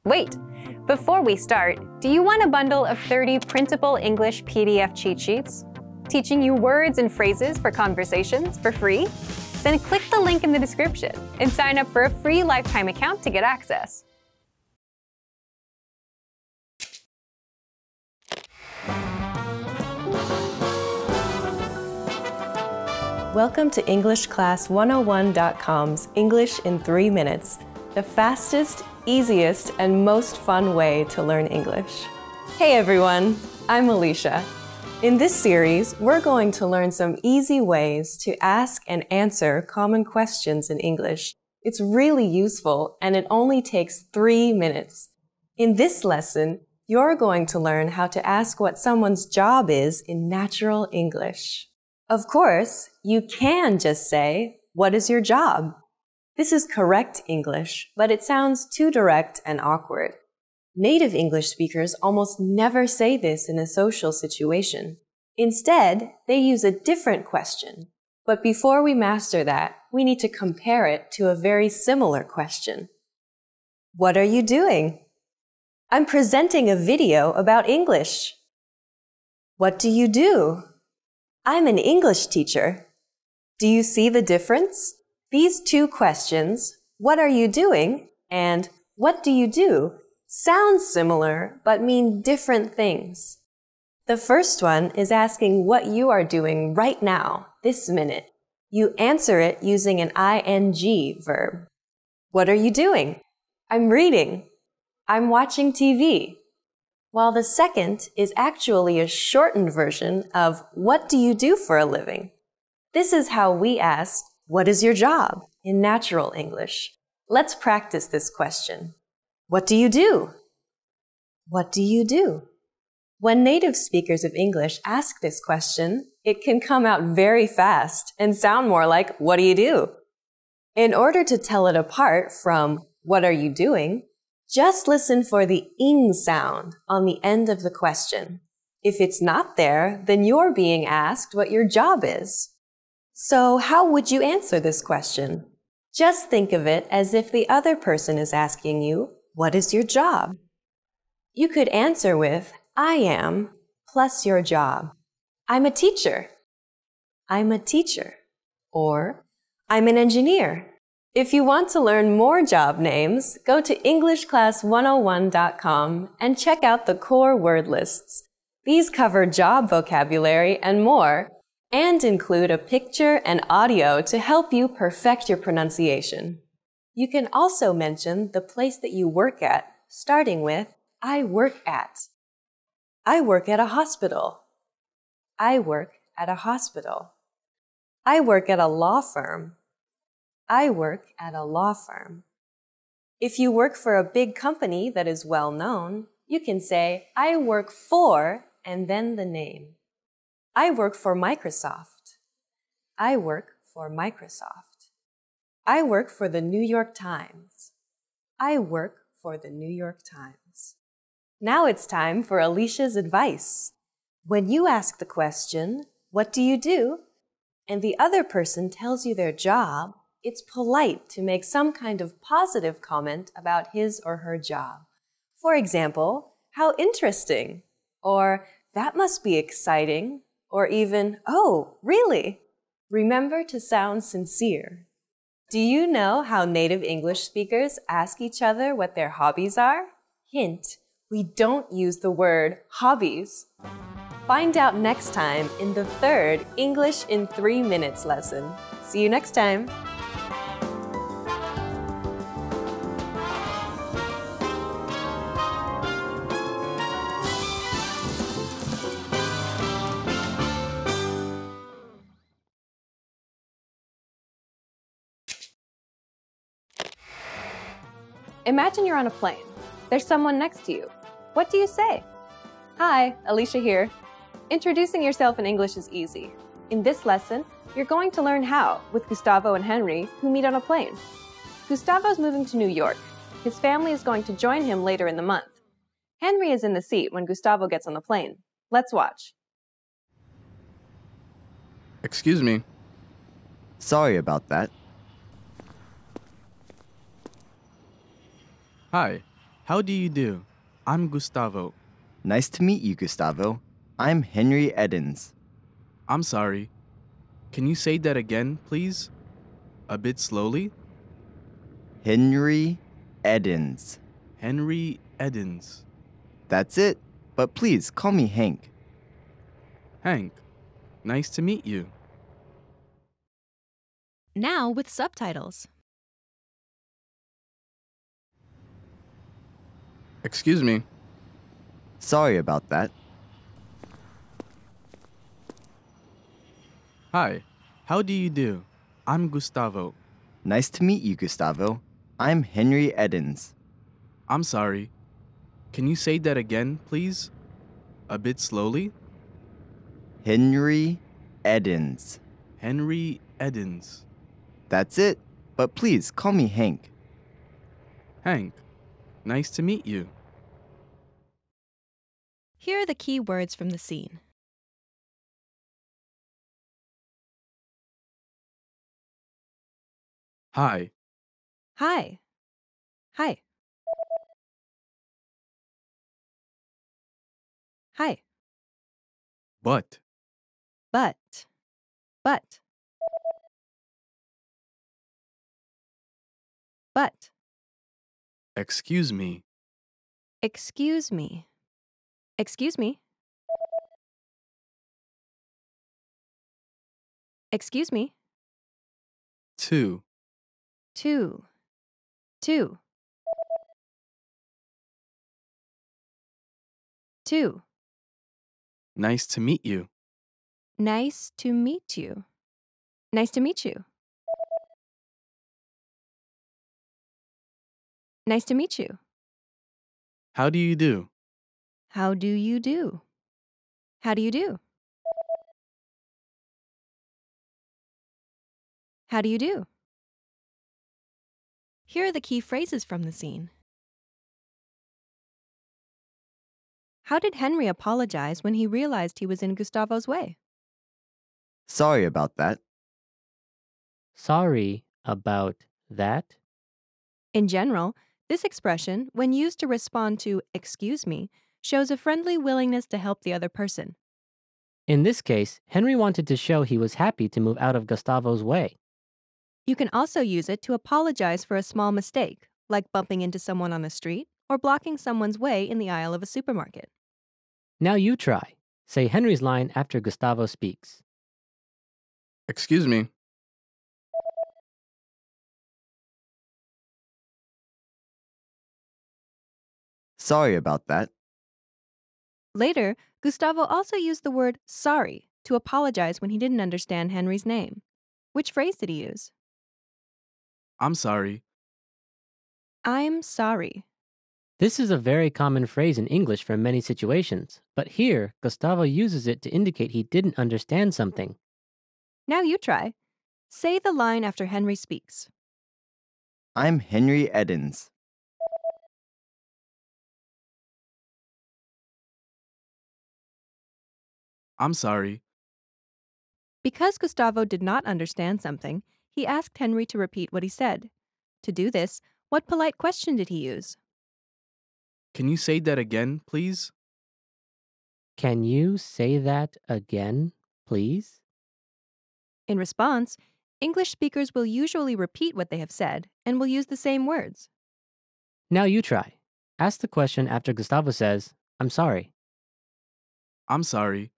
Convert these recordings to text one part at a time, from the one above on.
Wait! Before we start, do you want a bundle of 30 printable English PDF cheat sheets? Teaching you words and phrases for conversations for free? Then click the link in the description and sign up for a free lifetime account to get access. Welcome to EnglishClass101.com's English in 3 minutes, the fastest, easiest, and most fun way to learn English. Hey everyone, I'm Alicia. In this series, we're going to learn some easy ways to ask and answer common questions in English. It's really useful and it only takes 3 minutes. In this lesson, you're going to learn how to ask what someone's job is in natural English. Of course, you can just say, "What is your job?" This is correct English, but it sounds too direct and awkward. Native English speakers almost never say this in a social situation. Instead, they use a different question. But before we master that, we need to compare it to a very similar question. What are you doing? I'm presenting a video about English. What do you do? I'm an English teacher. Do you see the difference? These two questions, what are you doing? And what do you do? Sound similar, but mean different things. The first one is asking what you are doing right now, this minute. You answer it using an ing verb. What are you doing? I'm reading. I'm watching TV. While the second is actually a shortened version of what do you do for a living? This is how we ask, what is your job in natural English? Let's practice this question. What do you do? What do you do? When native speakers of English ask this question, it can come out very fast and sound more like, what do you do? In order to tell it apart from, what are you doing? Just listen for the ing sound on the end of the question. If it's not there, then you're being asked what your job is. So how would you answer this question? Just think of it as if the other person is asking you, what is your job? You could answer with, I am, plus your job. I'm a teacher. I'm a teacher. Or, I'm an engineer. If you want to learn more job names, go to EnglishClass101.com and check out the core word lists. These cover job vocabulary and more, and include a picture and audio to help you perfect your pronunciation. You can also mention the place that you work at, starting with, I work at. I work at a hospital. I work at a hospital. I work at a law firm. I work at a law firm. If you work for a big company that is well known, you can say, I work for, and then the name. I work for Microsoft. I work for Microsoft. I work for the New York Times. I work for the New York Times. Now it's time for Alicia's advice. When you ask the question, what do you do? And the other person tells you their job, it's polite to make some kind of positive comment about his or her job. For example, how interesting, or that must be exciting, or even, oh, really? Remember to sound sincere. Do you know how native English speakers ask each other what their hobbies are? Hint, we don't use the word hobbies. Find out next time in the third English in 3 minutes lesson. See you next time. Imagine you're on a plane. There's someone next to you. What do you say? Hi, Alicia here. Introducing yourself in English is easy. In this lesson, you're going to learn how with Gustavo and Henry, who meet on a plane. Gustavo's moving to New York. His family is going to join him later in the month. Henry is in the seat when Gustavo gets on the plane. Let's watch. Excuse me. Sorry about that. Hi. How do you do? I'm Gustavo. Nice to meet you, Gustavo. I'm Henry Edens. I'm sorry. Can you say that again, please? A bit slowly? Henry Edens. Henry Edens. That's it, but please call me Hank. Hank, nice to meet you. Now with subtitles. Excuse me. Sorry about that. Hi, how do you do? I'm Gustavo. Nice to meet you, Gustavo. I'm Henry Edens. I'm sorry. Can you say that again, please? A bit slowly? Henry Edens. Henry Edens. That's it, but please call me Hank. Hank, nice to meet you. Here are the key words from the scene. Hi, Hi. Hi. Hi. but, But. But. But. excuse me, Excuse me. Excuse me. Excuse me. two, Two. Two. Two. nice to meet you. Nice to meet you. Nice to meet you. Nice to meet you. How do you do? How do you do? How do you do? How do you do? Here are the key phrases from the scene. How did Henry apologize when he realized he was in Gustavo's way? Sorry about that. Sorry about that. In general, this expression, when used to respond to "excuse me," shows a friendly willingness to help the other person. In this case, Henry wanted to show he was happy to move out of Gustavo's way. You can also use it to apologize for a small mistake, like bumping into someone on the street or blocking someone's way in the aisle of a supermarket. Now you try. Say Henry's line after Gustavo speaks. Excuse me. Sorry about that. Later, Gustavo also used the word sorry to apologize when he didn't understand Henry's name. Which phrase did he use? I'm sorry. I'm sorry. This is a very common phrase in English for many situations, but here, Gustavo uses it to indicate he didn't understand something. Now you try. Say the line after Henry speaks. I'm Henry Edens. I'm sorry. Because Gustavo did not understand something, he asked Henry to repeat what he said. To do this, what polite question did he use? Can you say that again, please? Can you say that again, please? In response, English speakers will usually repeat what they have said and will use the same words. Now you try. Ask the question after Gustavo says, I'm sorry. I'm sorry.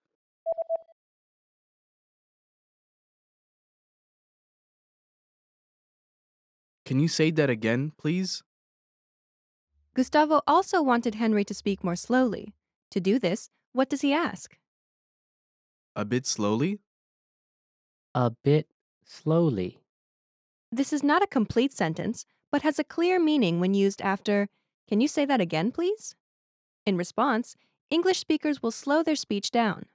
Can you say that again, please? Gustavo also wanted Henry to speak more slowly. To do this, what does he ask? A bit slowly? A bit slowly. This is not a complete sentence, but has a clear meaning when used after, "Can you say that again, please?" In response, English speakers will slow their speech down.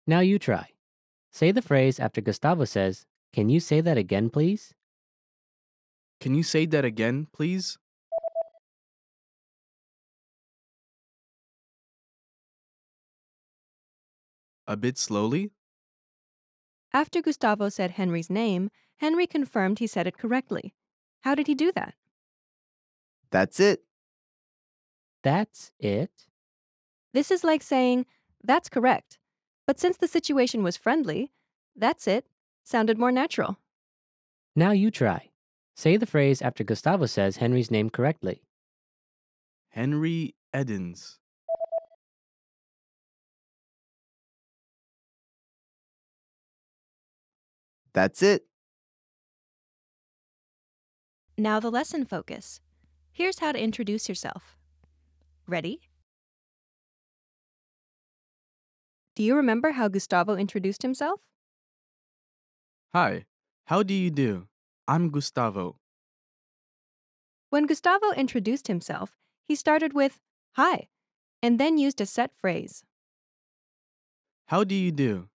Now you try. Say the phrase after Gustavo says, Can you say that again, please? Can you say that again, please? A bit slowly? After Gustavo said Henry's name, Henry confirmed he said it correctly. How did he do that? That's it. That's it? This is like saying, that's correct. But since the situation was friendly, that's it sounded more natural. Now you try. Say the phrase after Gustavo says Henry's name correctly. Henry Edens. That's it. Now the lesson focus. Here's how to introduce yourself. Ready? Do you remember how Gustavo introduced himself? Hi, how do you do? I'm Gustavo. When Gustavo introduced himself, he started with, hi, and then used a set phrase. How do you do?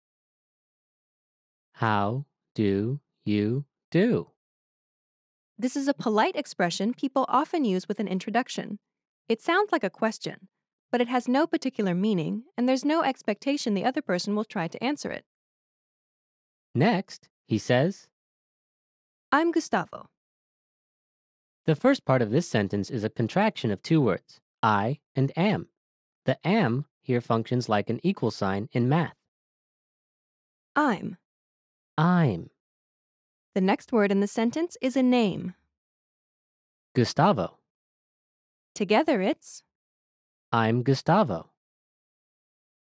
How do you do? This is a polite expression people often use with an introduction. It sounds like a question, but it has no particular meaning, and there's no expectation the other person will try to answer it. Next, he says, I'm Gustavo. the first part of this sentence is a contraction of two words, I and am. The am here functions like an equal sign in math. I'm. I'm The next word in the sentence is a name. Gustavo. Together it's. I'm Gustavo.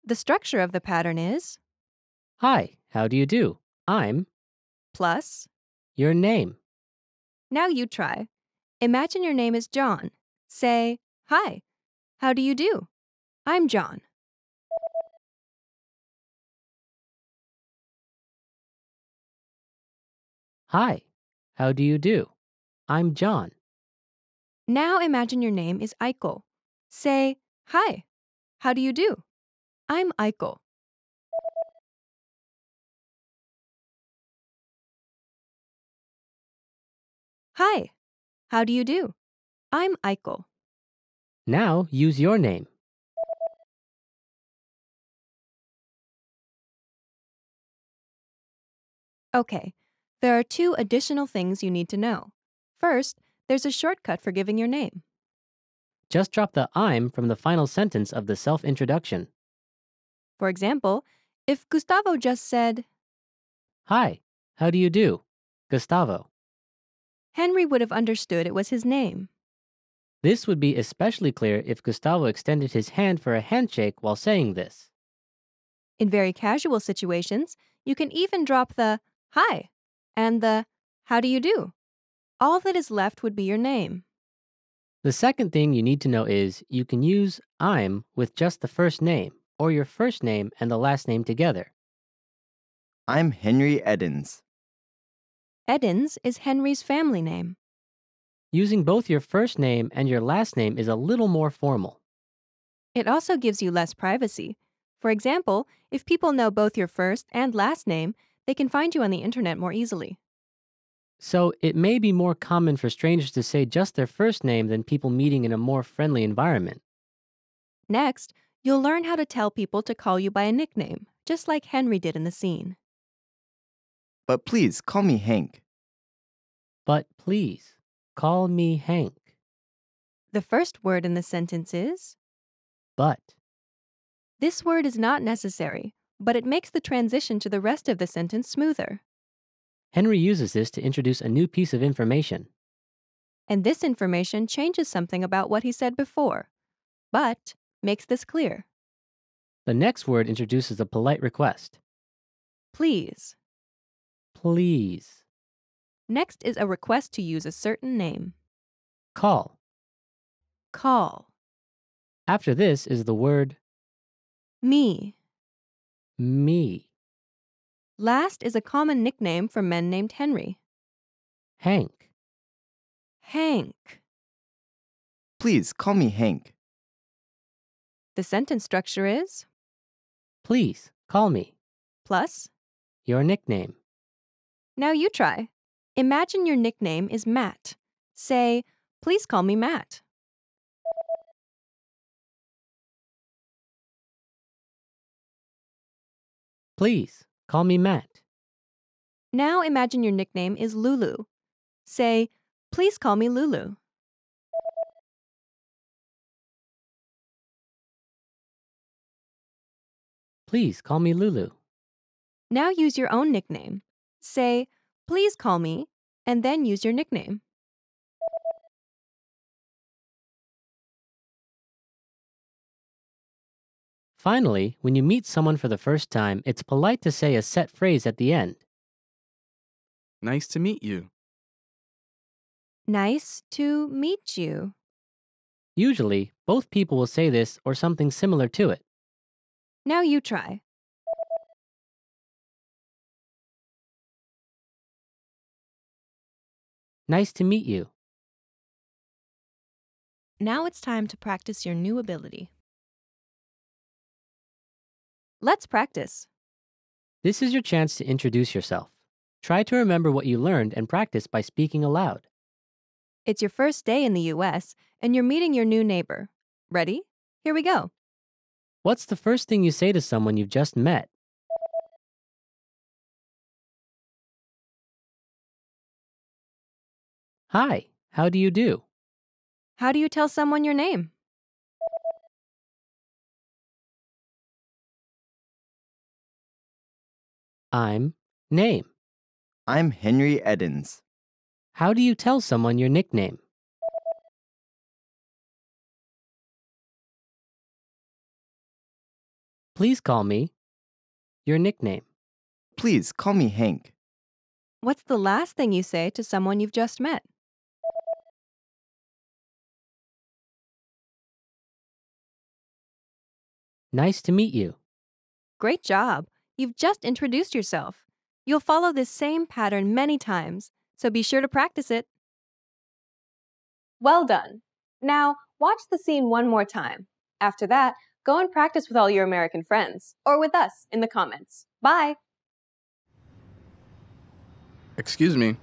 The structure of the pattern is Hi, how do you do? I'm plus. your name. Now you try. Imagine your name is John. Say, hi, how do you do? I'm John. Hi, how do you do? I'm John. Now imagine your name is Eichel. Say, hi, how do you do? I'm Eichel. Hi, how do you do? I'm Eichel. Now use your name. Okay, there are two additional things you need to know. First, there's a shortcut for giving your name. Just drop the I'm from the final sentence of the self-introduction. For example, if Gustavo just said, Hi, how do you do? Gustavo. Henry would have understood it was his name. This would be especially clear if Gustavo extended his hand for a handshake while saying this. In very casual situations, you can even drop the hi and the how do you do. All that is left would be your name. The second thing you need to know is you can use I'm with just the first name or your first name and the last name together. I'm Henry Edens. Edens is Henry's family name. Using both your first name and your last name is a little more formal. It also gives you less privacy. For example, if people know both your first and last name, they can find you on the internet more easily. So it may be more common for strangers to say just their first name than people meeting in a more friendly environment. Next, you'll learn how to tell people to call you by a nickname, just like Henry did in the scene. But please call me Hank. But please, call me Hank. The first word in the sentence is. But. This word is not necessary, but it makes the transition to the rest of the sentence smoother. Henry uses this to introduce a new piece of information. And this information changes something about what he said before, but makes this clear. The next word introduces a polite request. Please. Please. Next is a request to use a certain name. Call. Call. After this is the word Me. me. Last is a common nickname for men named Henry. Hank. Hank. Please call me Hank. The sentence structure is Please, call me. plus. Your nickname. Now you try. Imagine your nickname is Matt. Say, please call me Matt. Please, call me Matt. Now imagine your nickname is Lulu. Say, please call me Lulu. Please call me Lulu. Now use your own nickname. Say, please call me, and then use your nickname. Finally, when you meet someone for the first time, it's polite to say a set phrase at the end. Nice to meet you. Nice to meet you. Usually, both people will say this or something similar to it. Now you try. Nice to meet you. Now it's time to practice your new ability. Let's practice. This is your chance to introduce yourself. Try to remember what you learned and practice by speaking aloud. It's your first day in the US, and you're meeting your new neighbor. Ready? Here we go. What's the first thing you say to someone you've just met? Hi, how do you do? How do you tell someone your name? I'm name. I'm Henry Edens. How do you tell someone your nickname? Please call me your nickname. Please call me Hank. What's the last thing you say to someone you've just met? Nice to meet you. Great job. You've just introduced yourself. You'll follow this same pattern many times, so be sure to practice it. Well done. Now, watch the scene one more time. After that, go and practice with all your American friends, or with us in the comments. Bye! Excuse me.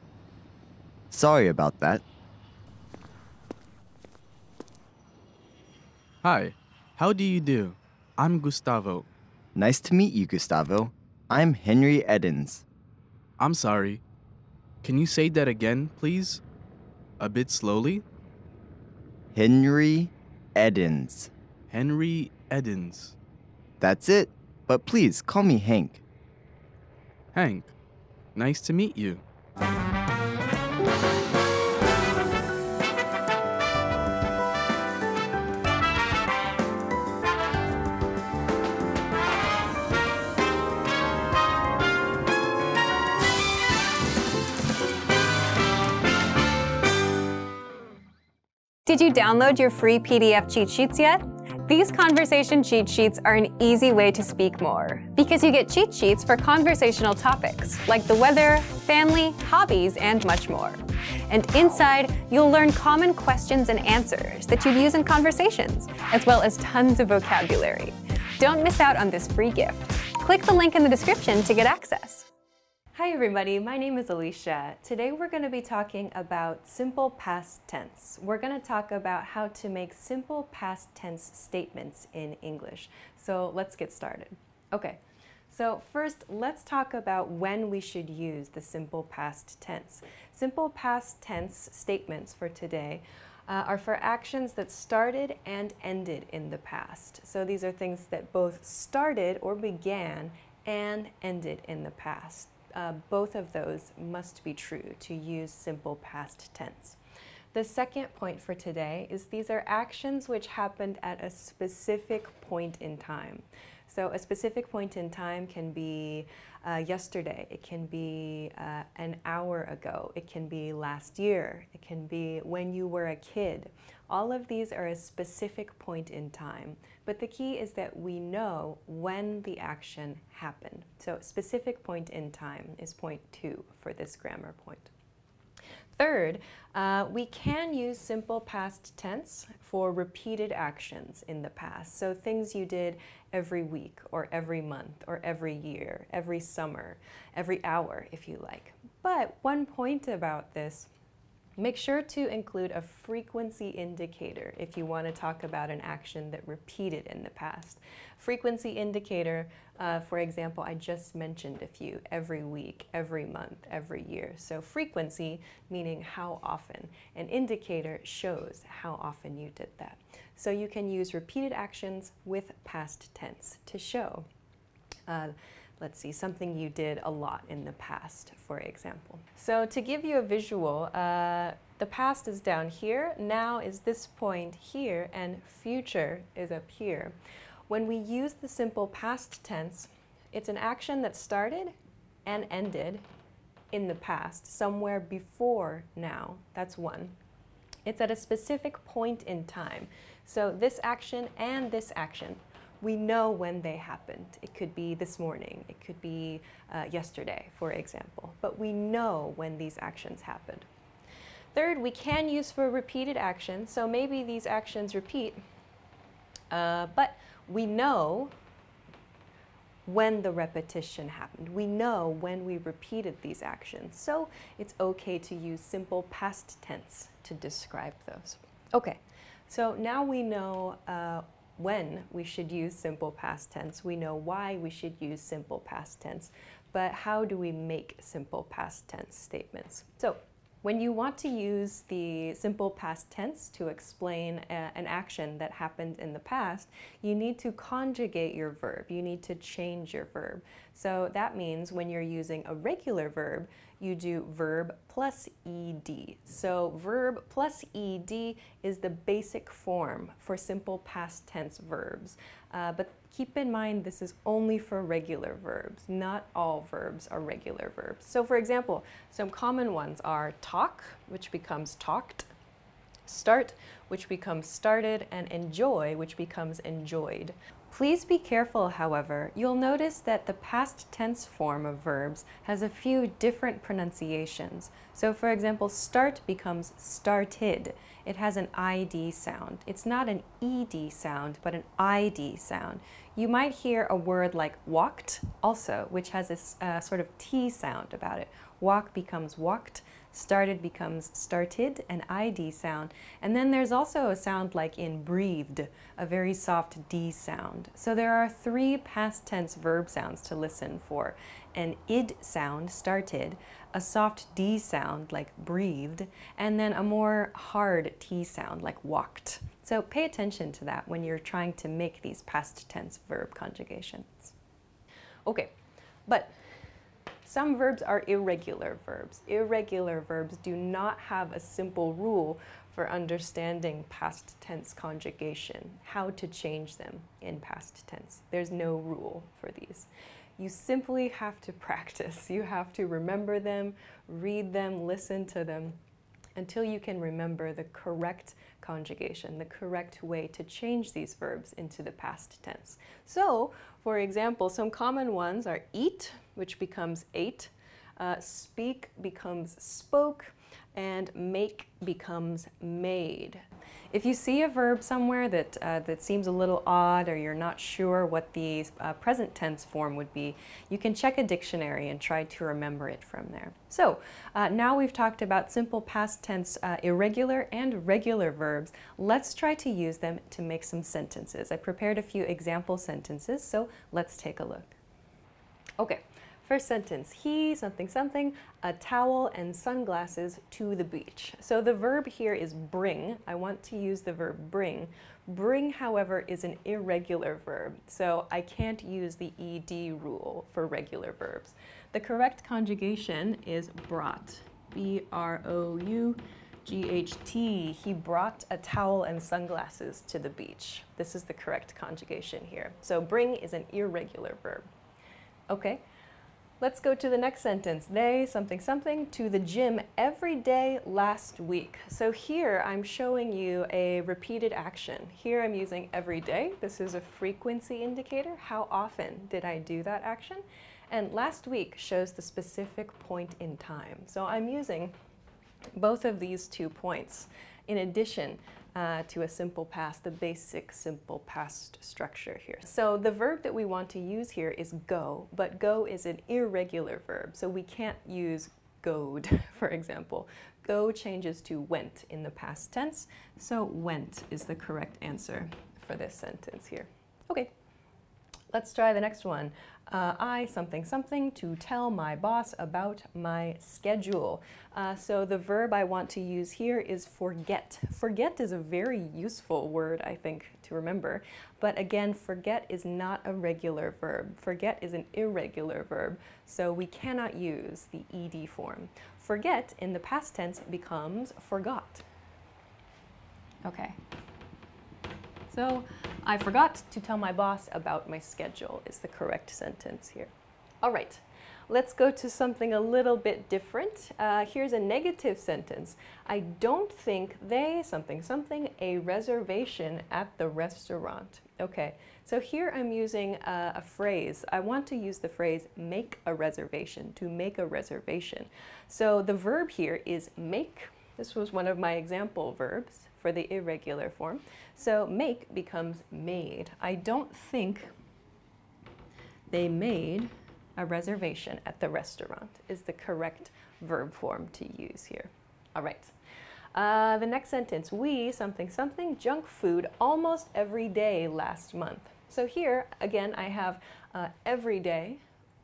Sorry about that. Hi, how do you do? I'm Gustavo. Nice to meet you, Gustavo. I'm Henry Edens. I'm sorry. Can you say that again, please? A bit slowly? Henry Edens. Henry Edens. That's it. But please call me Hank. Hank, nice to meet you. Did you download your free PDF cheat sheets yet? These conversation cheat sheets are an easy way to speak more because you get cheat sheets for conversational topics like the weather, family, hobbies, and much more. And inside, you'll learn common questions and answers that you'd use in conversations, as well as tons of vocabulary. Don't miss out on this free gift. Click the link in the description to get access. Hi everybody, my name is Alicia. Today we're going to be talking about simple past tense. We're going to talk about how to make simple past tense statements in English. So let's get started. Okay, so first let's talk about when we should use the simple past tense. Simple past tense statements for today are for actions that started and ended in the past. So these are things that both started or began and ended in the past. Both of those must be true to use simple past tense. The second point for today is these are actions which happened at a specific point in time. So a specific point in time can be yesterday, it can be an hour ago, it can be last year, it can be when you were a kid. All of these are a specific point in time, but the key is that we know when the action happened. So specific point in time is point 2 for this grammar point. Third, we can use simple past tense for repeated actions in the past. So things you did every week or every month or every year, every summer, every hour if you like. But one point about this, make sure to include a frequency indicator if you want to talk about an action that repeated in the past. Frequency indicator, for example, I just mentioned a few: every week, every month, every year. So frequency meaning how often. An indicator shows how often you did that. So you can use repeated actions with past tense to show Let's see, something you did a lot in the past, for example. So to give you a visual, the past is down here, now is this point here, and future is up here. When we use the simple past tense, it's an action that started and ended in the past, somewhere before now. That's one. It's at a specific point in time. So this action and this action, we know when they happened. It could be this morning, it could be yesterday, for example, but we know when these actions happened. Third, we can use for repeated actions, so maybe these actions repeat, but we know when the repetition happened. We know when we repeated these actions, so it's okay to use simple past tense to describe those. Okay, so now we know when we should use simple past tense. We know why we should use simple past tense, but how do we make simple past tense statements? So when you want to use the simple past tense to explain an action that happened in the past, you need to conjugate your verb. You need to change your verb. So that means when you're using a regular verb, you do verb plus ed. So verb plus ed is the basic form for simple past tense verbs. But keep in mind this is only for regular verbs. Not all verbs are regular verbs. So for example, some common ones are talk, which becomes talked, start, which becomes started, and enjoy, which becomes enjoyed. Please be careful, however. You'll notice that the past tense form of verbs has a few different pronunciations. So for example, start becomes started. It has an ID sound. It's not an ED sound, but an ID sound. You might hear a word like walked also, which has a sort of T sound about it. Walk becomes walked. Started becomes started, an ID sound. And then there's also a sound like in breathed, a very soft D sound. So there are three past tense verb sounds to listen for. An id sound, started, a soft D sound like breathed, and then a more hard T sound like walked. So pay attention to that when you're trying to make these past tense verb conjugations. Okay, but some verbs are irregular verbs. Irregular verbs do not have a simple rule for understanding past tense conjugation, how to change them in past tense. There's no rule for these. You simply have to practice. You have to remember them, read them, listen to them, until you can remember the correct conjugation, the correct way to change these verbs into the past tense. So, for example, some common ones are eat, which becomes ate, speak becomes spoke, and make becomes made. If you see a verb somewhere that seems a little odd, or you're not sure what the present tense form would be, you can check a dictionary and try to remember it from there. So now we've talked about simple past tense irregular and regular verbs. Let's try to use them to make some sentences. I prepared a few example sentences, so let's take a look. Okay. First sentence, he, something, something, a towel and sunglasses to the beach. So the verb here is bring. I want to use the verb bring. Bring, however, is an irregular verb, so I can't use the ed rule for regular verbs. The correct conjugation is brought, B-R-O-U-G-H-T. He brought a towel and sunglasses to the beach. This is the correct conjugation here. So bring is an irregular verb. Okay. Let's go to the next sentence. They, something, something, to the gym every day last week. So here I'm showing you a repeated action. Here I'm using every day. This is a frequency indicator. How often did I do that action? And last week shows the specific point in time. So I'm using both of these 2 points in addition to a simple past, the basic simple past structure here. So the verb that we want to use here is go, but go is an irregular verb, so we can't use goed, for example. Go changes to went in the past tense, so went is the correct answer for this sentence here. Okay, Let's try the next one. I something something to tell my boss about my schedule. So the verb I want to use here is forget. Forget is a very useful word, I think, to remember. But again, forget is not a regular verb. Forget is an irregular verb, so we cannot use the ed form. Forget in the past tense becomes forgot. Okay. So, I forgot to tell my boss about my schedule is the correct sentence here. All right, let's go to something a little bit different. Here's a negative sentence. I don't think they something something a reservation at the restaurant. Okay, so here I'm using a phrase. I want to use the phrase make a reservation, to make a reservation. So the verb here is make. This was one of my example verbs for the irregular form. So make becomes made. I don't think they made a reservation at the restaurant is the correct verb form to use here. All right. The next sentence, we something something junk food almost every day last month. So here, again, I have every day,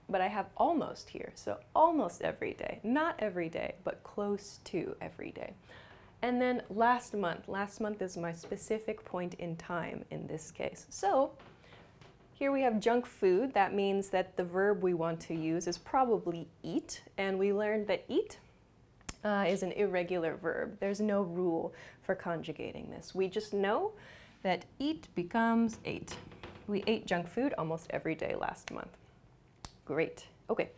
but I have almost here. So almost every day, not every day, but close to every day. And then last month is my specific point in time in this case. So here we have junk food. That means that the verb we want to use is probably eat. And we learned that eat is an irregular verb. There's no rule for conjugating this. We just know that eat becomes ate. We ate junk food almost every day last month. Great. Okay.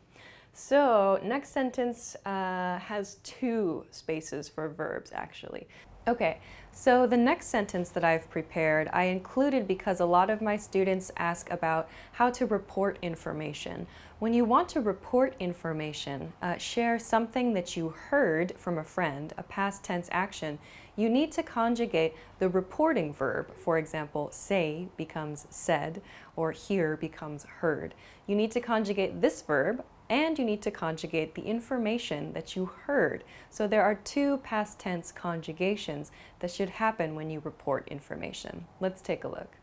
So next sentence has two spaces for verbs, actually. Okay, so the next sentence that I've prepared, I included because a lot of my students ask about how to report information. When you want to report information, share something that you heard from a friend, a past tense action, you need to conjugate the reporting verb. For example, say becomes said, or hear becomes heard. You need to conjugate this verb, and you need to conjugate the information that you heard. So there are two past tense conjugations that should happen when you report information. Let's take a look.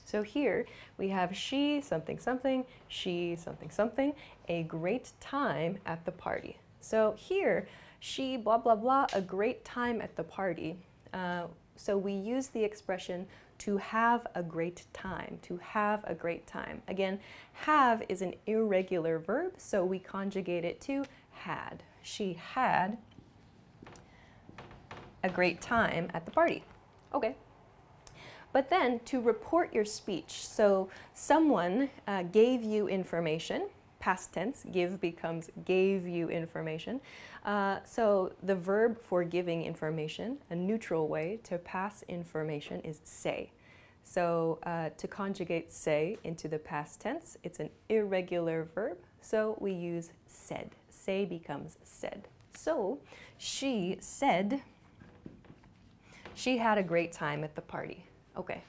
So here we have she something something, she something something, a great time at the party. So here, she blah blah blah, a great time at the party. So we use the expression to have a great time, to have a great time. Again, have is an irregular verb, so we conjugate it to had. She had a great time at the party. Okay. But then to report your speech, so someone gave you information, past tense, give becomes gave you information. So the verb for giving information, a neutral way to pass information is say. So to conjugate say into the past tense, it's an irregular verb, so we use said. Say becomes said. So she said she had a great time at the party. Okay.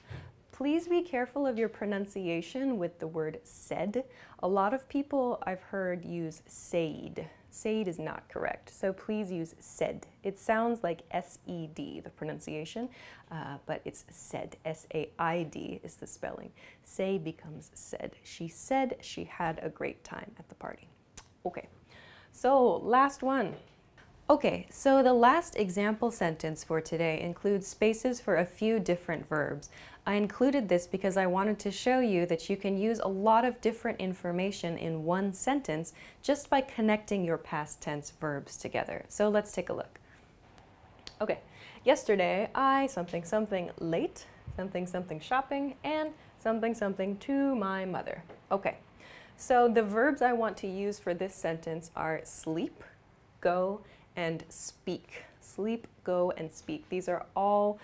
Please be careful of your pronunciation with the word said. A lot of people I've heard use said. Said is not correct, so please use said. It sounds like S-E-D, the pronunciation, but it's said. S-A-I-D is the spelling. Say becomes said. She said she had a great time at the party. Okay, so last one. Okay, so the last example sentence for today includes spaces for a few different verbs. I included this because I wanted to show you that you can use a lot of different information in one sentence just by connecting your past tense verbs together. So let's take a look. Okay, yesterday I something something late, something something shopping, and something something to my mother. Okay, so the verbs I want to use for this sentence are sleep, go, and speak. Sleep, go, and speak. These are all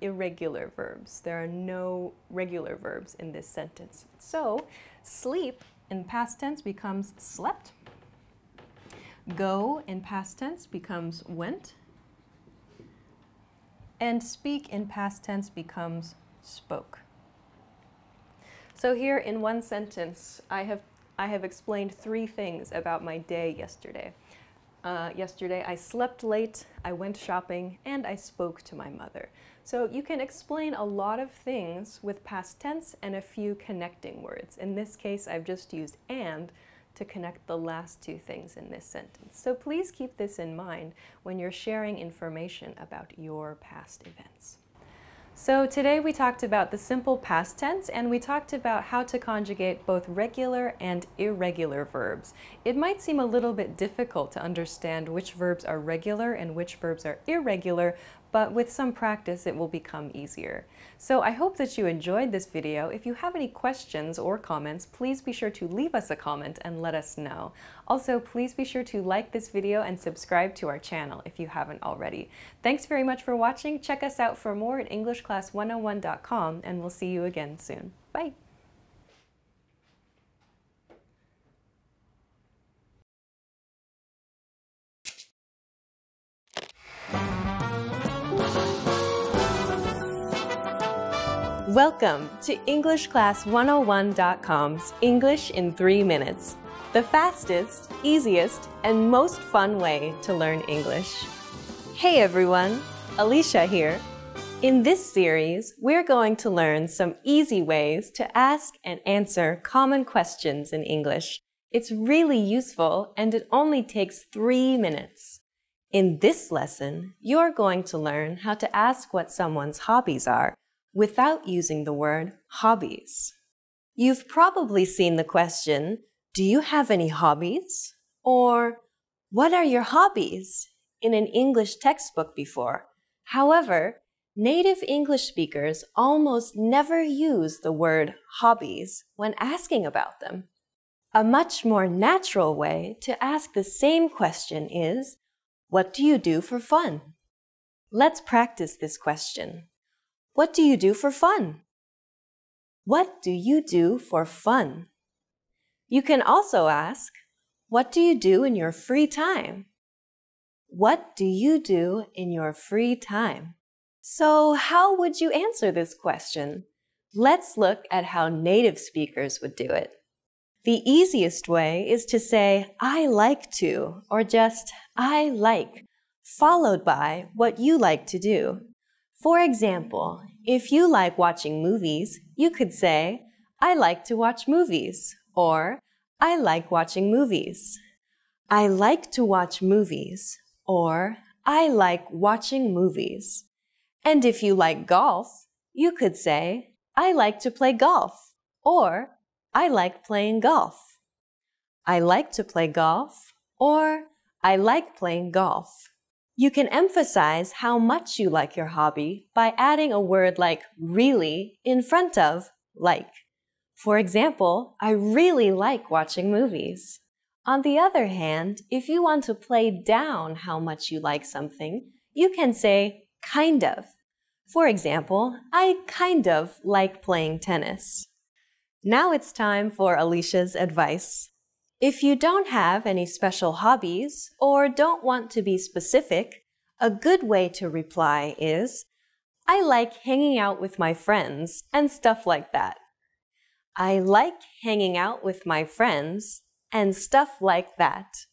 irregular verbs. There are no regular verbs in this sentence. So sleep in past tense becomes slept. Go in past tense becomes went. And speak in past tense becomes spoke. So here in one sentence, I have explained three things about my day yesterday. Yesterday I slept late, I went shopping, and I spoke to my mother. So you can explain a lot of things with past tense and a few connecting words. In this case, I've just used and to connect the last two things in this sentence. So please keep this in mind when you're sharing information about your past events. So today we talked about the simple past tense, and we talked about how to conjugate both regular and irregular verbs. It might seem a little bit difficult to understand which verbs are regular and which verbs are irregular, but with some practice it will become easier. So I hope that you enjoyed this video. If you have any questions or comments, please be sure to leave us a comment and let us know. Also, please be sure to like this video and subscribe to our channel if you haven't already. Thanks very much for watching. Check us out for more at EnglishClass101.com, and we'll see you again soon. Bye! Welcome to EnglishClass101.com's English in 3 minutes, the fastest, easiest, and most fun way to learn English. Hey everyone, Alicia here. In this series, we're going to learn some easy ways to ask and answer common questions in English. It's really useful and it only takes 3 minutes. In this lesson, you're going to learn how to ask what someone's hobbies are without using the word hobbies. You've probably seen the question, do you have any hobbies? Or, what are your hobbies? In an English textbook before. However, native English speakers almost never use the word hobbies when asking about them. A much more natural way to ask the same question is, what do you do for fun? Let's practice this question. What do you do for fun? What do you do for fun? You can also ask, what do you do in your free time? What do you do in your free time? So how would you answer this question? Let's look at how native speakers would do it. The easiest way is to say, I like to, or just, I like, followed by what you like to do. For example, if you like watching movies, you could say, I like to watch movies, or I like watching movies. I like to watch movies, or I like watching movies. And if you like golf, you could say, I like to play golf, or I like playing golf. I like to play golf, or I like playing golf. You can emphasize how much you like your hobby by adding a word like really in front of like. For example, I really like watching movies. On the other hand, if you want to play down how much you like something, you can say kind of. For example, I kind of like playing tennis. Now it's time for Alicia's advice. If you don't have any special hobbies or don't want to be specific, a good way to reply is, I like hanging out with my friends and stuff like that. I like hanging out with my friends and stuff like that.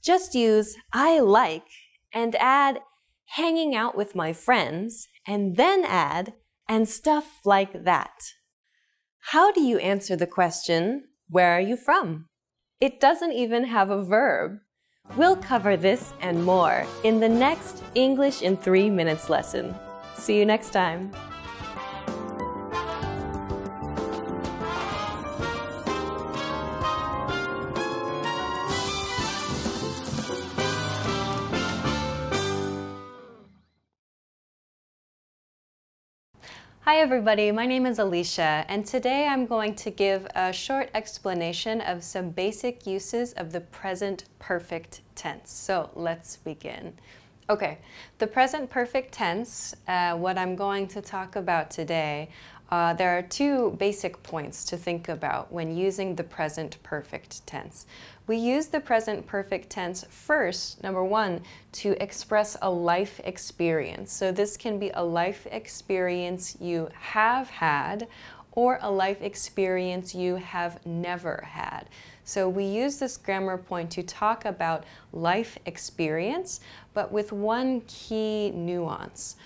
Just use I like and add hanging out with my friends and then add and stuff like that. How do you answer the question, where are you from? It doesn't even have a verb. We'll cover this and more in the next English in 3 minutes lesson. See you next time. Hi everybody, my name is Alicia, and today I'm going to give a short explanation of some basic uses of the present perfect tense. So let's begin. Okay, the present perfect tense, what I'm going to talk about today, there are two basic points to think about when using the present perfect tense. We use the present perfect tense first, number one, to express a life experience. So this can be a life experience you have had or a life experience you have never had. So we use this grammar point to talk about life experience, but with one key nuance.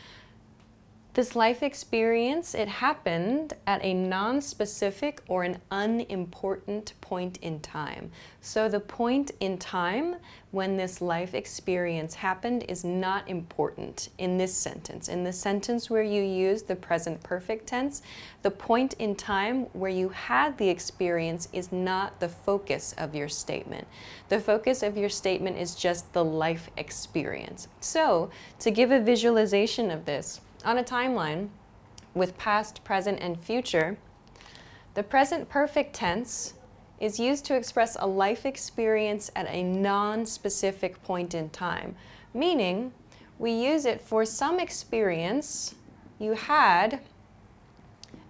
This life experience, it happened at a non-specific or an unimportant point in time. So the point in time when this life experience happened is not important in this sentence. In the sentence where you use the present perfect tense, the point in time where you had the experience is not the focus of your statement. The focus of your statement is just the life experience. So to give a visualization of this, on a timeline with past, present, and future, the present perfect tense is used to express a life experience at a non-specific point in time, meaning we use it for some experience you had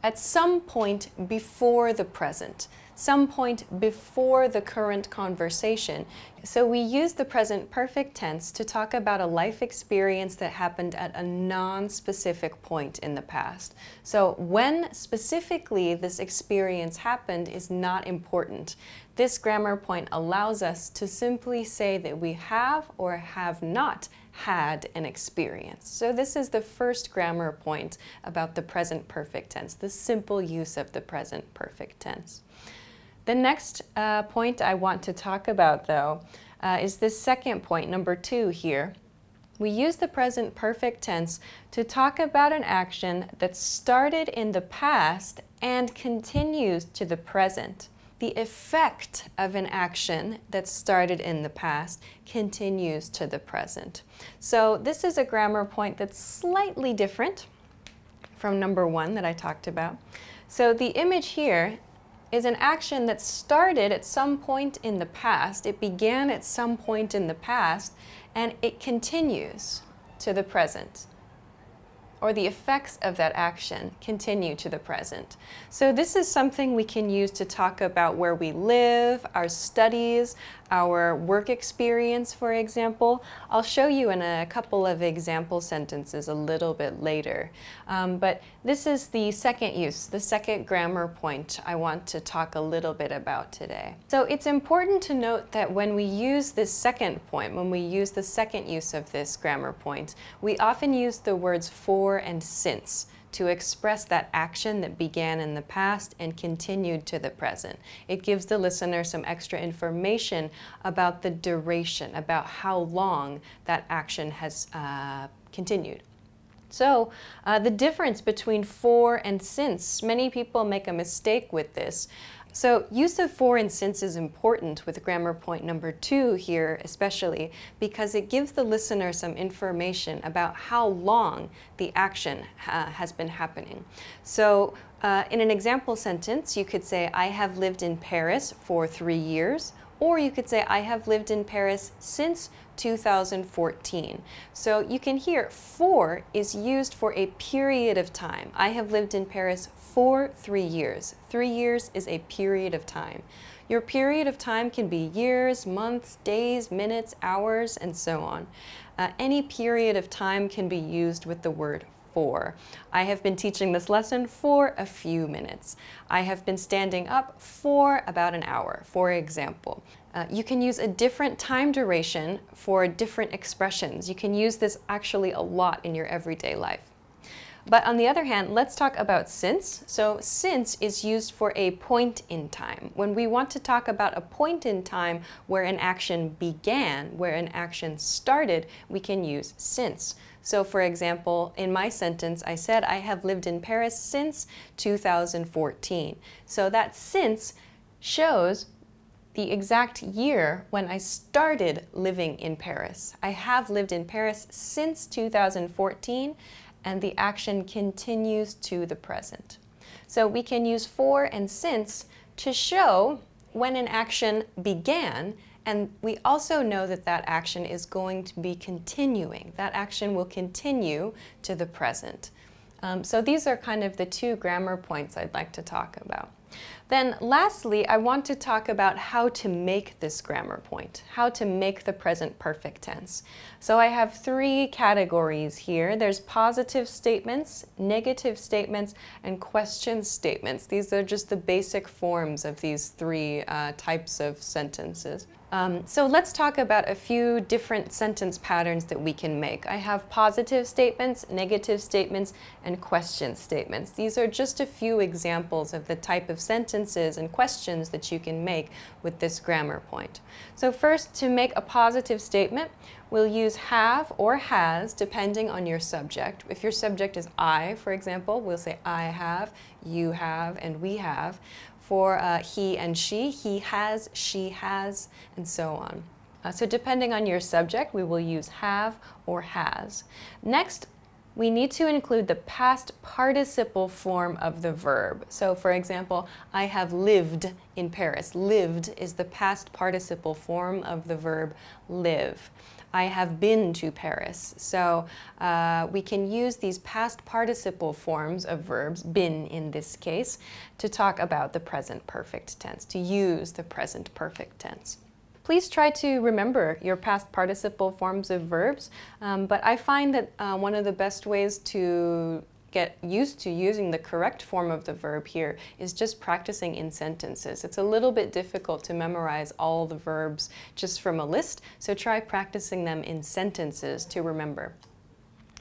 at some point before the present, some point before the current conversation. So we use the present perfect tense to talk about a life experience that happened at a non-specific point in the past. So when specifically this experience happened is not important. This grammar point allows us to simply say that we have or have not had an experience. So this is the first grammar point about the present perfect tense, the simple use of the present perfect tense. The next point I want to talk about, though, is this second point, number 2 here. We use the present perfect tense to talk about an action that started in the past and continues to the present. The effect of an action that started in the past continues to the present. So this is a grammar point that's slightly different from number 1 that I talked about. So the image here is an action that started at some point in the past. It began at some point in the past, and it continues to the present. Or the effects of that action continue to the present. So this is something we can use to talk about where we live, our studies, our work experience, for example. I'll show you in a couple of example sentences a little bit later. But this is the second use, the second grammar point I want to talk a little bit about today. So it's important to note that when we use this second point, when we use the second use of this grammar point, we often use the words for and since to express that action that began in the past and continued to the present. It gives the listener some extra information about the duration, about how long that action has continued. So the difference between for and since, many people make a mistake with this. So use of for and since is important with grammar point number 2 here especially because it gives the listener some information about how long the action has been happening. So in an example sentence you could say, I have lived in Paris for 3 years, or you could say, I have lived in Paris since 2014. So you can hear for is used for a period of time. I have lived in Paris for 3 years. 3 years is a period of time. Your period of time can be years, months, days, minutes, hours, and so on. Any period of time can be used with the word for. I have been teaching this lesson for a few minutes. I have been standing up for about an hour, for example. You can use a different time duration for different expressions. You can use this actually a lot in your everyday life. But on the other hand, let's talk about since. So since is used for a point in time. When we want to talk about a point in time where an action began, where an action started, we can use since. So for example, in my sentence, I said, I have lived in Paris since 2014. So that since shows the exact year when I started living in Paris. I have lived in Paris since 2014, and the action continues to the present. So we can use for and since to show when an action began, and we also know that that action is going to be continuing. That action will continue to the present. So these are kind of the 2 grammar points I'd like to talk about. Then lastly, I want to talk about how to make this grammar point, how to make the present perfect tense. So I have 3 categories here. There's positive statements, negative statements, and question statements. These are just the basic forms of these 3 types of sentences. So let's talk about a few different sentence patterns that we can make. I have positive statements, negative statements, and question statements. These are just a few examples of the type of sentences and questions that you can make with this grammar point. So first, to make a positive statement, we'll use have or has depending on your subject. If your subject is I, for example, we'll say I have, you have, and we have. For he and she has, she has, and so on. So depending on your subject, we will use have or has. Next, we need to include the past participle form of the verb. So for example, I have lived in Paris. Lived is the past participle form of the verb live. I have been to Paris. So we can use these past participle forms of verbs, been in this case, to talk about the present perfect tense, to use the present perfect tense. Please try to remember your past participle forms of verbs, but I find that one of the best ways to get used to using the correct form of the verb here is just practicing in sentences. It's a little bit difficult to memorize all the verbs just from a list, so try practicing them in sentences to remember.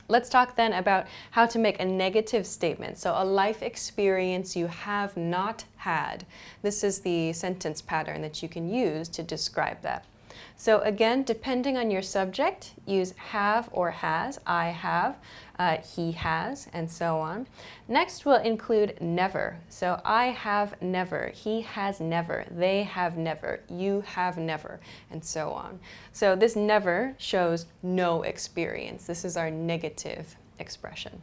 Let's talk then about how to make a negative statement. So a life experience you have not had. This is the sentence pattern that you can use to describe that. So again, depending on your subject, use have or has. I have, he has, and so on. Next, we'll include never. So I have never, he has never, they have never, you have never, and so on. So this never shows no experience. This is our negative expression.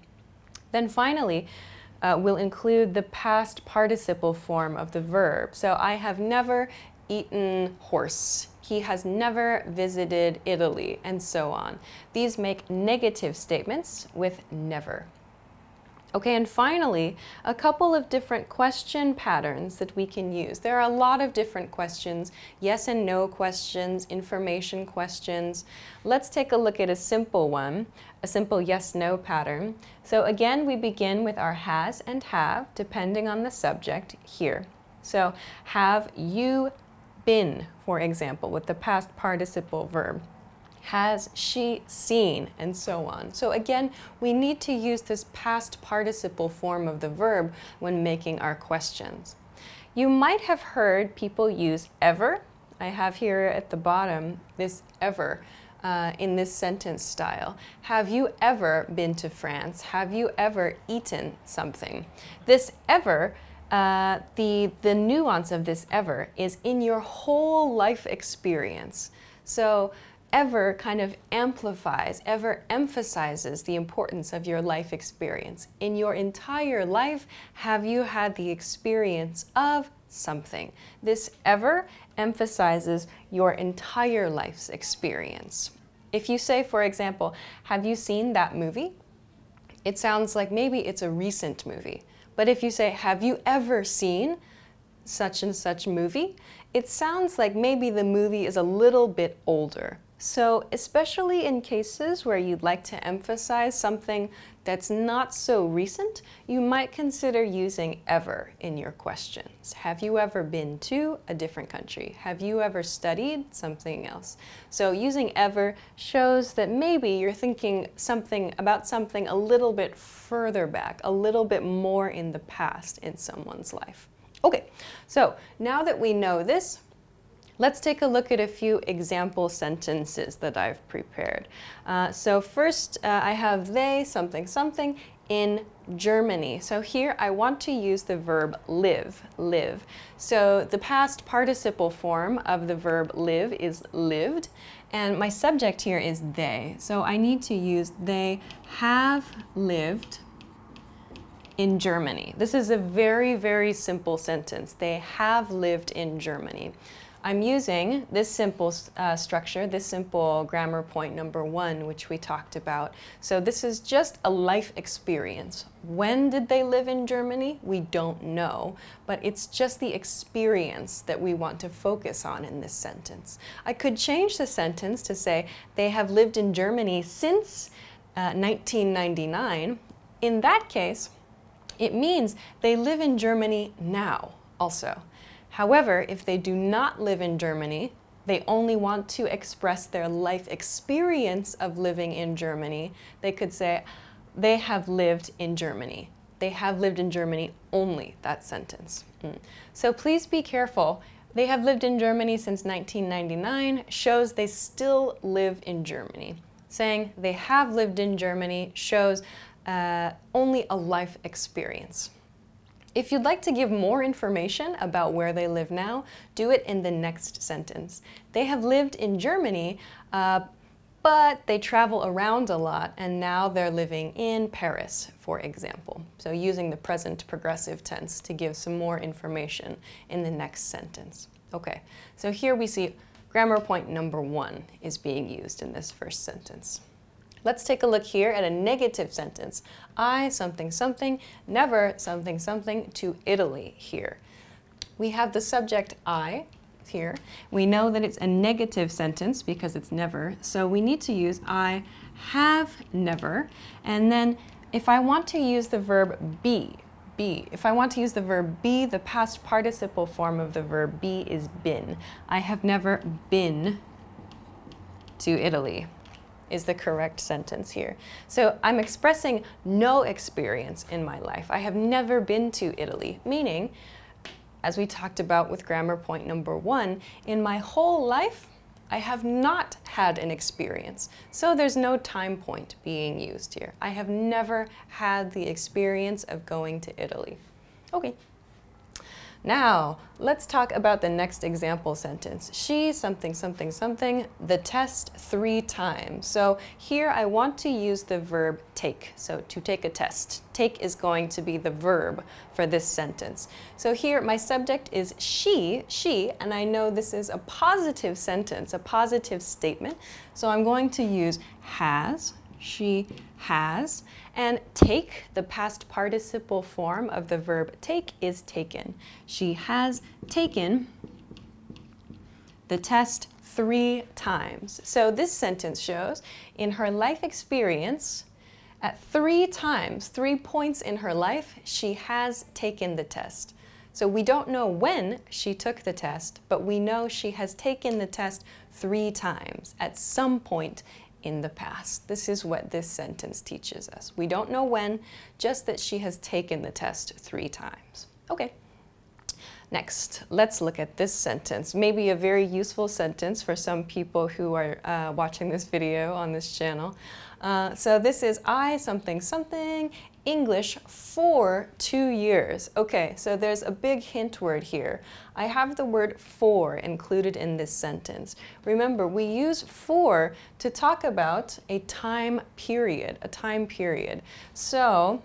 Then finally, we'll include the past participle form of the verb. So I have never eaten horse. He has never visited Italy, and so on. These make negative statements with never. Okay, and finally, a couple of different question patterns that we can use. There are a lot of different questions, yes and no questions, information questions. Let's take a look at a simple one, a simple yes-no pattern. So again, we begin with our has and have, depending on the subject here. So have you been, for example, with the past participle verb. Has she seen, and so on. So again, we need to use this past participle form of the verb when making our questions. You might have heard people use ever. I have here at the bottom this ever in this sentence style. Have you ever been to France? Have you ever eaten something? This ever, the nuance of this ever is in your whole life experience. So ever kind of amplifies, ever emphasizes the importance of your life experience. In your entire life, have you had the experience of something? This ever emphasizes your entire life's experience. If you say, for example, have you seen that movie? It sounds like maybe it's a recent movie. But if you say, have you ever seen such and such movie? It sounds like maybe the movie is a little bit older. So especially in cases where you'd like to emphasize something that's not so recent, you might consider using ever in your questions. Have you ever been to a different country? Have you ever studied something else? So using ever shows that maybe you're thinking about something a little bit further back, a little bit more in the past in someone's life. Okay, so now that we know this, let's take a look at a few example sentences that I've prepared. So first, I have they, something, something, in Germany. So here I want to use the verb live, live. So the past participle form of the verb live is lived, and my subject here is they. So I need to use they have lived in Germany. This is a very, very simple sentence. They have lived in Germany. I'm using this simple structure, this simple grammar point number 1, which we talked about. So this is just a life experience. When did they live in Germany? We don't know, but it's just the experience that we want to focus on in this sentence. I could change the sentence to say, they have lived in Germany since 1999. In that case, it means they live in Germany now also. However, if they do not live in Germany, they only want to express their life experience of living in Germany, they could say, they have lived in Germany. They have lived in Germany only, that sentence. So please be careful. They have lived in Germany since 1999 shows they still live in Germany. Saying they have lived in Germany shows only a life experience. If you'd like to give more information about where they live now, do it in the next sentence. They have lived in Germany, but they travel around a lot and now they're living in Paris, for example. So using the present progressive tense to give some more information in the next sentence. Okay, so here we see grammar point number 1 is being used in this first sentence. Let's take a look here at a negative sentence. I something something, never something something to Italy here. We have the subject I here. We know that it's a negative sentence because it's never, so we need to use I have never. And then if I want to use the verb be, if I want to use the verb be, the past participle form of the verb be is been. I have never been to Italy is the correct sentence here. So I'm expressing no experience in my life. I have never been to Italy, meaning, as we talked about with grammar point number 1, in my whole life, I have not had an experience. So there's no time point being used here. I have never had the experience of going to Italy. Okay. Now, let's talk about the next example sentence. She something something something the test 3 times. So here I want to use the verb take. So to take a test. Take is going to be the verb for this sentence. So here my subject is she, and I know this is a positive sentence, a positive statement. So I'm going to use has, she has, and take, the past participle form of the verb take, is taken. She has taken the test 3 times. So this sentence shows in her life experience, at 3 times, 3 points in her life, she has taken the test. So we don't know when she took the test, but we know she has taken the test 3 times at some point in the past. This is what this sentence teaches us. We don't know when, just that she has taken the test 3 times. Okay. Next, let's look at this sentence. Maybe a very useful sentence for some people who are watching this video on this channel. So this is I something something English for 2 years. Okay, so there's a big hint word here. I have the word for included in this sentence. Remember, we use for to talk about a time period, So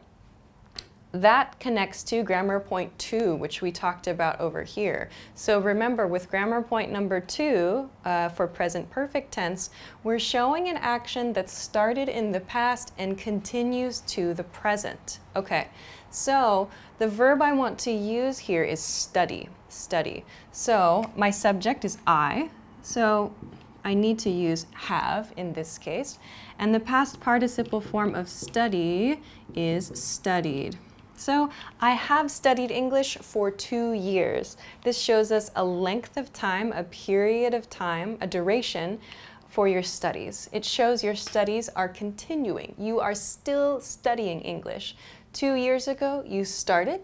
that connects to grammar point 2, which we talked about over here. So remember, with grammar point number 2, for present perfect tense, we're showing an action that started in the past and continues to the present. Okay, so the verb I want to use here is study, study. So my subject is I, so I need to use have in this case, and the past participle form of study is studied. So I have studied English for 2 years. This shows us a length of time, a period of time, a duration for your studies. It shows your studies are continuing. You are still studying English. 2 years ago, you started,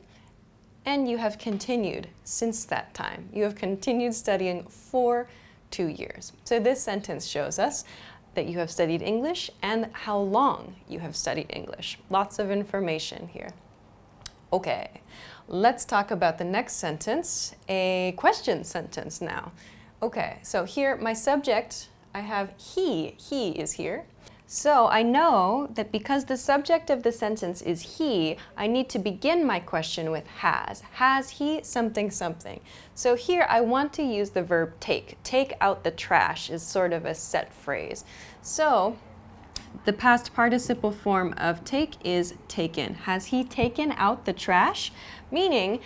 and you have continued since that time. You have continued studying for 2 years. So this sentence shows us that you have studied English and how long you have studied English. Lots of information here. Okay, let's talk about the next sentence, a question sentence now. Okay, so here my subject, I have he is here. So I know that because the subject of the sentence is he, I need to begin my question with has. Has he something something? So here I want to use the verb take. Take out the trash is sort of a set phrase. So the past participle form of take is taken. Has he taken out the trash? Meaning,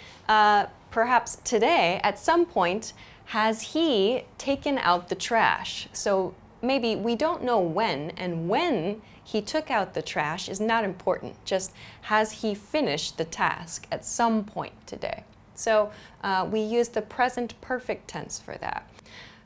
perhaps today, at some point, has he taken out the trash? So maybe we don't know when, and when he took out the trash is not important. Just has he finished the task at some point today? So we use the present perfect tense for that.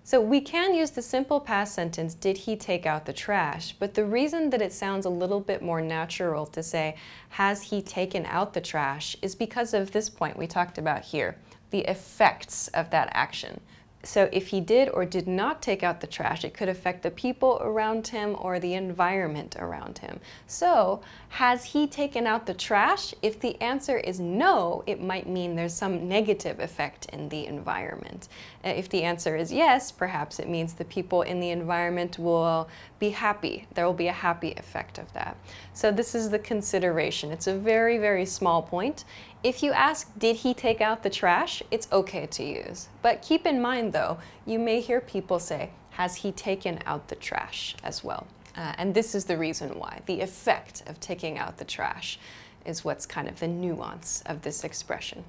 So we can use the simple past sentence, did he take out the trash? But the reason that it sounds a little bit more natural to say, has he taken out the trash, is because of this point we talked about here, the effects of that action. So if he did or did not take out the trash, it could affect the people around him or the environment around him. So, has he taken out the trash? If the answer is no, it might mean there's some negative effect in the environment. If the answer is yes, perhaps it means the people in the environment will be happy. There will be a happy effect of that. So this is the consideration. It's a very, very small point. If you ask, did he take out the trash? It's okay to use. But keep in mind though, you may hear people say, has he taken out the trash as well? And this is the reason why. The effect of taking out the trash is what's kind of the nuance of this expression.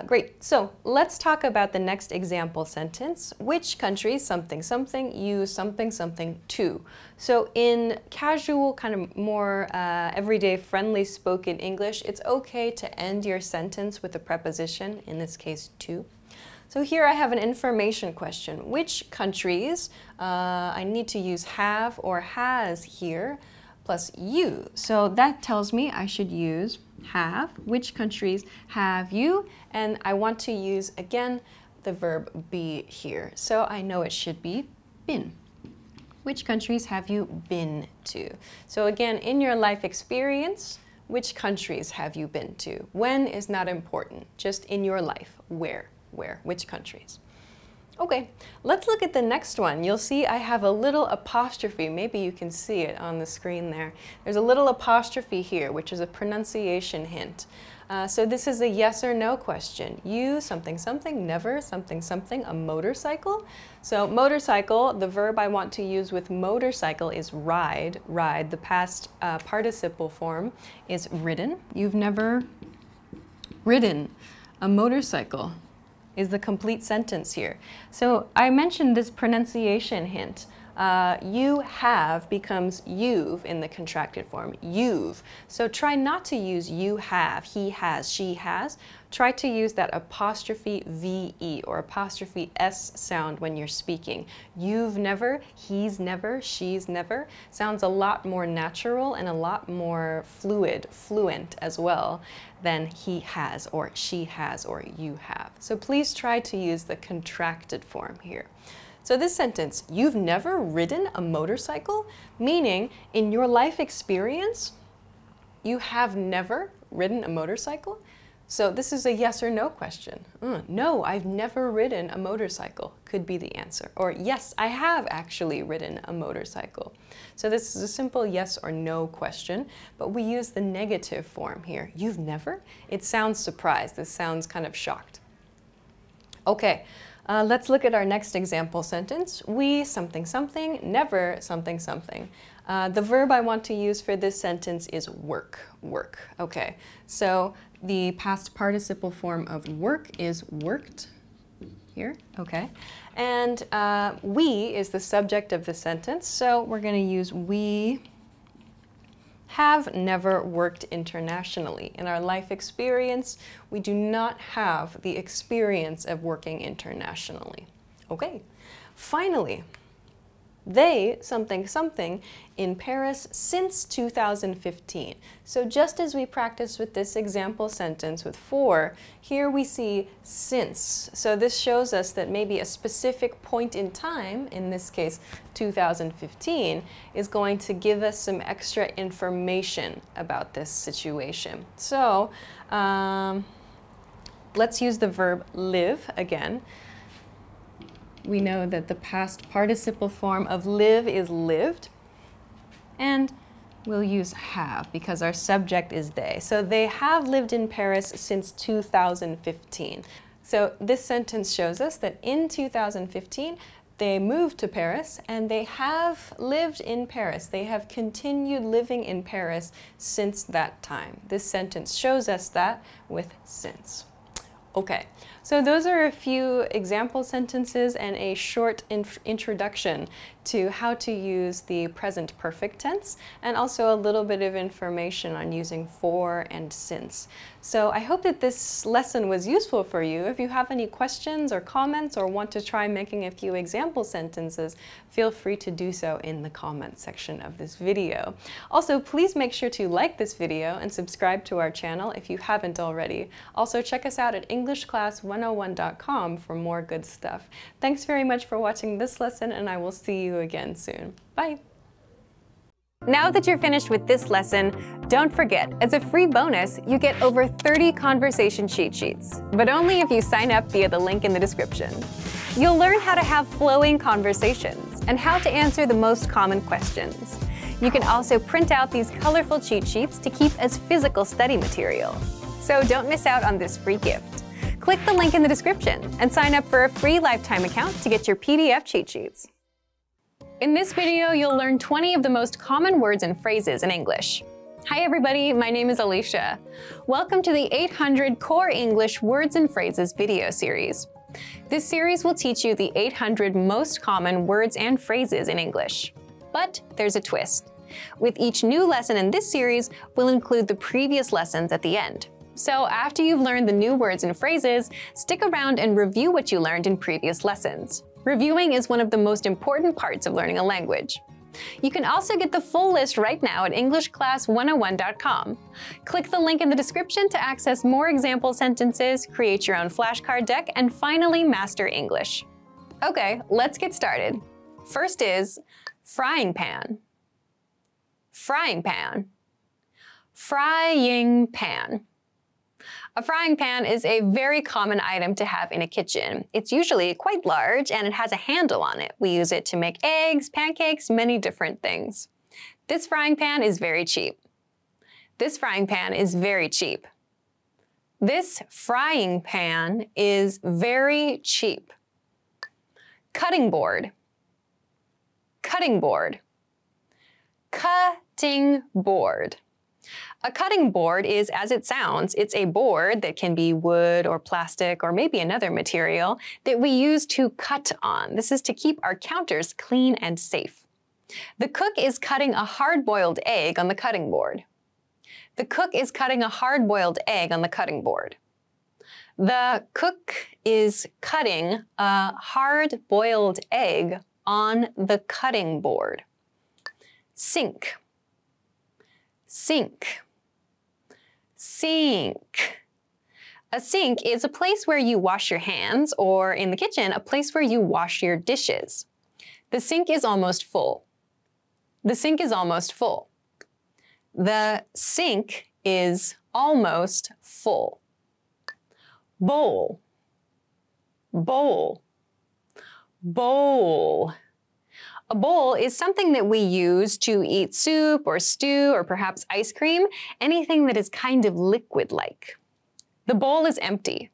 Great, so let's talk about the next example sentence. Which country something something use something something to? So in casual, kind of more everyday friendly spoken English, it's okay to end your sentence with a preposition, in this case to. So here I have an information question. Which countries, I need to use have or has here, plus you. So that tells me I should use have. Which countries have you? And I want to use, again, the verb be here. So I know it should be been. Which countries have you been to? So again, in your life experience, which countries have you been to? When is not important, just in your life. Where, which countries? Okay, let's look at the next one. You'll see I have a little apostrophe. Maybe you can see it on the screen there. There's a little apostrophe here, which is a pronunciation hint. So this is a yes or no question. You, something, something, never, something, something, a motorcycle. So motorcycle, the verb I want to use with motorcycle is ride. Ride, the past participle form is ridden. You've never ridden a motorcycle is the complete sentence here. So I mentioned this pronunciation hint. You have becomes you've in the contracted form, you've. So try not to use you have, he has, she has. Try to use that apostrophe VE or apostrophe S sound when you're speaking. You've never, he's never, she's never. Sounds a lot more natural and a lot more fluent as well than he has or she has or you have. So please try to use the contracted form here. So this sentence, you've never ridden a motorcycle, meaning in your life experience, you have never ridden a motorcycle. So this is a yes or no question. No, I've never ridden a motorcycle could be the answer. Or yes, I have actually ridden a motorcycle. So this is a simple yes or no question, but we use the negative form here. You've never? It sounds surprised. This sounds kind of shocked. Okay. Let's look at our next example sentence. We something something, never something something. The verb I want to use for this sentence is work, work. Okay, so the past participle form of work is worked here, okay. And we is the subject of the sentence, so we're going to use we have never worked internationally. In our life experience, we do not have the experience of working internationally. Okay, finally, they something something in Paris since 2015. So just as we practiced with this example sentence with for, here we see since. So this shows us that maybe a specific point in time, in this case 2015, is going to give us some extra information about this situation. So let's use the verb live again. We know that the past participle form of live is lived, and we'll use have because our subject is they. So they have lived in Paris since 2015. So this sentence shows us that in 2015, they moved to Paris and they have lived in Paris. They have continued living in Paris since that time. This sentence shows us that with since. Okay, so those are a few example sentences and a short introduction to how to use the present perfect tense, and also a little bit of information on using for and since. So I hope that this lesson was useful for you. If you have any questions or comments or want to try making a few example sentences, feel free to do so in the comments section of this video. Also, please make sure to like this video and subscribe to our channel if you haven't already. Also, check us out at EnglishClass101.com for more good stuff. Thanks very much for watching this lesson, and I will see you again soon. Bye! Now that you're finished with this lesson, don't forget, as a free bonus, you get over 30 conversation cheat sheets, but only if you sign up via the link in the description. You'll learn how to have flowing conversations and how to answer the most common questions. You can also print out these colorful cheat sheets to keep as physical study material. So don't miss out on this free gift. Click the link in the description and sign up for a free lifetime account to get your PDF cheat sheets. In this video, you'll learn 20 of the most common words and phrases in English. Hi everybody, my name is Alicia. Welcome to the 800 Core English Words and Phrases video series. This series will teach you the 800 most common words and phrases in English. But there's a twist. With each new lesson in this series, we'll include the previous lessons at the end. So after you've learned the new words and phrases, stick around and review what you learned in previous lessons. Reviewing is one of the most important parts of learning a language. You can also get the full list right now at EnglishClass101.com. Click the link in the description to access more example sentences, create your own flashcard deck, and finally master English. Okay, let's get started. First is frying pan. Frying pan. Frying pan. A frying pan is a very common item to have in a kitchen. It's usually quite large and it has a handle on it. We use it to make eggs, pancakes, many different things. This frying pan is very cheap. This frying pan is very cheap. This frying pan is very cheap. Cutting board. Cutting board. Cutting board. A cutting board is, as it sounds, it's a board that can be wood or plastic or maybe another material that we use to cut on. This is to keep our counters clean and safe. The cook is cutting a hard-boiled egg on the cutting board. The cook is cutting a hard-boiled egg on the cutting board. The cook is cutting a hard-boiled egg on the cutting board. Sink. Sink. Sink. A sink is a place where you wash your hands, or in the kitchen, a place where you wash your dishes. The sink is almost full. The sink is almost full. The sink is almost full. Bowl. Bowl. Bowl. A bowl is something that we use to eat soup or stew or perhaps ice cream, anything that is kind of liquid-like. The bowl is empty.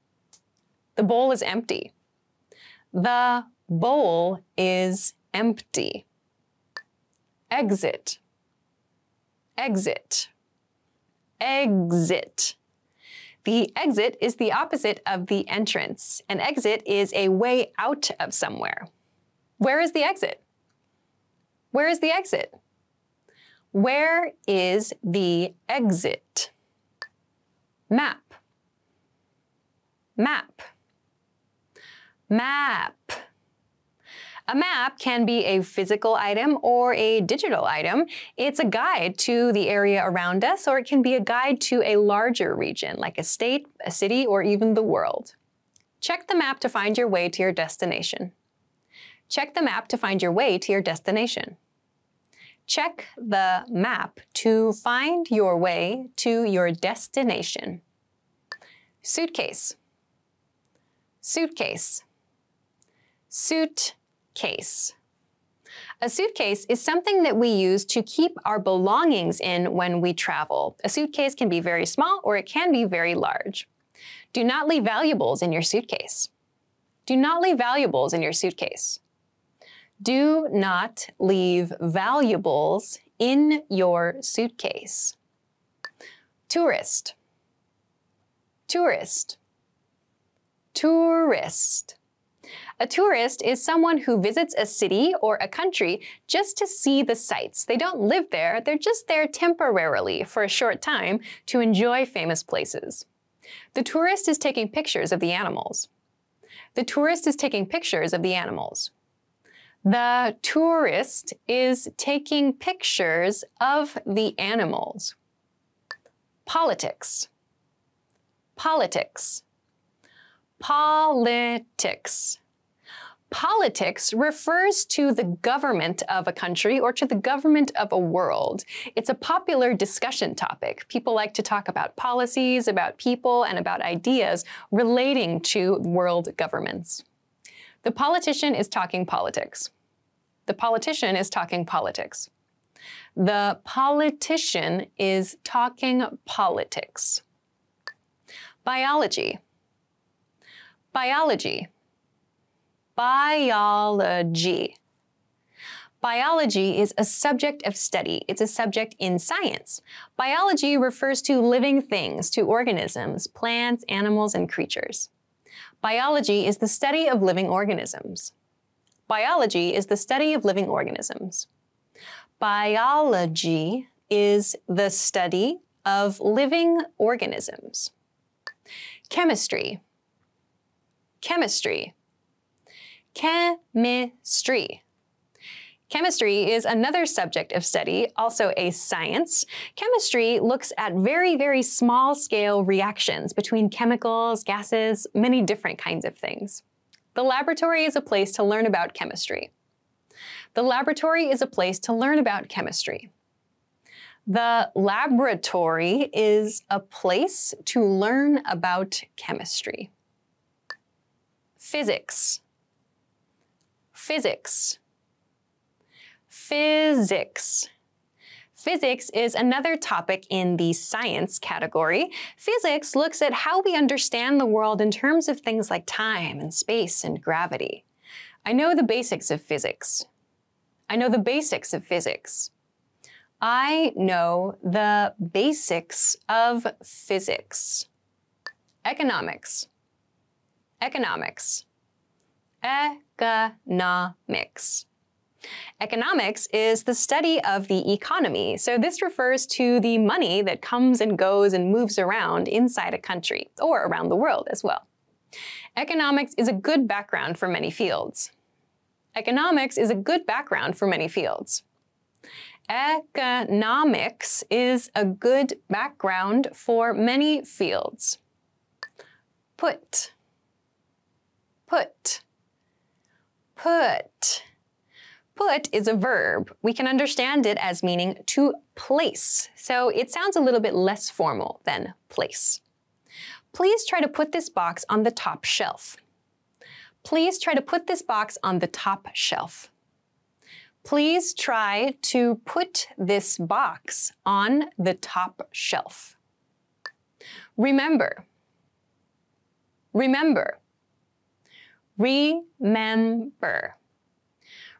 The bowl is empty. The bowl is empty. Exit. Exit. Exit. The exit is the opposite of the entrance. An exit is a way out of somewhere. Where is the exit? Where is the exit? Where is the exit? Map. Map. Map. A map can be a physical item or a digital item. It's a guide to the area around us, or it can be a guide to a larger region, like a state, a city, or even the world. Check the map to find your way to your destination. Check the map to find your way to your destination. Check the map to find your way to your destination. Suitcase. Suitcase. Suitcase. A suitcase is something that we use to keep our belongings in when we travel. A suitcase can be very small or it can be very large. Do not leave valuables in your suitcase. Do not leave valuables in your suitcase. Do not leave valuables in your suitcase. Tourist. Tourist. Tourist. A tourist is someone who visits a city or a country just to see the sights. They don't live there, they're just there temporarily for a short time to enjoy famous places. The tourist is taking pictures of the animals. The tourist is taking pictures of the animals. The tourist is taking pictures of the animals. Politics. Politics. Politics. Politics refers to the government of a country or to the government of a world. It's a popular discussion topic. People like to talk about policies, about people, and about ideas relating to world governments. The politician is talking politics. The politician is talking politics. The politician is talking politics. Biology. Biology. Biology. Biology is a subject of study. It's a subject in science. Biology refers to living things, to organisms, plants, animals, and creatures. Biology is the study of living organisms. Biology is the study of living organisms. Biology is the study of living organisms. Chemistry. Chemistry. Chemistry. Chemistry is another subject of study, also a science. Chemistry looks at very, very small scale reactions between chemicals, gases, many different kinds of things. The laboratory is a place to learn about chemistry. The laboratory is a place to learn about chemistry. The laboratory is a place to learn about chemistry. Physics. Physics. Physics. Physics is another topic in the science category. Physics looks at how we understand the world in terms of things like time and space and gravity. I know the basics of physics. I know the basics of physics. I know the basics of physics. Economics. Economics. Economics. Economics is the study of the economy, so this refers to the money that comes and goes and moves around inside a country, or around the world as well. Economics is a good background for many fields. Economics is a good background for many fields. Economics is a good background for many fields. Put. Put. Put. Put is a verb. We can understand it as meaning to place, so it sounds a little bit less formal than place. Please try to put this box on the top shelf. Please try to put this box on the top shelf. Please try to put this box on the top shelf. Remember. Remember. Remember.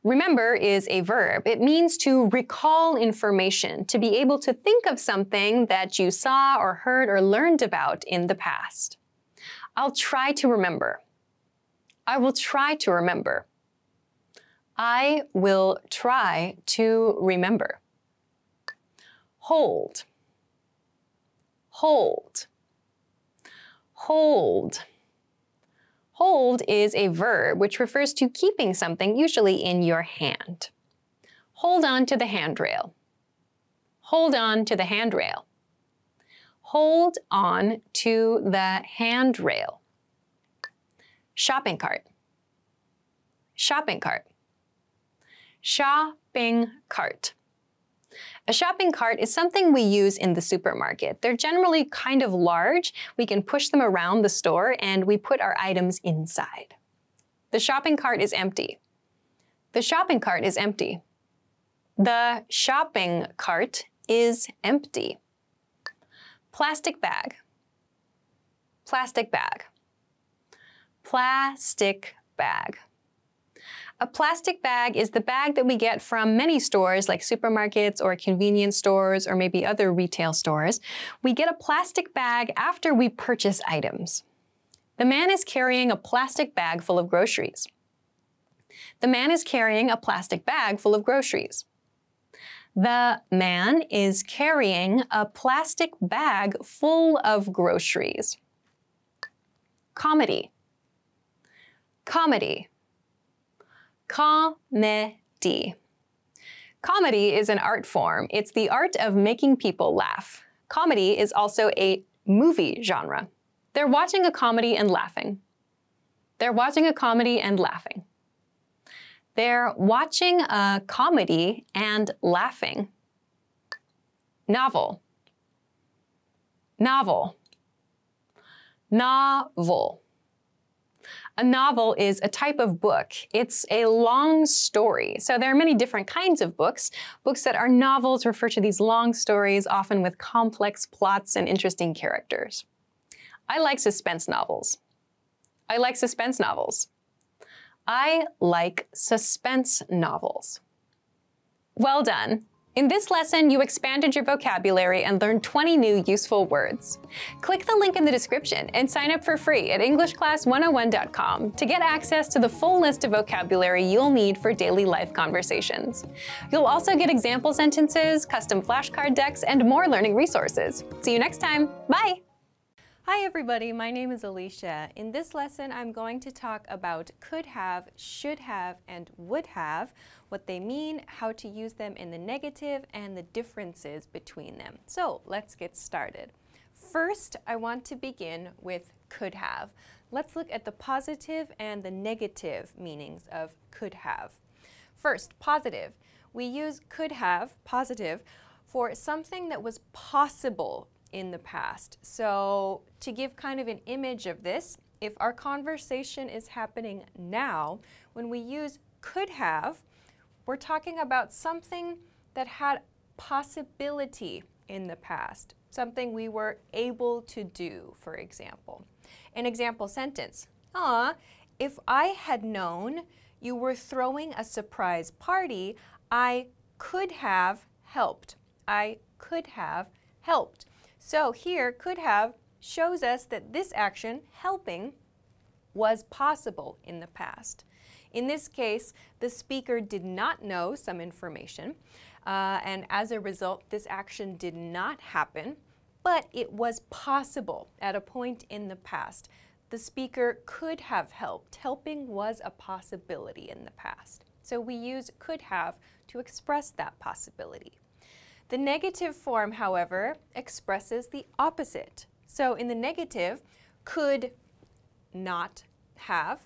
Remember is a verb. It means to recall information, to be able to think of something that you saw or heard or learned about in the past. I'll try to remember. I will try to remember. I will try to remember. Hold. Hold. Hold. Hold is a verb which refers to keeping something, usually in your hand. Hold on to the handrail. Hold on to the handrail. Hold on to the handrail. Shopping cart. Shopping cart. Shopping cart. A shopping cart is something we use in the supermarket. They're generally kind of large. We can push them around the store and we put our items inside. The shopping cart is empty. The shopping cart is empty. The shopping cart is empty. Plastic bag. Plastic bag. Plastic bag. A plastic bag is the bag that we get from many stores like supermarkets or convenience stores or maybe other retail stores. We get a plastic bag after we purchase items. The man is carrying a plastic bag full of groceries. The man is carrying a plastic bag full of groceries. The man is carrying a plastic bag full of groceries. Comedy. Comedy. Comedy. Comedy is an art form. It's the art of making people laugh. Comedy is also a movie genre. They're watching a comedy and laughing. They're watching a comedy and laughing. They're watching a comedy and laughing. Novel. Novel. Novel. A novel is a type of book. It's a long story. So there are many different kinds of books. Books that are novels refer to these long stories, often with complex plots and interesting characters. I like suspense novels. I like suspense novels. I like suspense novels. Well done. In this lesson, you expanded your vocabulary and learned 20 new useful words. Click the link in the description and sign up for free at EnglishClass101.com to get access to the full list of vocabulary you'll need for daily life conversations. You'll also get example sentences, custom flashcard decks, and more learning resources. See you next time. Bye! Hi everybody, my name is Alicia. In this lesson, I'm going to talk about could have, should have, and would have, what they mean, how to use them in the negative, and the differences between them. So let's get started. First, I want to begin with could have. Let's look at the positive and the negative meanings of could have. First, positive. We use could have, positive, for something that was possible in the past. So to give kind of an image of this, if our conversation is happening now, when we use could have, we're talking about something that had possibility in the past, something we were able to do, for example. An example sentence, if I had known you were throwing a surprise party, I could have helped. I could have helped. So here, could have shows us that this action, helping, was possible in the past. In this case, the speaker did not know some information, and as a result, this action did not happen, but it was possible at a point in the past. The speaker could have helped. Helping was a possibility in the past. So we use could have to express that possibility. The negative form, however, expresses the opposite. So in the negative, could not have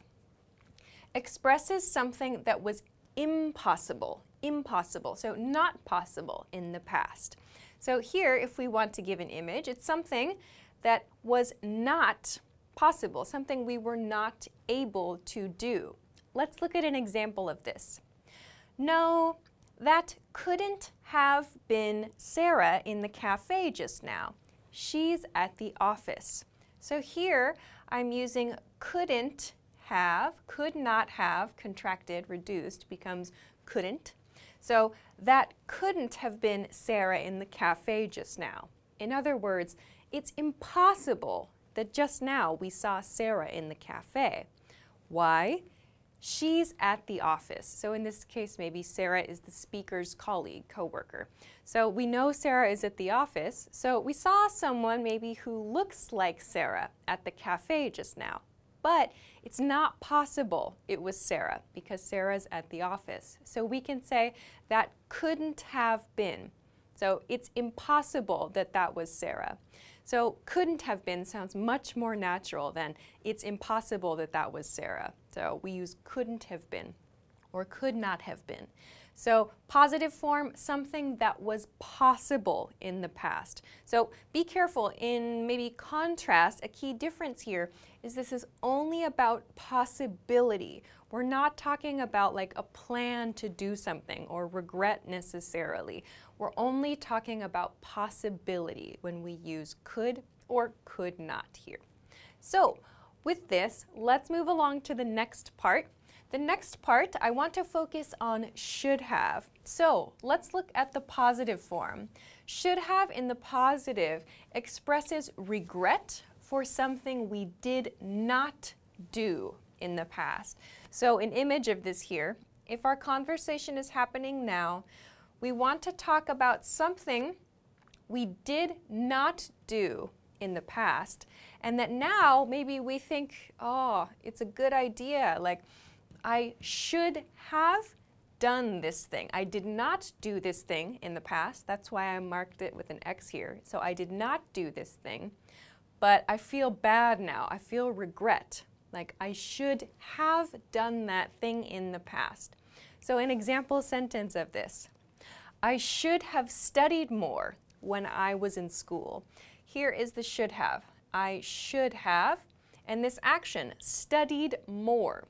expresses something that was impossible, so not possible in the past. So here, if we want to give an image, it's something that was not possible, something we were not able to do. Let's look at an example of this. No, that couldn't have been Sarah in the cafe just now. She's at the office. So here I'm using couldn't have, could not have, contracted, reduced, becomes couldn't. So that couldn't have been Sarah in the cafe just now. In other words, it's impossible that just now we saw Sarah in the cafe. Why? She's at the office. So in this case, maybe Sarah is the speaker's colleague, coworker. So we know Sarah is at the office. So we saw someone maybe who looks like Sarah at the cafe just now. But it's not possible it was Sarah because Sarah's at the office. So we can say that couldn't have been. So it's impossible that that was Sarah. So couldn't have been sounds much more natural than it's impossible that that was Sarah. So we use couldn't have been or could not have been. So positive form, something that was possible in the past. So be careful in maybe contrast. A key difference here is this is only about possibility. We're not talking about like a plan to do something or regret necessarily. We're only talking about possibility when we use could or could not here. So with this, let's move along to the next part. The next part, I want to focus on should have. So let's look at the positive form. Should have in the positive expresses regret for something we did not do in the past. So an image of this here, if our conversation is happening now, we want to talk about something we did not do in the past, and that now maybe we think, oh, it's a good idea, like I should have done this thing. I did not do this thing in the past. That's why I marked it with an X here. So I did not do this thing, but I feel bad now. I feel regret. Like I should have done that thing in the past. So an example sentence of this: I should have studied more when I was in school. Here is the should have. I should have, and this action, studied more.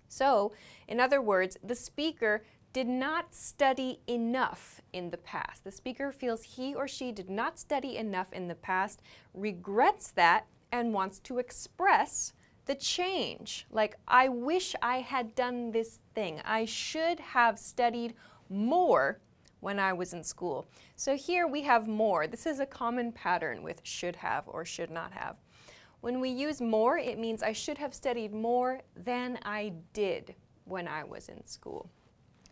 So, in other words, the speaker did not study enough in the past. The speaker feels he or she did not study enough in the past, regrets that, and wants to express the change. Like, I wish I had done this thing. I should have studied more when I was in school. So here we have more. This is a common pattern with should have or should not have. When we use more, it means I should have studied more than I did when I was in school.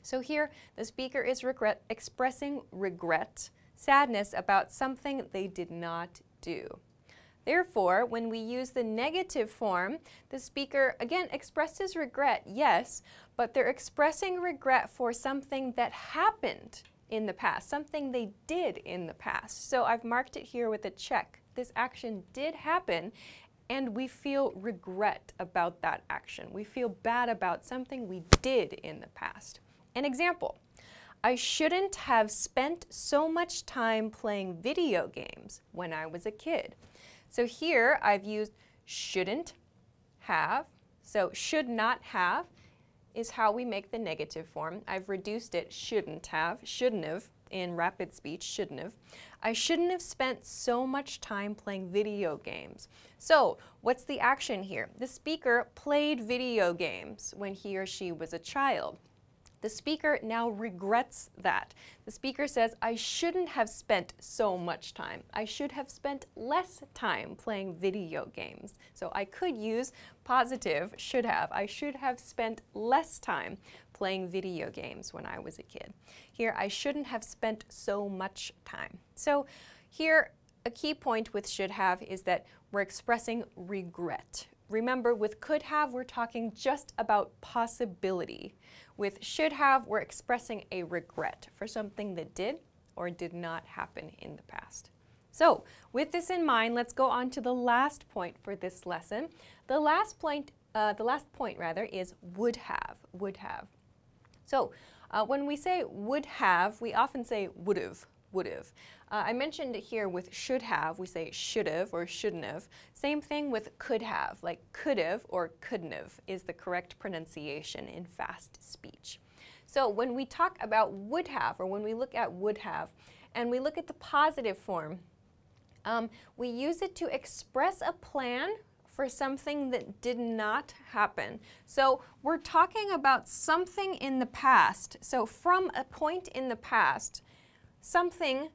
So here, the speaker is expressing regret, sadness about something they did not do. Therefore, when we use the negative form, the speaker, again, expresses regret, yes, but they're expressing regret for something that happened in the past, something they did in the past. So I've marked it here with a check. This action did happen, and we feel regret about that action. We feel bad about something we did in the past. An example: I shouldn't have spent so much time playing video games when I was a kid. So here I've used shouldn't have. So should not have is how we make the negative form. I've reduced it shouldn't have in rapid speech, shouldn't have. I shouldn't have spent so much time playing video games. So what's the action here? The speaker played video games when he or she was a child. The speaker now regrets that. The speaker says, I shouldn't have spent so much time. I should have spent less time playing video games. So I could use positive should have. I should have spent less time playing video games when I was a kid. Here, I shouldn't have spent so much time. So here, a key point with should have is that we're expressing regret. Remember, with could have, we're talking just about possibility. With should have, we're expressing a regret for something that did or did not happen in the past. So, with this in mind, let's go on to the last point for this lesson. The last point is would have, would have. So, when we say would have, we often say would have. Would have. I mentioned it here with should have, we say should have or shouldn't have. Same thing with could have, like could have or couldn't have is the correct pronunciation in fast speech. So when we talk about would have, or when we look at would have, and we look at the positive form, we use it to express a plan for something that did not happen. So we're talking about something in the past. So from a point in the past, something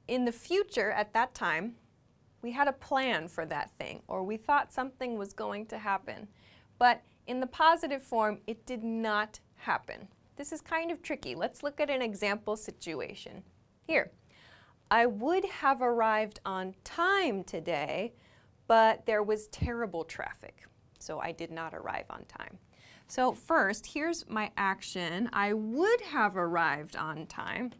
in the future at that time, we had a plan for that thing, or we thought something was going to happen. But in the positive form, it did not happen. This is kind of tricky. Let's look at an example situation. Here, I would have arrived on time today, but there was terrible traffic, so I did not arrive on time. So first, here's my action. I would have arrived on time.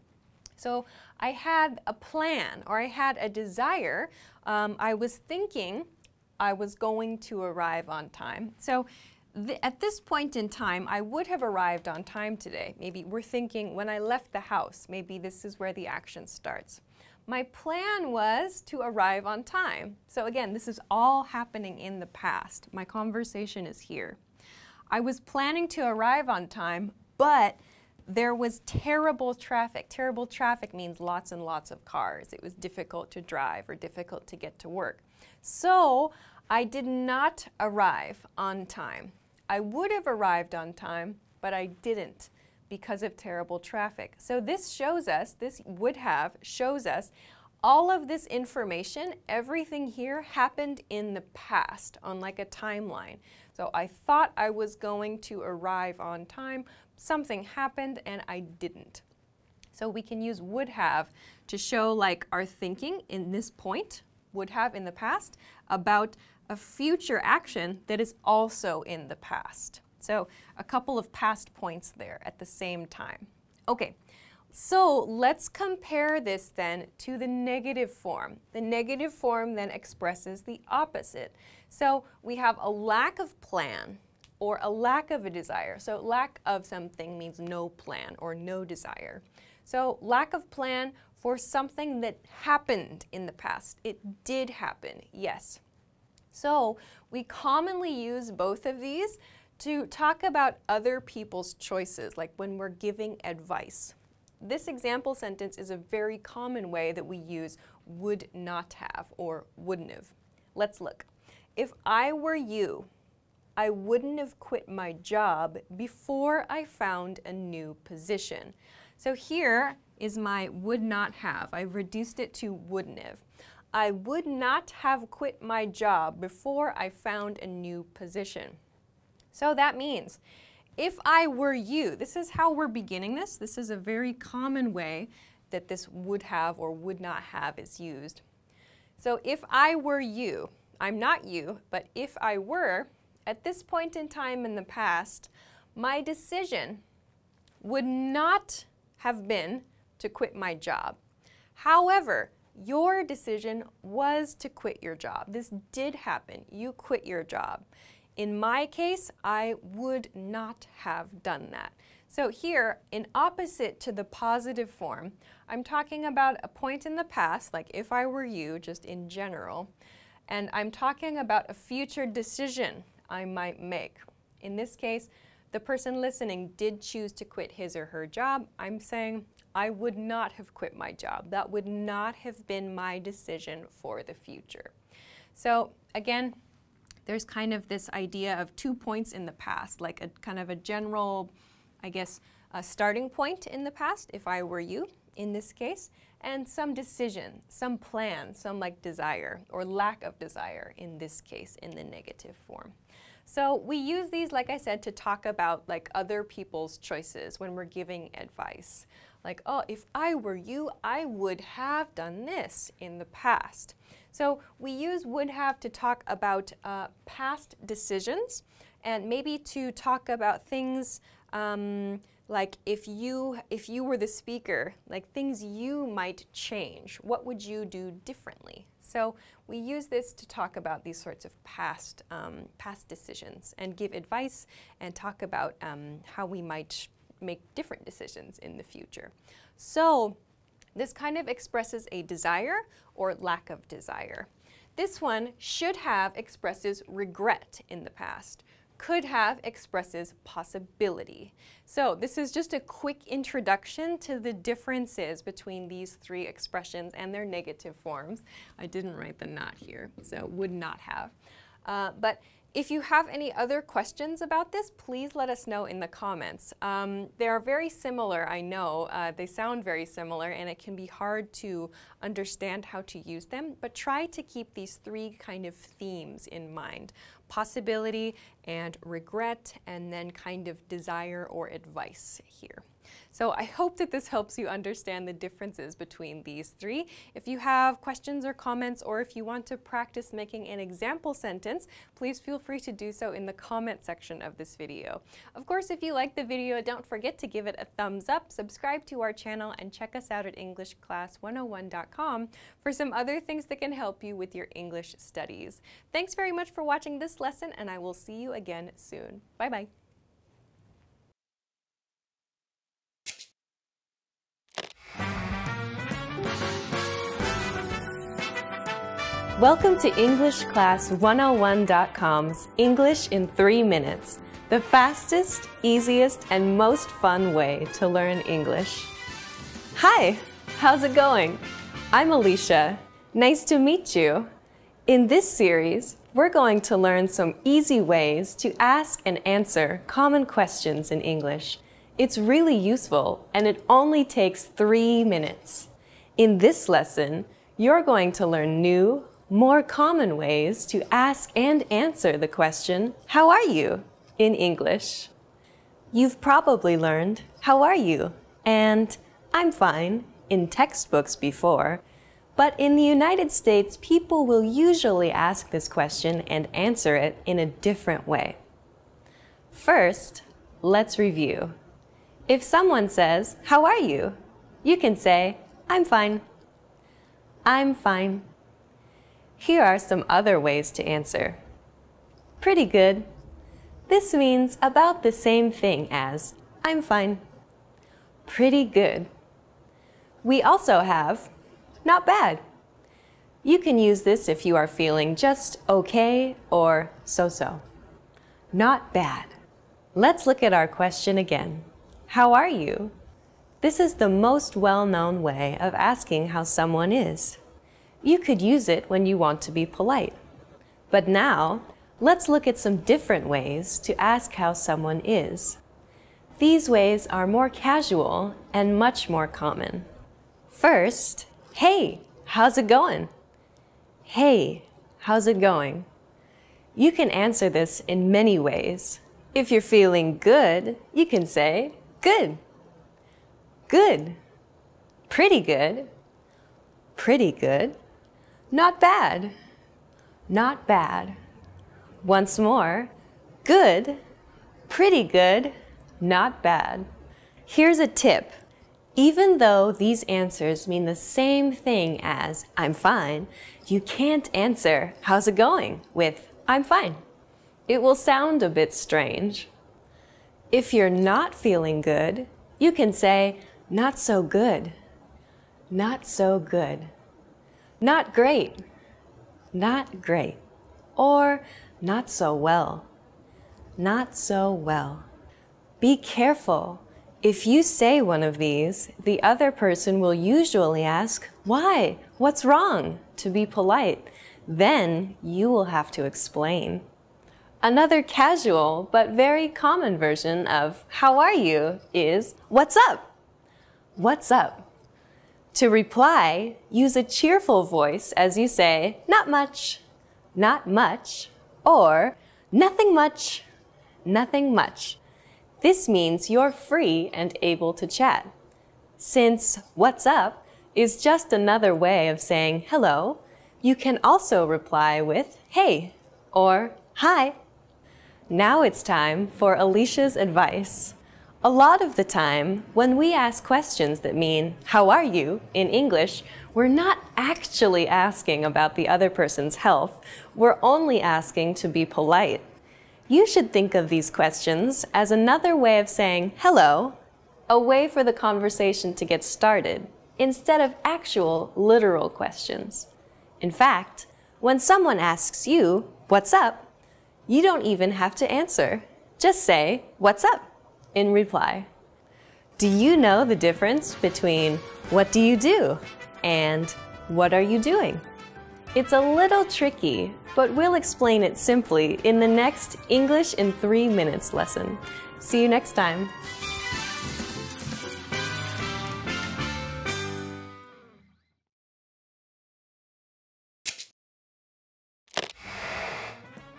So I had a plan, or I had a desire. I was thinking I was going to arrive on time. So at this point in time, I would have arrived on time today. Maybe we're thinking when I left the house, maybe this is where the action starts. My plan was to arrive on time. So again, this is all happening in the past. My conversation is here. I was planning to arrive on time, but there was terrible traffic. Terrible traffic means lots and lots of cars. It was difficult to drive or difficult to get to work. So I did not arrive on time. I would have arrived on time, but I didn't because of terrible traffic. So this shows us, this would have shows us all of this information, everything here happened in the past on like a timeline. So I thought I was going to arrive on time, something happened and I didn't. So we can use would have to show like our thinking in this point, would have in the past, about a future action that is also in the past. So a couple of past points there at the same time. Okay, so let's compare this then to the negative form. The negative form then expresses the opposite. So we have a lack of plan or a lack of a desire. So lack of something means no plan or no desire. So lack of plan for something that happened in the past. It did happen, yes. So we commonly use both of these to talk about other people's choices, like when we're giving advice. This example sentence is a very common way that we use would not have or wouldn't have. Let's look. If I were you, I wouldn't have quit my job before I found a new position. So here is my would not have. I've reduced it to wouldn't have. I would not have quit my job before I found a new position. So that means if I were you, this is how we're beginning this. This is a very common way that this would have or would not have is used. So if I were you, I'm not you, but if I were, at this point in time in the past, my decision would not have been to quit my job. However, your decision was to quit your job. This did happen. You quit your job. In my case, I would not have done that. So here, in opposite to the positive form, I'm talking about a point in the past, like if I were you, just in general, and I'm talking about a future decision I might make. In this case, the person listening did choose to quit his or her job. I'm saying I would not have quit my job. That would not have been my decision for the future. So again, there's kind of this idea of 2 points in the past, like a kind of a general, I guess, a starting point in the past, if I were you, in this case, and some decision, some plan, some like desire or lack of desire in this case in the negative form. So we use these, like I said, to talk about like other people's choices when we're giving advice. Like, oh, if I were you, I would have done this in the past. So we use would have to talk about past decisions and maybe to talk about things like if you were the speaker, like things you might change. What would you do differently? So we use this to talk about these sorts of past decisions and give advice and talk about how we might make different decisions in the future. So this kind of expresses a desire or lack of desire. This one, should have, expresses regret in the past. Could have expresses possibility. So this is just a quick introduction to the differences between these three expressions and their negative forms. I didn't write the not here, so would not have. But if you have any other questions about this, please let us know in the comments. They are very similar, I know. They sound very similar, and it can be hard to understand how to use them, but try to keep these three kind of themes in mind. Possibility and regret, and then kind of desire or advice here. So I hope that this helps you understand the differences between these three. If you have questions or comments, or if you want to practice making an example sentence, please feel free to do so in the comment section of this video. Of course, if you like the video, don't forget to give it a thumbs up, subscribe to our channel, and check us out at EnglishClass101.com for some other things that can help you with your English studies. Thanks very much for watching this lesson, and I will see you again soon. Bye-bye. Welcome to EnglishClass101.com's English in 3 minutes, the fastest, easiest, and most fun way to learn English. Hi, how's it going? I'm Alicia. Nice to meet you. In this series, we're going to learn some easy ways to ask and answer common questions in English. It's really useful, and it only takes 3 minutes. In this lesson, You're going to learn new, more common ways to ask and answer the question, "How are you?" in English. You've probably learned, "How are you?" and "I'm fine" in textbooks before, but in the United States, people will usually ask this question and answer it in a different way. First, let's review. If someone says, "How are you?" you can say, "I'm fine." I'm fine. Here are some other ways to answer. Pretty good. This means about the same thing as "I'm fine." Pretty good. We also have not bad. You can use this if you are feeling just okay or so-so. Not bad. Let's look at our question again. How are you? This is the most well-known way of asking how someone is. You could use it when you want to be polite. But now, let's look at some different ways to ask how someone is. These ways are more casual and much more common. First, hey, how's it going? Hey, how's it going? You can answer this in many ways. If you're feeling good, you can say, good. Good. Pretty good. Pretty good. Not bad. Not bad. Once more, good. Pretty good. Not bad. Here's a tip. Even though these answers mean the same thing as "I'm fine," you can't answer "How's it going?" with "I'm fine." It will sound a bit strange. If you're not feeling good, you can say "Not so good." Not so good. Not great. Not great. Or not so well. Not so well. Be careful. If you say one of these, the other person will usually ask, "Why? What's wrong?" to be polite. Then you will have to explain. Another casual but very common version of "How are you?" is "What's up?" What's up? To reply, use a cheerful voice as you say, "Not much," "Not much," or "Nothing much," "Nothing much." This means you're free and able to chat. Since "What's up?" is just another way of saying hello, you can also reply with "Hey" or "Hi." Now it's time for Alicia's advice. A lot of the time, when we ask questions that mean, "How are you?" in English, we're not actually asking about the other person's health. We're only asking to be polite. You should think of these questions as another way of saying hello, a way for the conversation to get started, instead of actual, literal questions. In fact, when someone asks you, "What's up?" you don't even have to answer. Just say, "What's up?" in reply. Do you know the difference between "What do you do?" and "What are you doing?" It's a little tricky, but we'll explain it simply in the next English in 3 minutes lesson. See you next time.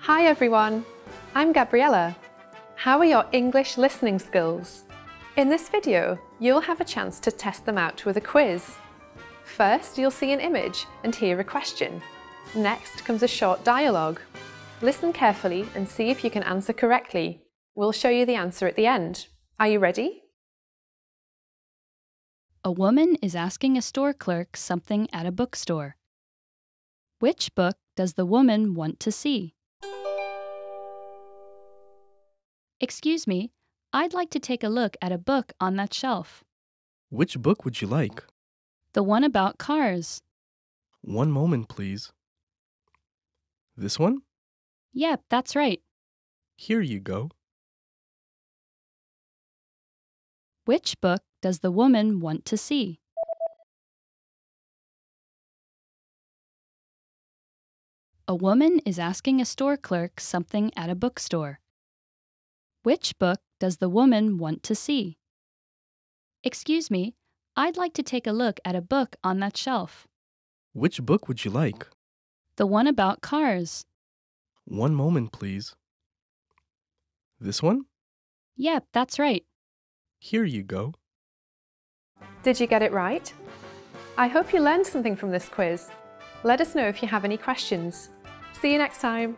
Hi everyone, I'm Gabriella. How are your English listening skills? In this video, you'll have a chance to test them out with a quiz. First, you'll see an image and hear a question. Next comes a short dialogue. Listen carefully and see if you can answer correctly. We'll show you the answer at the end. Are you ready? A woman is asking a store clerk something at a bookstore. Which book does the woman want to see? Excuse me, I'd like to take a look at a book on that shelf. Which book would you like? The one about cars. One moment, please. This one? Yep, that's right. Here you go. Which book does the woman want to see? A woman is asking a store clerk something at a bookstore. Which book does the woman want to see? Excuse me, I'd like to take a look at a book on that shelf. Which book would you like? The one about cars. One moment, please. This one? Yep, that's right. Here you go. Did you get it right? I hope you learned something from this quiz. Let us know if you have any questions. See you next time.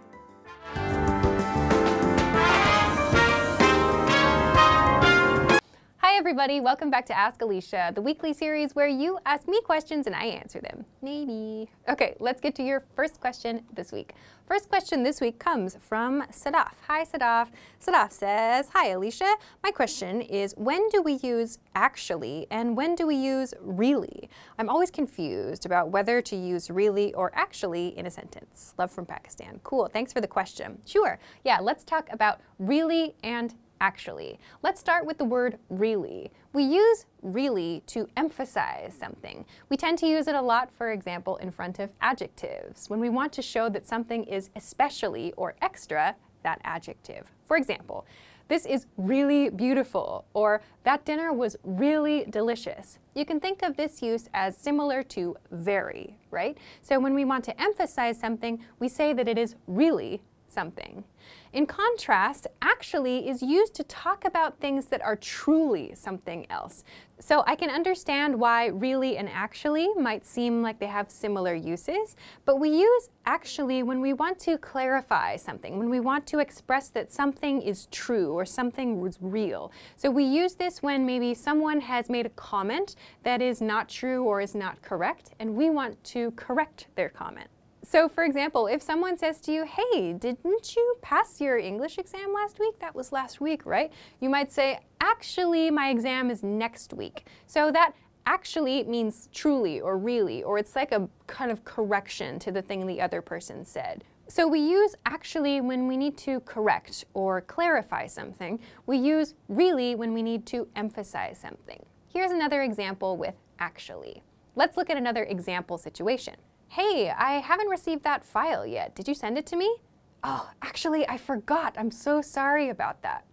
Hi everybody, welcome back to Ask Alicia, the weekly series where you ask me questions and I answer them. Maybe. Okay, let's get to your first question this week. First question this week comes from Sadaf. Hi Sadaf. Sadaf says, hi Alicia, my question is when do we use actually and when do we use really? I'm always confused about whether to use really or actually in a sentence. Love from Pakistan. Cool, thanks for the question. Sure, yeah, let's talk about really and actually. Let's start with the word really. We use really to emphasize something. We tend to use it a lot, for example, in front of adjectives, when we want to show that something is especially or extra that adjective. For example, this is really beautiful, or that dinner was really delicious. You can think of this use as similar to very, right? So when we want to emphasize something, we say that it is really something. In contrast, actually is used to talk about things that are truly something else. So I can understand why really and actually might seem like they have similar uses, but we use actually when we want to clarify something, when we want to express that something is true or something was real. So we use this when maybe someone has made a comment that is not true or is not correct, and we want to correct their comment. So for example, if someone says to you, hey, didn't you pass your English exam last week? That was last week, right? You might say, actually, my exam is next week. So that actually means truly or really, or it's like a kind of correction to the thing the other person said. So we use actually when we need to correct or clarify something. We use really when we need to emphasize something. Here's another example with actually. Let's look at another example situation. Hey, I haven't received that file yet. Did you send it to me? Oh, actually, I forgot. I'm so sorry about that.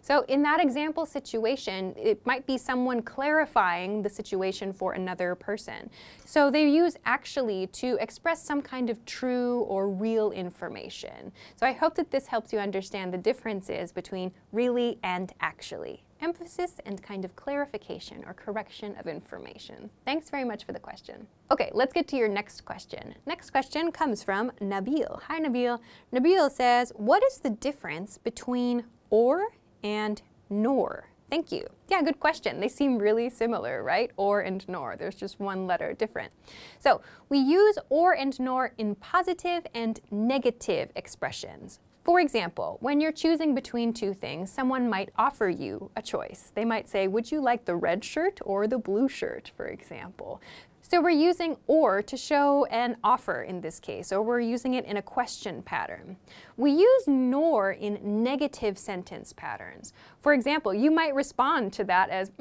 So in that example situation, it might be someone clarifying the situation for another person. So they use actually to express some kind of true or real information. So I hope that this helps you understand the differences between really and actually. Emphasis and kind of clarification or correction of information. Thanks very much for the question. Okay, let's get to your next question. Next question comes from Nabil. Hi Nabil. Nabil says, what is the difference between or and nor? Thank you. Yeah, good question. They seem really similar, right? Or and nor. There's just one letter different. So we use or and nor in positive and negative expressions. For example, when you're choosing between two things, someone might offer you a choice. They might say, would you like the red shirt or the blue shirt, for example? So we're using or to show an offer in this case, or we're using it in a question pattern. We use nor in negative sentence patterns. For example, you might respond to that as,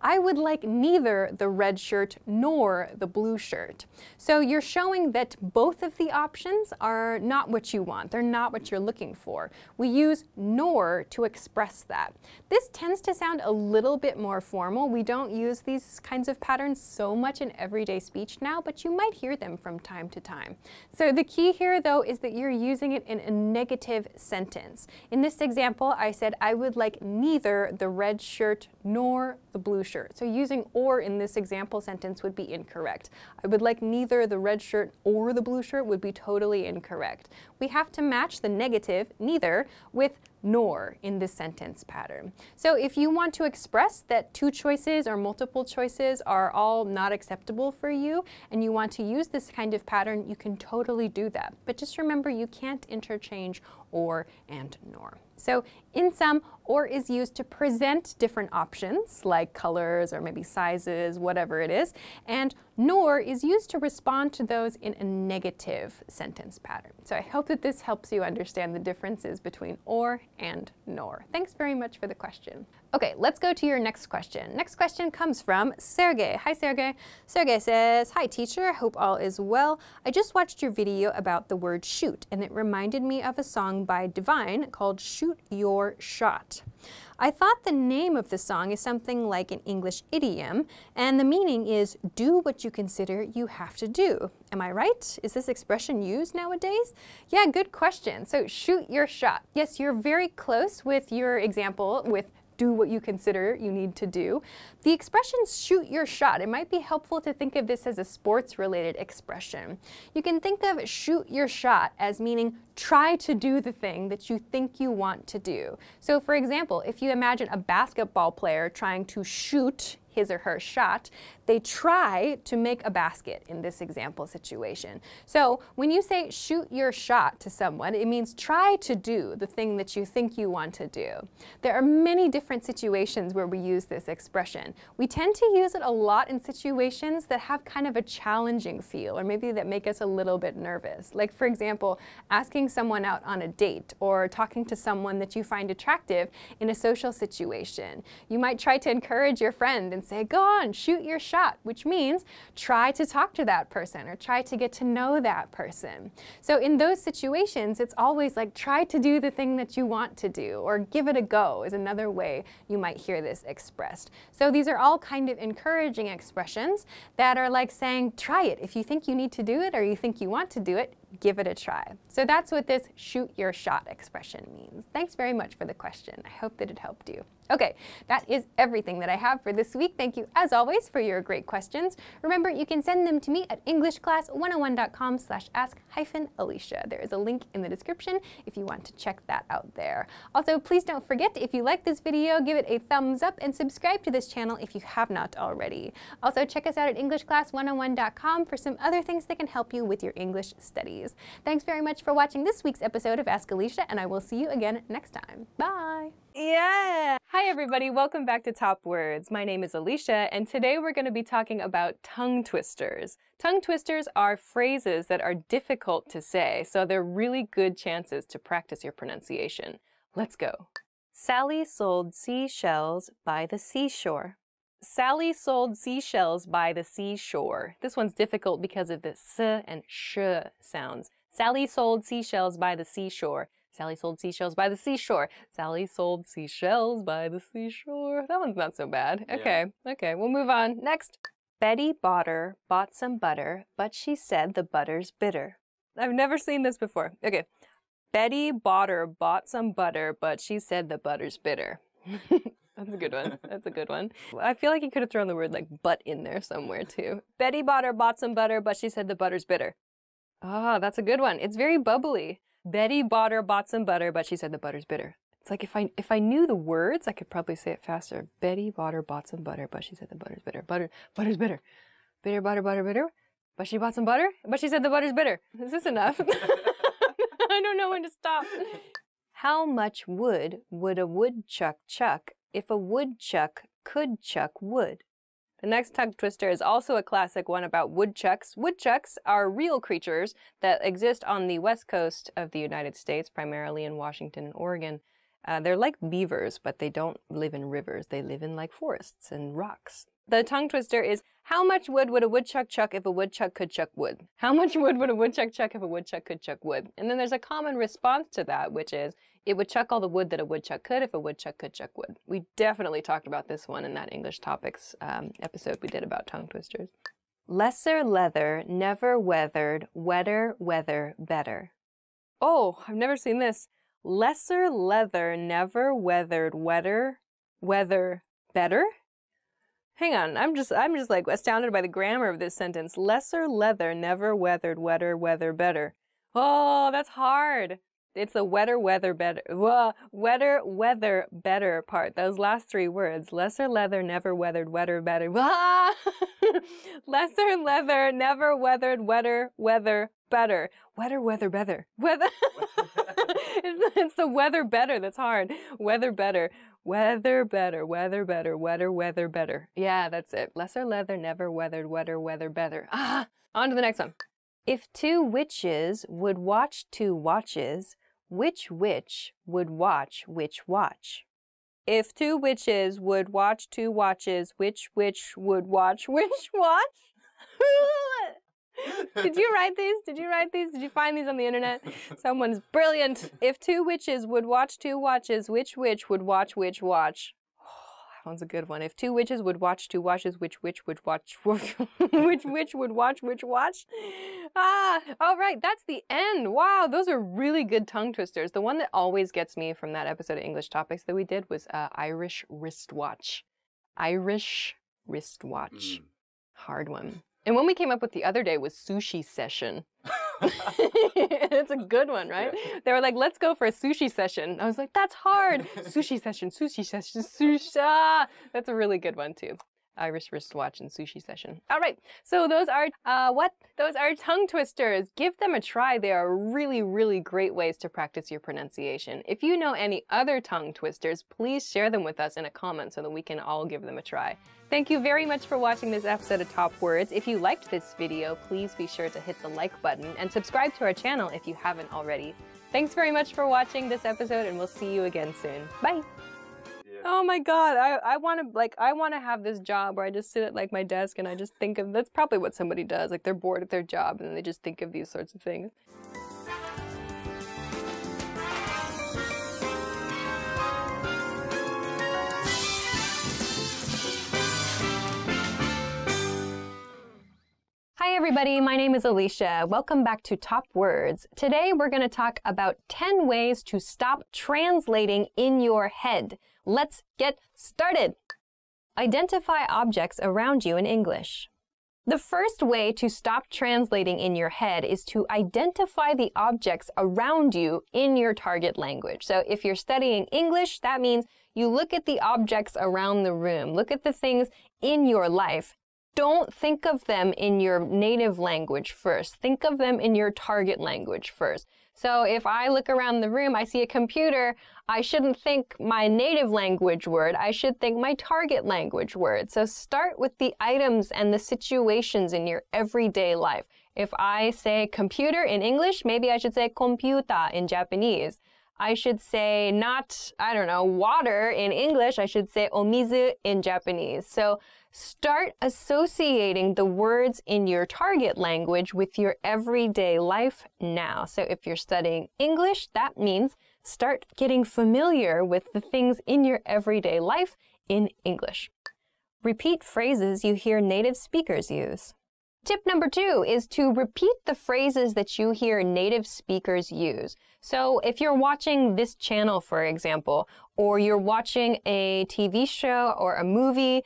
I would like neither the red shirt nor the blue shirt. So you're showing that both of the options are not what you want. They're not what you're looking for. We use nor to express that. This tends to sound a little bit more formal. We don't use these kinds of patterns so much in everyday speech now, but you might hear them from time to time. So the key here, though, is that you're using it in a negative sentence. In this example, I said, I would like neither the red shirt nor the blue shirt. So using or in this example sentence would be incorrect. I would like neither the red shirt or the blue shirt would be totally incorrect. We have to match the negative, neither, with nor in this sentence pattern. So if you want to express that two choices or multiple choices are all not acceptable for you and you want to use this kind of pattern, you can totally do that. But just remember, you can't interchange or and nor. So in sum, or is used to present different options like colors or maybe sizes, whatever it is, and nor is used to respond to those in a negative sentence pattern. So I hope that this helps you understand the differences between or and nor. Thanks very much for the question. Okay, let's go to your next question. Next question comes from Sergey. Hi, Sergey. Sergey says, hi, teacher. Hope all is well. I just watched your video about the word shoot, and it reminded me of a song by Divine called Shoot shoot your shot. I thought the name of the song is something like an English idiom, and the meaning is do what you consider you have to do. Am I right? Is this expression used nowadays? Yeah, good question. So shoot your shot. Yes, you're very close with your example with do what you consider you need to do. The expression shoot your shot, it might be helpful to think of this as a sports-related expression. You can think of shoot your shot as meaning try to do the thing that you think you want to do. So for example, if you imagine a basketball player trying to shoot his or her shot, they try to make a basket in this example situation. So when you say shoot your shot to someone, it means try to do the thing that you think you want to do. There are many different situations where we use this expression. We tend to use it a lot in situations that have kind of a challenging feel, or maybe that make us a little bit nervous. Like for example, asking someone out on a date or talking to someone that you find attractive in a social situation. You might try to encourage your friend and say, go on, shoot your shot, which means try to talk to that person or try to get to know that person. So in those situations, it's always like try to do the thing that you want to do, or give it a go is another way you might hear this expressed. So these are all kind of encouraging expressions that are like saying try it. If you think you need to do it or you think you want to do it, give it a try. So that's what this shoot your shot expression means. Thanks very much for the question. I hope that it helped you. Okay, that is everything that I have for this week. Thank you, as always, for your great questions. Remember, you can send them to me at englishclass101.com/ask-Alicia. There is a link in the description if you want to check that out there. Also, please don't forget, if you like this video, give it a thumbs up and subscribe to this channel if you have not already. Also, check us out at englishclass101.com for some other things that can help you with your English studies. Thanks very much for watching this week's episode of Ask Alicia, and I will see you again next time. Bye! Yeah! Hi everybody, welcome back to Top Words. My name is Alicia, and today we're going to be talking about tongue twisters. Tongue twisters are phrases that are difficult to say, so they're really good chances to practice your pronunciation. Let's go. Sally sold seashells by the seashore. Sally sold seashells by the seashore. This one's difficult because of the s and sh sounds. Sally sold seashells by the seashore. Sally sold seashells by the seashore. Sally sold seashells by the seashore. That one's not so bad. Okay, okay, we'll move on. Next. Betty Botter bought some butter, but she said the butter's bitter. I've never seen this before. Okay. Betty Botter bought some butter, but she said the butter's bitter. That's a good one. That's a good one. I feel like you could have thrown the word like but in there somewhere too. Betty Botter bought some butter, but she said the butter's bitter. Ah, that's a good one. It's very bubbly. Betty Botter bought some butter, but she said the butter's bitter. It's like if I knew the words, I could probably say it faster. Betty Botter bought some butter, but she said the butter's bitter. Butter's bitter. Bitter, butter, bitter. But she bought some butter, but she said the butter's bitter. Is this enough? I don't know when to stop. How much wood would a woodchuck chuck if a woodchuck could chuck wood? The next tongue twister is also a classic one about woodchucks. Woodchucks are real creatures that exist on the west coast of the United States, primarily in Washington and Oregon. They're like beavers, but they don't live in rivers. They live in like forests and rocks. The tongue twister is, how much wood would a woodchuck chuck if a woodchuck could chuck wood? How much wood would a woodchuck chuck if a woodchuck could chuck wood? And then there's a common response to that, which is, it would chuck all the wood that a woodchuck could if a woodchuck could chuck wood. We definitely talked about this one in that English topics episode we did about tongue twisters. Lesser leather, never weathered, wetter weather better. Oh, I've never seen this. Lesser leather, never weathered, wetter weather better? Hang on, I'm just like astounded by the grammar of this sentence. Lesser leather, never weathered, wetter weather better. Oh, that's hard. It's the wetter weather better. Wetter weather better part. Those last three words. Lesser leather, never weathered, wetter better. Lesser leather, never weathered, wetter weather better. Wetter weather better. Weather. It's the weather better that's hard. Weather better. Weather better, weather better, wetter weather better. Yeah, that's it. Lesser leather, never weathered, wetter weather better. On to the next one. If two witches would watch two watches, which witch would watch which watch? If two witches would watch two watches, which witch would watch which watch? Did you write these? Did you write these? Did you find these on the internet? Someone's brilliant. If two witches would watch two watches, which witch would watch which watch? That one's a good one. If two witches would watch two watches, which witch would watch which witch would watch which watch? All right, that's the end. Wow, those are really good tongue twisters. The one that always gets me from that episode of English Topics that we did was Irish wristwatch. Irish wristwatch. Hard one. And one we came up with the other day was sushi session. It's a good one, right? Yeah. They were like, let's go for a sushi session. I was like, that's hard. Sushi session, sushi session, sushi. That's a really good one too. Irish wristwatch and sushi session. All right, so those are Those are tongue twisters. Give them a try. They are really, really great ways to practice your pronunciation. If you know any other tongue twisters, please share them with us in a comment so that we can all give them a try. Thank you very much for watching this episode of Top Words. If you liked this video, please be sure to hit the like button and subscribe to our channel if you haven't already. Thanks very much for watching this episode, and we'll see you again soon. Bye! Oh my god, I want to have this job where I just sit at like my desk and I just think of, that's probably what somebody does, like they're bored at their job and they just think of these sorts of things. Hi everybody, my name is Alicia. Welcome back to Top Words. Today we're going to talk about 10 ways to stop translating in your head. Let's get started. Identify objects around you in English. The first way to stop translating in your head is to identify the objects around you in your target language. So if you're studying English, that means you look at the objects around the room. Look at the things in your life. Don't think of them in your native language first. Think of them in your target language first. So if I look around the room, I see a computer, I shouldn't think my native language word, I should think my target language word. So start with the items and the situations in your everyday life. If I say computer in English, maybe I should say computer in Japanese. I should say not, I don't know, water in English. I should say omizu in Japanese. So start associating the words in your target language with your everyday life now. So if you're studying English, that means start getting familiar with the things in your everyday life in English. Repeat phrases you hear native speakers use. Tip number 2 is to repeat the phrases that you hear native speakers use. So if you're watching this channel, for example, or you're watching a TV show or a movie,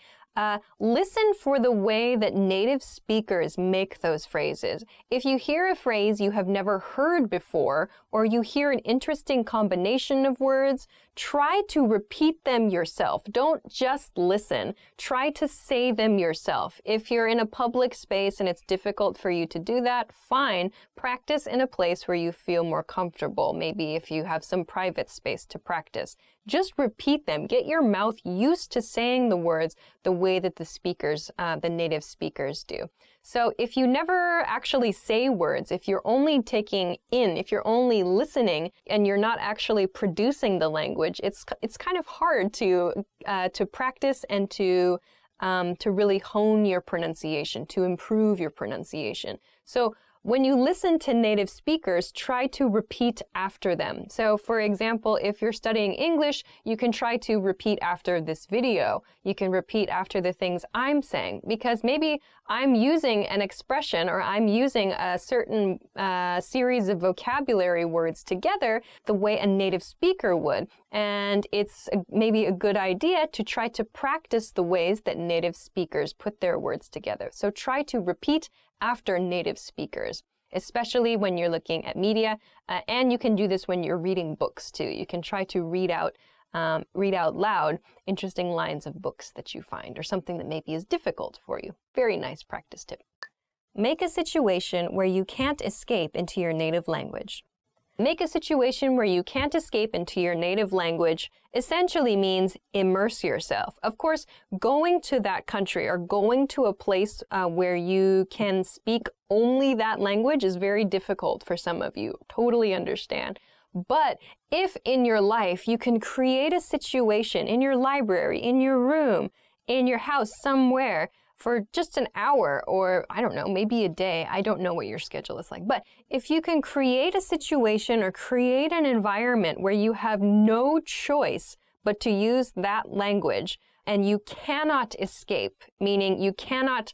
listen for the way that native speakers make those phrases. If you hear a phrase you have never heard before, or you hear an interesting combination of words, try to repeat them yourself. Don't just listen. Try to say them yourself. If you're in a public space and it's difficult for you to do that, fine. Practice in a place where you feel more comfortable. Maybe if you have some private space to practice. Just repeat them. Get your mouth used to saying the words the way that the speakers, the native speakers do. So if you never actually say words, if you're only taking in, if you're only listening and you're not actually producing the language, it's kind of hard to practice and to really hone your pronunciation, to improve your pronunciation. So when you listen to native speakers, try to repeat after them. So for example, if you're studying English, you can try to repeat after this video. You can repeat after the things I'm saying, because maybe I'm using an expression or I'm using a certain series of vocabulary words together the way a native speaker would. And it's maybe a good idea to try to practice the ways that native speakers put their words together. So try to repeat after native speakers, especially when you're looking at media. And you can do this when you're reading books too. You can try to read out loud interesting lines of books that you find or something that maybe is difficult for you. Very nice practice tip. Make a situation where you can't escape into your native language. Make a situation where you can't escape into your native language essentially means immerse yourself. Of course, going to that country or going to a place where you can speak only that language is very difficult for some of you. Totally understand. But if in your life you can create a situation in your library, in your room, in your house, somewhere, for just an hour or, I don't know, maybe a day. I don't know what your schedule is like. But if you can create a situation or create an environment where you have no choice but to use that language and you cannot escape, meaning you cannot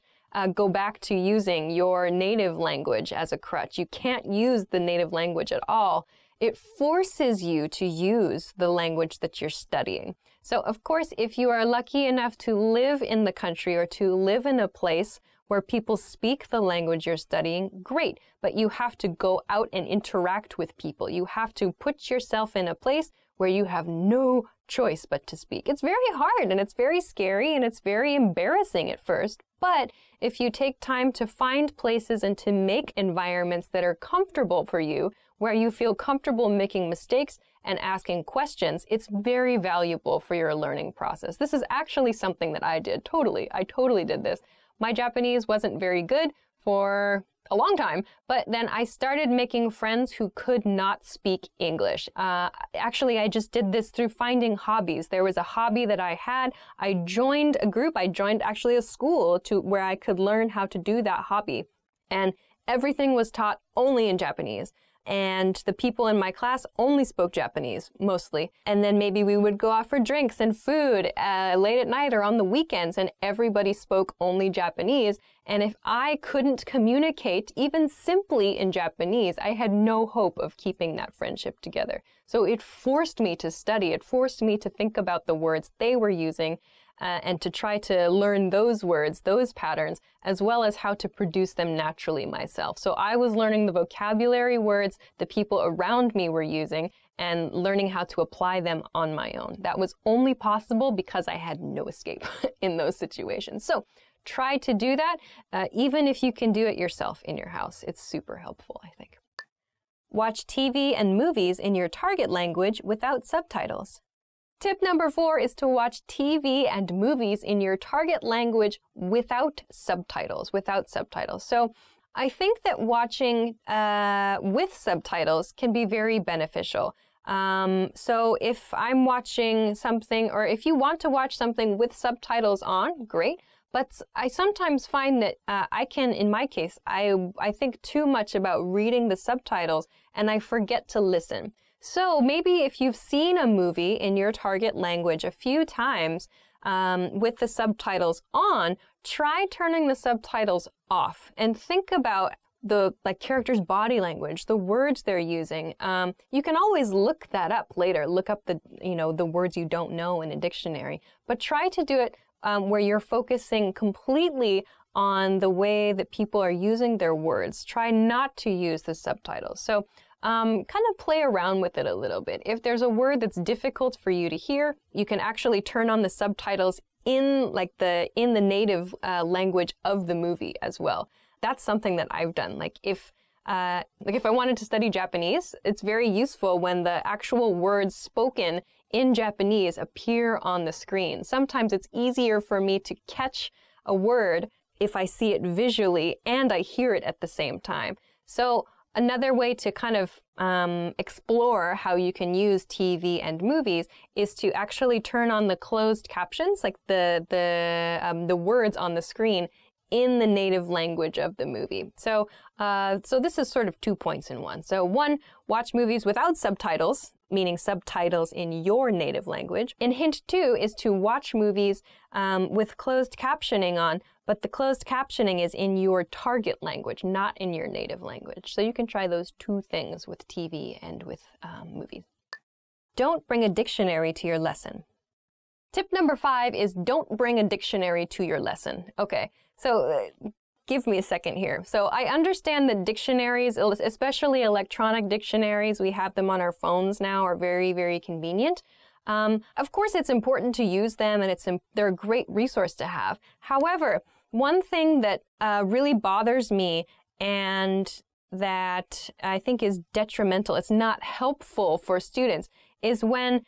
go back to using your native language as a crutch. You can't use the native language at all. It forces you to use the language that you're studying. So, of course, if you are lucky enough to live in the country or to live in a place where people speak the language you're studying, great. But you have to go out and interact with people. You have to put yourself in a place where you have no choice but to speak. It's very hard and it's very scary and it's very embarrassing at first. But if you take time to find places and to make environments that are comfortable for you, where you feel comfortable making mistakes and asking questions, it's very valuable for your learning process. This is actually something that I did. I totally did this. My Japanese wasn't very good for a long time, but then I started making friends who could not speak English. Actually, I just did this through finding hobbies. There was a hobby that I had. I joined a group. I joined actually a school where I could learn how to do that hobby. And everything was taught only in Japanese. And the people in my class only spoke Japanese, mostly. And then maybe we would go out for drinks and food late at night or on the weekends, and everybody spoke only Japanese. And if I couldn't communicate even simply in Japanese, I had no hope of keeping that friendship together. So it forced me to study. It forced me to think about the words they were using and to try to learn those words, those patterns, as well as how to produce them naturally myself. So I was learning the vocabulary words the people around me were using and learning how to apply them on my own. That was only possible because I had no escape in those situations. So try to do that, even if you can do it yourself in your house. It's super helpful, I think. Watch TV and movies in your target language without subtitles. Tip number 4 is to watch TV and movies in your target language without subtitles, So I think that watching with subtitles can be very beneficial. So if I'm watching something, or if you want to watch something with subtitles on, great. But I sometimes find that in my case, I think too much about reading the subtitles and I forget to listen. So maybe if you've seen a movie in your target language a few times with the subtitles on, try turning the subtitles off and think about the characters' body language, the words they're using. You can always look that up later. Look up the words you don't know in a dictionary, but try to do it where you're focusing completely on the way that people are using their words. Try not to use the subtitles. So kind of play around with it a little bit. If there's a word that's difficult for you to hear, you can actually turn on the subtitles in the native language of the movie as well. That's something that I've done. If I wanted to study Japanese, it's very useful when the actual words spoken in Japanese appear on the screen. Sometimes it's easier for me to catch a word if I see it visually and I hear it at the same time. So another way to kind of explore how you can use TV and movies is to actually turn on the closed captions, like the words on the screen in the native language of the movie. So this is sort of 2 points in one. So 1, watch movies without subtitles, meaning subtitles in your native language. And hint 2 is to watch movies with closed captioning on, but the closed captioning is in your target language, not in your native language. So you can try those 2 things with TV and with movies. Don't bring a dictionary to your lesson. Tip number 5 is don't bring a dictionary to your lesson. Okay, so give me a second here. So I understand that dictionaries, especially electronic dictionaries, we have them on our phones now, are very, very convenient. Of course, it's important to use them and they're a great resource to have. However, one thing that really bothers me and that I think is detrimental, it's not helpful for students, is when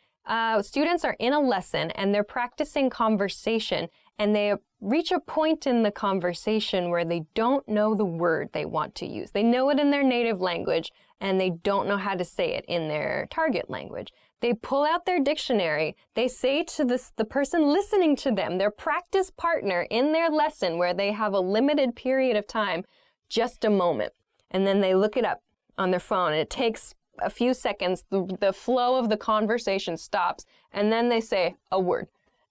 students are in a lesson and they're practicing conversation and they reach a point in the conversation where they don't know the word they want to use. They know it in their native language and they don't know how to say it in their target language. They pull out their dictionary. They say to the person listening to them, their practice partner in their lesson where they have a limited period of time, just a moment. And then they look it up on their phone, and it takes a few seconds. The flow of the conversation stops, and then they say a word.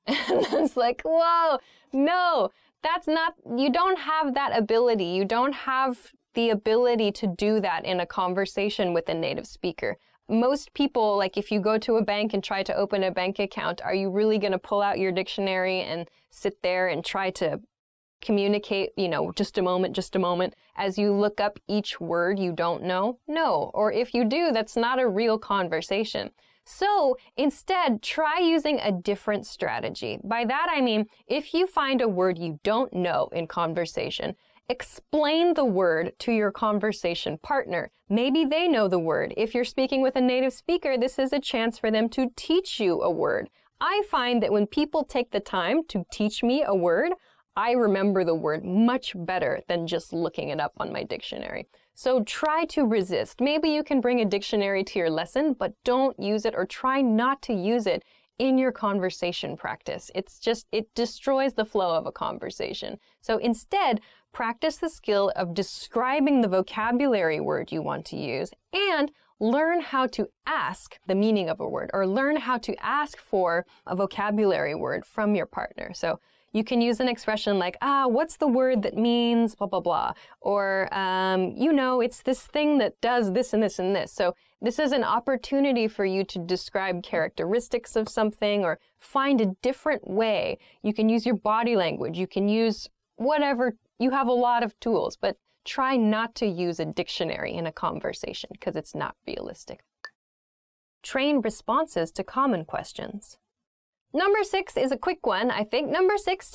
And it's like, whoa, no, that's not, you don't have that ability. You don't have the ability to do that in a conversation with a native speaker. Most people, like if you go to a bank and try to open a bank account, are you really going to pull out your dictionary and sit there and try to communicate, just a moment, as you look up each word you don't know? No. Or if you do, that's not a real conversation. So instead, try using a different strategy. By that I mean, if you find a word you don't know in conversation, explain the word to your conversation partner. Maybe they know the word. If you're speaking with a native speaker, this is a chance for them to teach you a word. I find that when people take the time to teach me a word, I remember the word much better than just looking it up on my dictionary. So try to resist. Maybe you can bring a dictionary to your lesson, but don't use it or try not to use it in your conversation practice. It destroys the flow of a conversation. So instead, practice the skill of describing the vocabulary word you want to use and learn how to ask the meaning of a word or learn how to ask for a vocabulary word from your partner. So you can use an expression like, what's the word that means blah, blah, blah. Or, it's this thing that does this and this and this. So this is an opportunity for you to describe characteristics of something or find a different way. You can use your body language. You can use whatever. You have a lot of tools, but try not to use a dictionary in a conversation because it's not realistic. Train responses to common questions. Number 6 is a quick one, I think.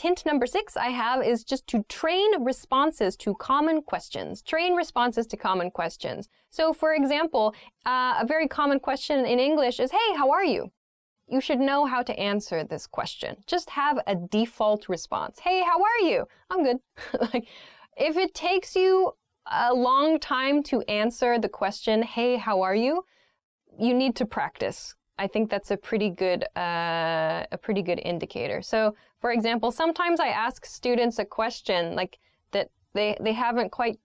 Hint number 6 I have is just to train responses to common questions. Train responses to common questions. So for example, a very common question in English is, hey, how are you? You should know how to answer this question. Just have a default response. Hey, how are you? I'm good. If it takes you a long time to answer the question, hey, how are you? You need to practice. I think that's a pretty good indicator. So, for example, sometimes I ask students a question like that they haven't quite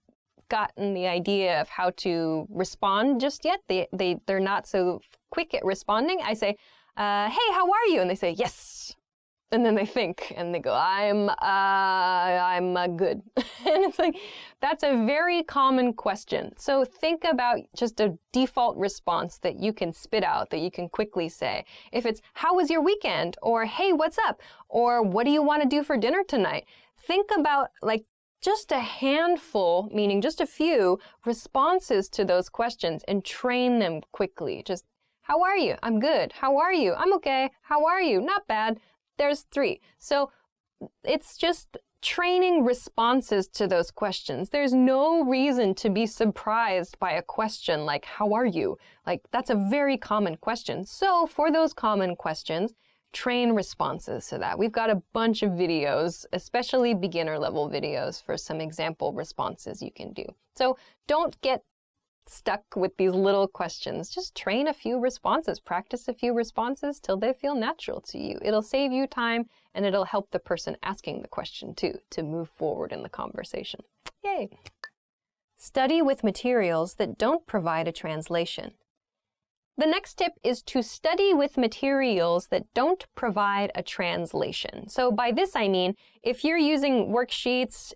gotten the idea of how to respond just yet. They're not so quick at responding. I say, hey, how are you? And they say, yes. And then they think and they go, I'm good. And it's like, that's a very common question. So think about just a default response that you can spit out, that you can quickly say. If it's, how was your weekend? Or, hey, what's up? Or, what do you want to do for dinner tonight? Think about just a handful, meaning just a few responses to those questions and train them quickly. Just, how are you? I'm good. How are you? I'm okay. How are you? Not bad. There's 3. So it's just training responses to those questions. There's no reason to be surprised by a question like, how are you? That's a very common question. So for those common questions, train responses to that. We've got a bunch of videos, especially beginner level videos for some example responses you can do. So don't get stuck with these little questions. Just train a few responses, practice a few responses till they feel natural to you. It'll save you time and it'll help the person asking the question too to move forward in the conversation. Yay! Study with materials that don't provide a translation. The next tip is to study with materials that don't provide a translation. So by this I mean, if you're using worksheets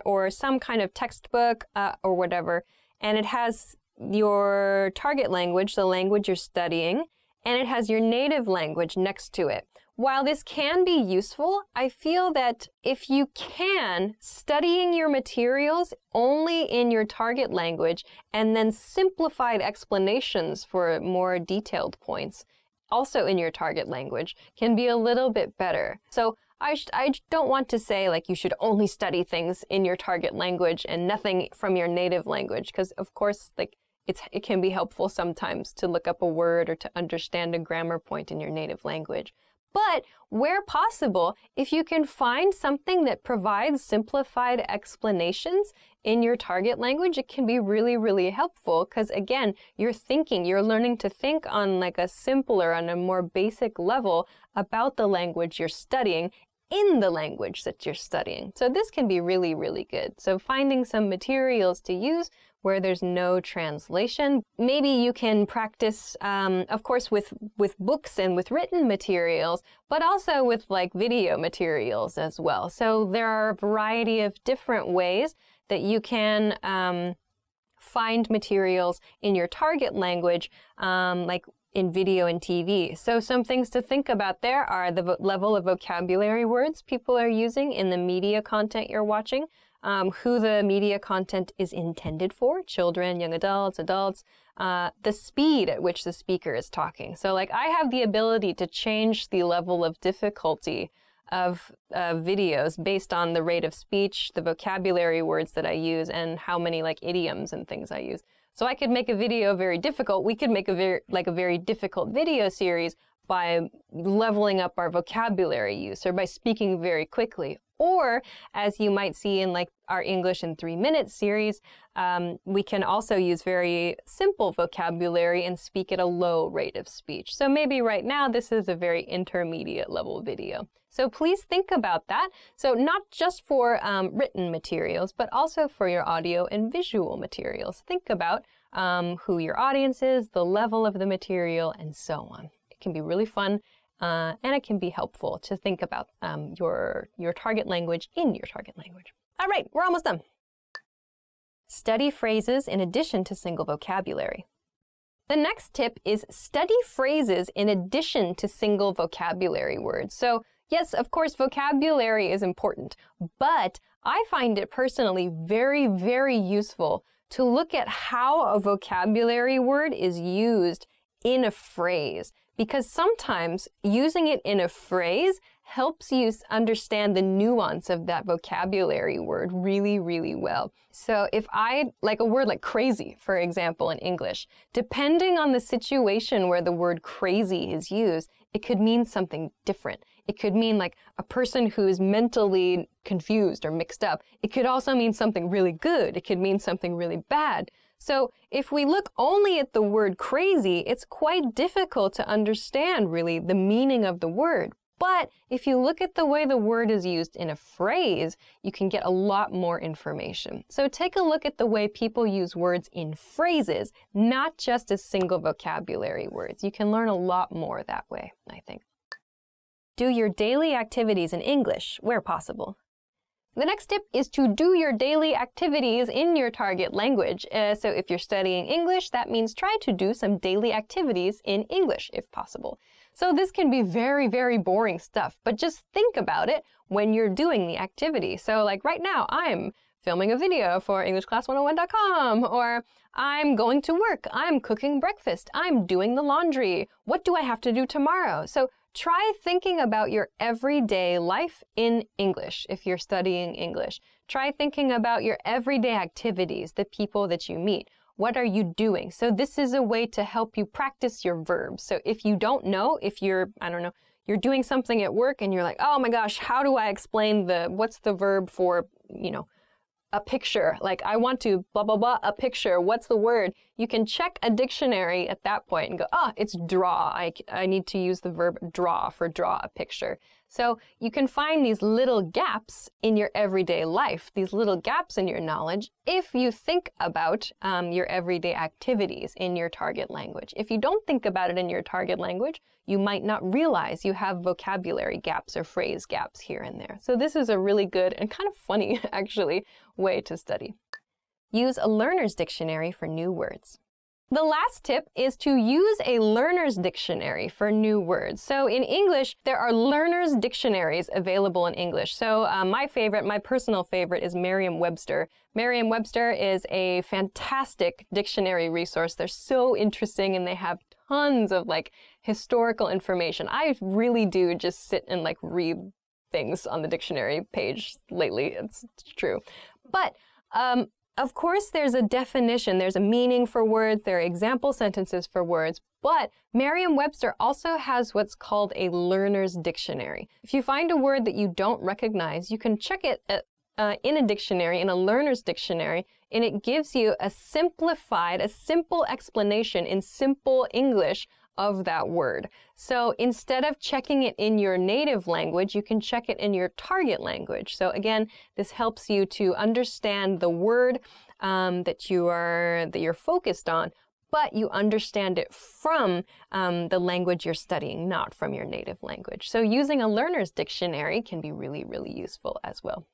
or some kind of textbook or whatever, and it has your target language, the language you're studying, and it has your native language next to it. While this can be useful, I feel that if you can, studying your materials only in your target language and then simplified explanations for more detailed points, also in your target language, can be a little bit better. So I don't want to say you should only study things in your target language and nothing from your native language, because of course it can be helpful sometimes to look up a word or to understand a grammar point in your native language. But where possible, if you can find something that provides simplified explanations in your target language, it can be really, really helpful because, again, you're learning to think on like a simpler, on a more basic level about the language you're studying in the language that you're studying. So this can be really, really good. So finding some materials to use where there's no translation. Maybe you can practice, of course, with books and with written materials, but also with like video materials as well. So there are a variety of different ways that you can find materials in your target language, like in video and TV. So some things to think about there are the level of vocabulary words people are using in the media content you're watching, who the media content is intended for, children, young adults, the speed at which the speaker is talking. So like I have the ability to change the level of difficulty of videos based on the rate of speech, the vocabulary words that I use, and how many like idioms and things I use. So I could make a video very difficult. We could make a very difficult video series by leveling up our vocabulary use or by speaking very quickly. Or, as you might see in like our English in 3 Minutes series, we can also use very simple vocabulary and speak at a low rate of speech. So maybe right now this is a very intermediate level video. So please think about that. So not just for written materials, but also for your audio and visual materials. Think about who your audience is, the level of the material, and so on. It can be really fun. And it can be helpful to think about your target language in your target language. All right, we're almost done. Study phrases in addition to single vocabulary. The next tip is study phrases in addition to single vocabulary words. So yes, of course, vocabulary is important, but I find it personally very, very useful to look at how a vocabulary word is used in a phrase, because sometimes using it in a phrase helps you understand the nuance of that vocabulary word really, really well. So if like a word like crazy, for example, in English, depending on the situation where the word crazy is used, it could mean something different. It could mean like a person who is mentally confused or mixed up. It could also mean something really good. It could mean something really bad. So if we look only at the word crazy, it's quite difficult to understand really the meaning of the word. But if you look at the way the word is used in a phrase, you can get a lot more information. So take a look at the way people use words in phrases, not just as single vocabulary words. You can learn a lot more that way, I think. Do your daily activities in English where possible. The next tip is to do your daily activities in your target language. So if you're studying English, that means try to do some daily activities in English if possible. So this can be very, very boring stuff, but just think about it when you're doing the activity. So like right now, I'm filming a video for EnglishClass101.com, or I'm going to work, I'm cooking breakfast, I'm doing the laundry. What do I have to do tomorrow? So try thinking about your everyday life in English if you're studying English. Try thinking about your everyday activities, the people that you meet. What are you doing? So this is a way to help you practice your verbs. So if you don't know, if you're, you're doing something at work and you're like, oh my gosh, how do I explain what's the verb for, a picture? Like I want to blah, blah, blah, a picture. What's the word? You can check a dictionary at that point and go, it's draw. I need to use the verb draw for draw a picture. So you can find these little gaps in your everyday life, these little gaps in your knowledge, if you think about your everyday activities in your target language. If you don't think about it in your target language, you might not realize you have vocabulary gaps or phrase gaps here and there. So this is a really good and kind of funny, actually, way to study. Use a learner's dictionary for new words. The last tip is to use a learner's dictionary for new words. So in English, there are learner's dictionaries available in English. So my personal favorite is Merriam-Webster. Merriam-Webster is a fantastic dictionary resource. They're so interesting and they have tons of historical information. I really do just sit and read things on the dictionary page lately. It's true. But Of course, there's a definition, there's a meaning for words, there are example sentences for words, but Merriam-Webster also has what's called a learner's dictionary. If you find a word that you don't recognize, you can check it in a dictionary, in a learner's dictionary, and it gives you a simple explanation in simple English of that word. So instead of checking it in your native language, you can check it in your target language. So again, this helps you to understand the word that you're focused on, but you understand it from the language you're studying, not from your native language. So using a learner's dictionary can be really, really useful as well.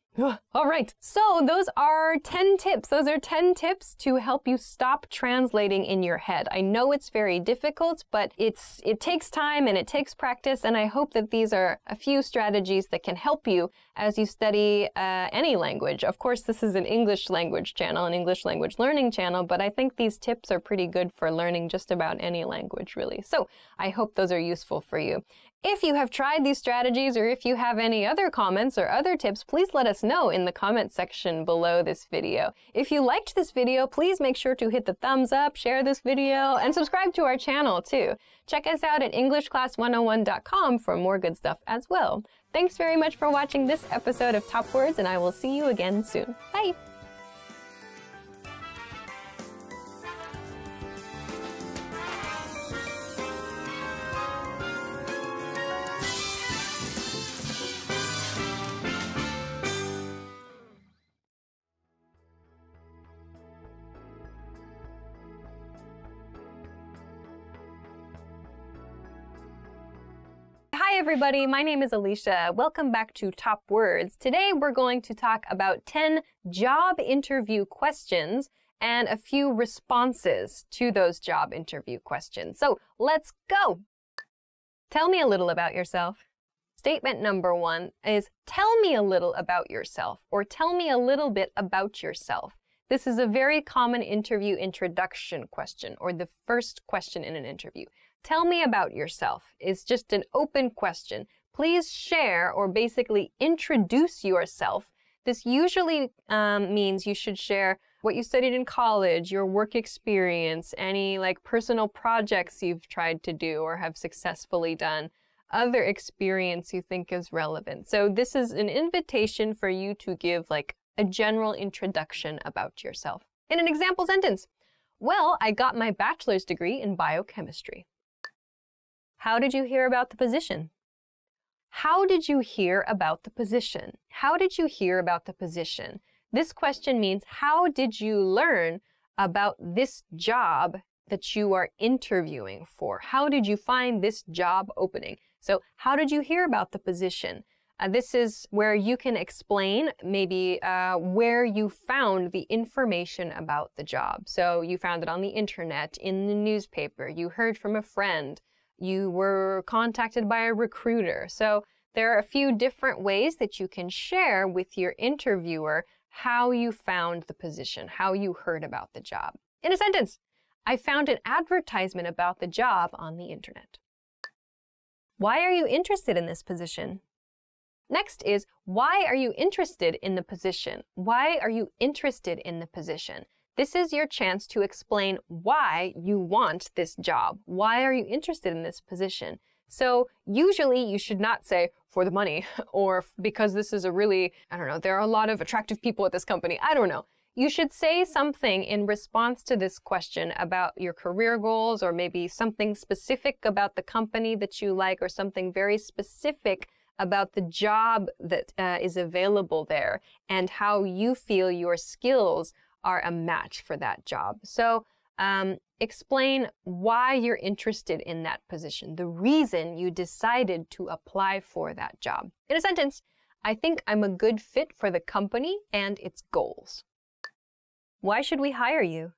All right, so those are 10 tips. Those are 10 tips to help you stop translating in your head. I know it's very difficult, but it takes time and it takes practice, and I hope that these are a few strategies that can help you as you study any language. Of course, this is an English language channel, an English language learning channel, but I think these tips are pretty good for learning just about any language, really. So I hope those are useful for you. If you have tried these strategies, or if you have any other comments or other tips, please let us know in the comment section below this video. If you liked this video, please make sure to hit the thumbs up, share this video, and subscribe to our channel too. Check us out at EnglishClass101.com for more good stuff as well. Thanks very much for watching this episode of Top Words, and I will see you again soon. Bye! Hi everybody, my name is Alicia. Welcome back to Top Words. Today we're going to talk about 10 job interview questions and a few responses to those job interview questions. So let's go! Tell me a little about yourself. Statement number 1 is tell me a little about yourself, or tell me a little bit about yourself. This is a very common interview introduction question, or the first question in an interview. Tell me about yourself is just an open question. Please share, or basically introduce yourself. This usually means you should share what you studied in college, your work experience, any personal projects you've tried to do or have successfully done, other experience you think is relevant. So this is an invitation for you to give a general introduction about yourself. In an example sentence, well, I got my bachelor's degree in biochemistry. How did you hear about the position? How did you hear about the position? How did you hear about the position? This question means how did you learn about this job that you are interviewing for? How did you find this job opening? So how did you hear about the position? This is where you can explain maybe where you found the information about the job. So you found it on the internet, in the newspaper, you heard from a friend, you were contacted by a recruiter. So there are a few different ways that you can share with your interviewer how you found the position, how you heard about the job. In a sentence, I found an advertisement about the job on the internet. Why are you interested in this position? Next is, why are you interested in the position? Why are you interested in the position? This is your chance to explain why you want this job. Why are you interested in this position? So usually you should not say, for the money, or because this is a really, there are a lot of attractive people at this company. I don't know. You should say something in response to this question about your career goals, or maybe something specific about the company that you like, or something very specific about the job that is available there, and how you feel your skills are a match for that job. So explain why you're interested in that position, the reason you decided to apply for that job. In a sentence, I think I'm a good fit for the company and its goals. Why should we hire you?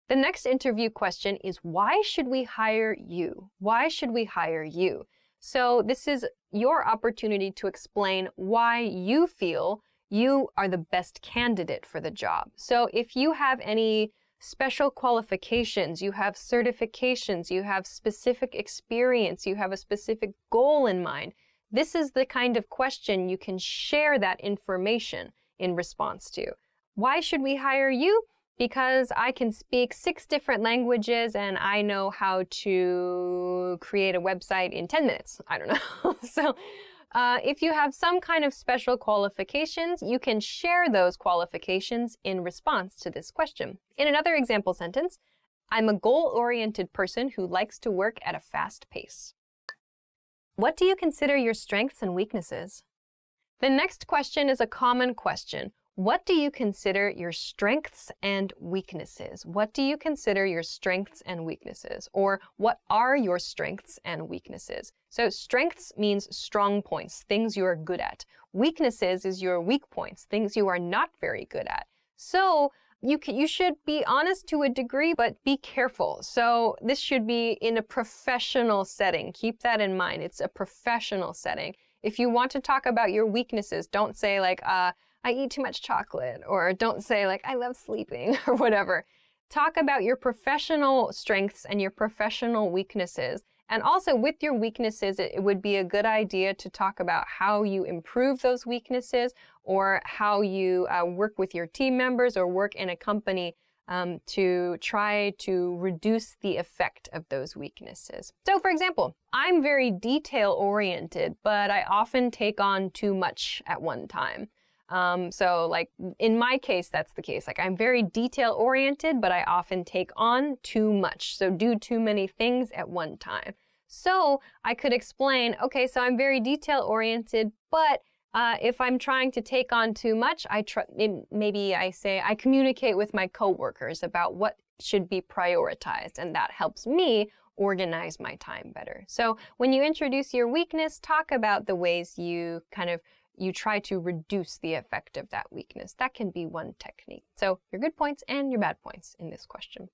The next interview question is, why should we hire you? Why should we hire you? So this is your opportunity to explain why you feel you are the best candidate for the job. So if you have any special qualifications, you have certifications, you have specific experience, you have a specific goal in mind, this is the kind of question you can share that information in response to. Why should we hire you? Because I can speak 6 different languages and I know how to create a website in 10 minutes. I don't know. So if you have some kind of special qualifications, you can share those qualifications in response to this question. In another example sentence, I'm a goal-oriented person who likes to work at a fast pace. What do you consider your strengths and weaknesses? The next question is a common question. What do you consider your strengths and weaknesses? What do you consider your strengths and weaknesses? Or what are your strengths and weaknesses? So strengths means strong points, things you are good at. Weaknesses is your weak points, things you are not very good at. So you should be honest to a degree, but be careful. So this should be in a professional setting. Keep that in mind. It's a professional setting. If you want to talk about your weaknesses, don't say like, I eat too much chocolate, or don't say like, I love sleeping, or whatever. Talk about your professional strengths and your professional weaknesses. And also with your weaknesses, it would be a good idea to talk about how you improve those weaknesses, or how you work with your team members or work in a company to try to reduce the effect of those weaknesses. So for example, I'm very detail-oriented, but I often take on too much at one time. So like in my case, that's the case. Like I'm very detail-oriented, but I often take on too much. So do too many things at one time. So I could explain, okay, so I'm very detail-oriented, but if I'm trying to take on too much, maybe I say I communicate with my coworkers about what should be prioritized, and that helps me organize my time better. So when you introduce your weakness, talk about the ways you try to reduce the effect of that weakness. That can be one technique. So your good points and your bad points in this question.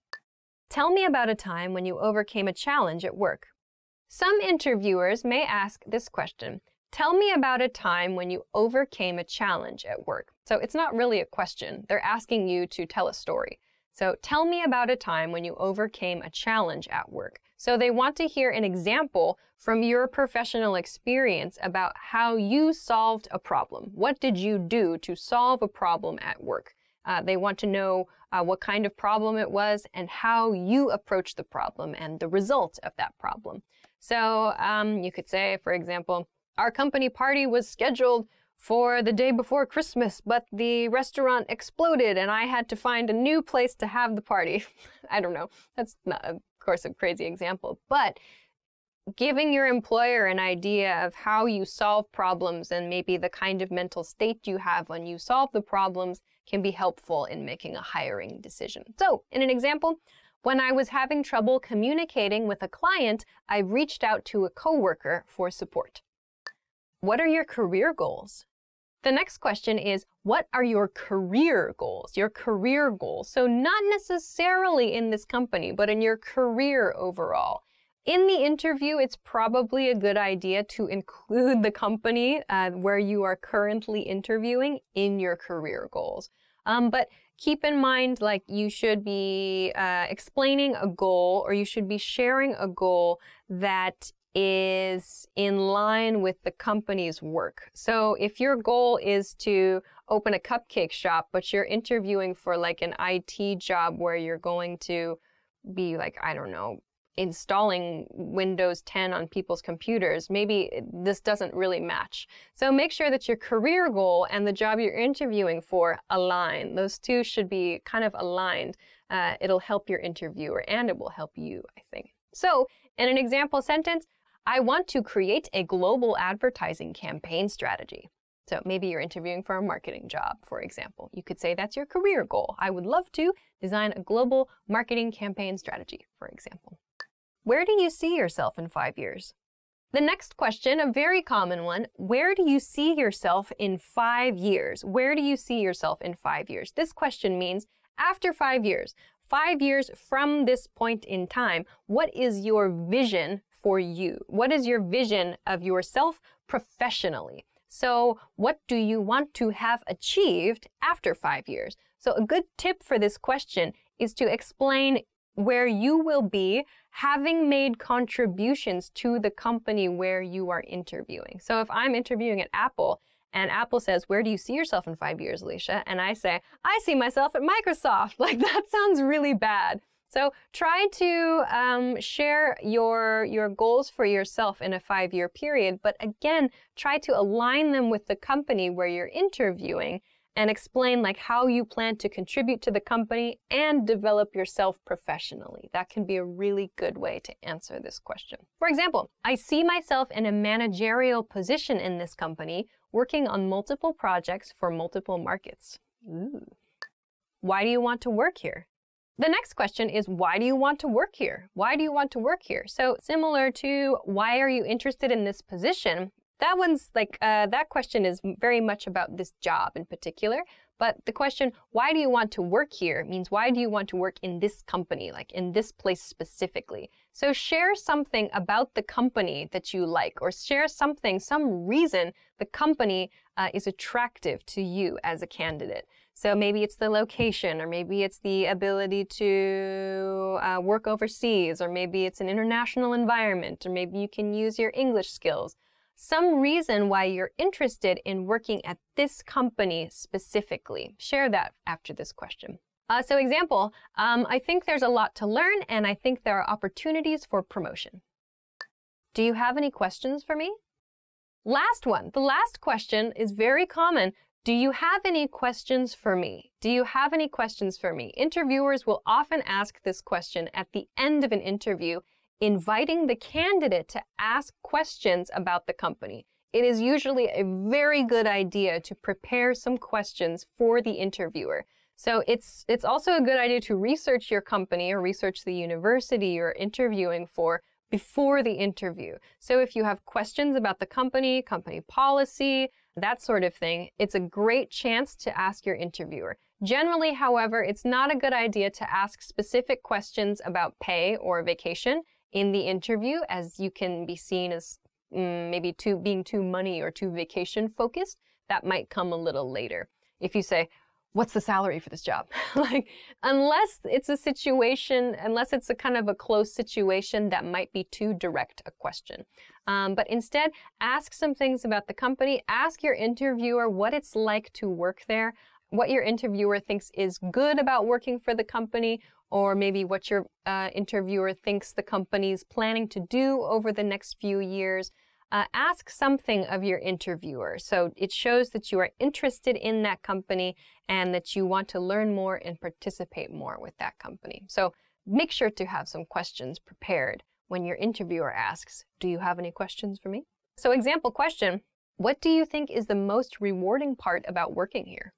Tell me about a time when you overcame a challenge at work. Some interviewers may ask this question. Tell me about a time when you overcame a challenge at work. So it's not really a question. They're asking you to tell a story. So tell me about a time when you overcame a challenge at work. So they want to hear an example from your professional experience about how you solved a problem. What did you do to solve a problem at work? They want to know what kind of problem it was and how you approached the problem and the result of that problem. So you could say, for example, our company party was scheduled for the day before Christmas, but the restaurant exploded and I had to find a new place to have the party. I don't know. That's not, of course, a crazy example, but giving your employer an idea of how you solve problems and maybe the kind of mental state you have when you solve the problems can be helpful in making a hiring decision. So, in an example, when I was having trouble communicating with a client, I reached out to a coworker for support. What are your career goals? The next question is, what are your career goals? Your career goals. So not necessarily in this company, but in your career overall. In the interview, it's probably a good idea to include the company where you are currently interviewing in your career goals. But keep in mind, like, you should be explaining a goal, or you should be sharing a goal that is in line with the company's work. So if your goal is to open a cupcake shop, but you're interviewing for like an IT job where you're going to be like, I don't know, installing Windows 10 on people's computers, maybe this doesn't really match. So make sure that your career goal and the job you're interviewing for align. Those two should be kind of aligned. It'll help your interviewer and it will help you, I think. So in an example sentence, I want to create a global advertising campaign strategy. So maybe you're interviewing for a marketing job, for example. You could say that's your career goal. I would love to design a global marketing campaign strategy, for example. Where do you see yourself in 5 years? The next question, a very common one, where do you see yourself in 5 years? Where do you see yourself in 5 years? This question means after 5 years, 5 years from this point in time, what is your vision for you? What is your vision of yourself professionally? So what do you want to have achieved after 5 years? So a good tip for this question is to explain where you will be having made contributions to the company where you are interviewing. So if I'm interviewing at Apple and Apple says, where do you see yourself in 5 years, Alicia? And I say, I see myself at Microsoft. Like, that sounds really bad. So try to share your goals for yourself in a 5-year period, but again, try to align them with the company where you're interviewing and explain like how you plan to contribute to the company and develop yourself professionally. That can be a really good way to answer this question. For example, I see myself in a managerial position in this company, working on multiple projects for multiple markets. Ooh. Why do you want to work here? The next question is, why do you want to work here? Why do you want to work here? So similar to, why are you interested in this position? That one's like, that question is very much about this job in particular. But the question, why do you want to work here, means why do you want to work in this company, like in this place specifically? So share something about the company that you like, or share something, some reason the company is attractive to you as a candidate. So maybe it's the location, or maybe it's the ability to work overseas, or maybe it's an international environment, or maybe you can use your English skills. Some reason why you're interested in working at this company specifically. Share that after this question. So example, I think there's a lot to learn, and I think there are opportunities for promotion. Do you have any questions for me? Last one. The last question is very common. Do you have any questions for me? Do you have any questions for me? Interviewers will often ask this question at the end of an interview, inviting the candidate to ask questions about the company. It is usually a very good idea to prepare some questions for the interviewer. So it's also a good idea to research your company or research the university you're interviewing for before the interview. So if you have questions about the company policy, that sort of thing, it's a great chance to ask your interviewer. Generally, however, it's not a good idea to ask specific questions about pay or vacation in the interview, as you can be seen as maybe being too money or too vacation focused. That might come a little later. If you say, what's the salary for this job? Like, unless it's a situation, unless it's a kind of a close situation, that might be too direct a question. But instead, ask some things about the company. Ask your interviewer what it's like to work there, what your interviewer thinks is good about working for the company, or maybe what your interviewer thinks the company's planning to do over the next few years. Ask something of your interviewer, so it shows that you are interested in that company and that you want to learn more and participate more with that company. So make sure to have some questions prepared when your interviewer asks, do you have any questions for me? So example question, what do you think is the most rewarding part about working here?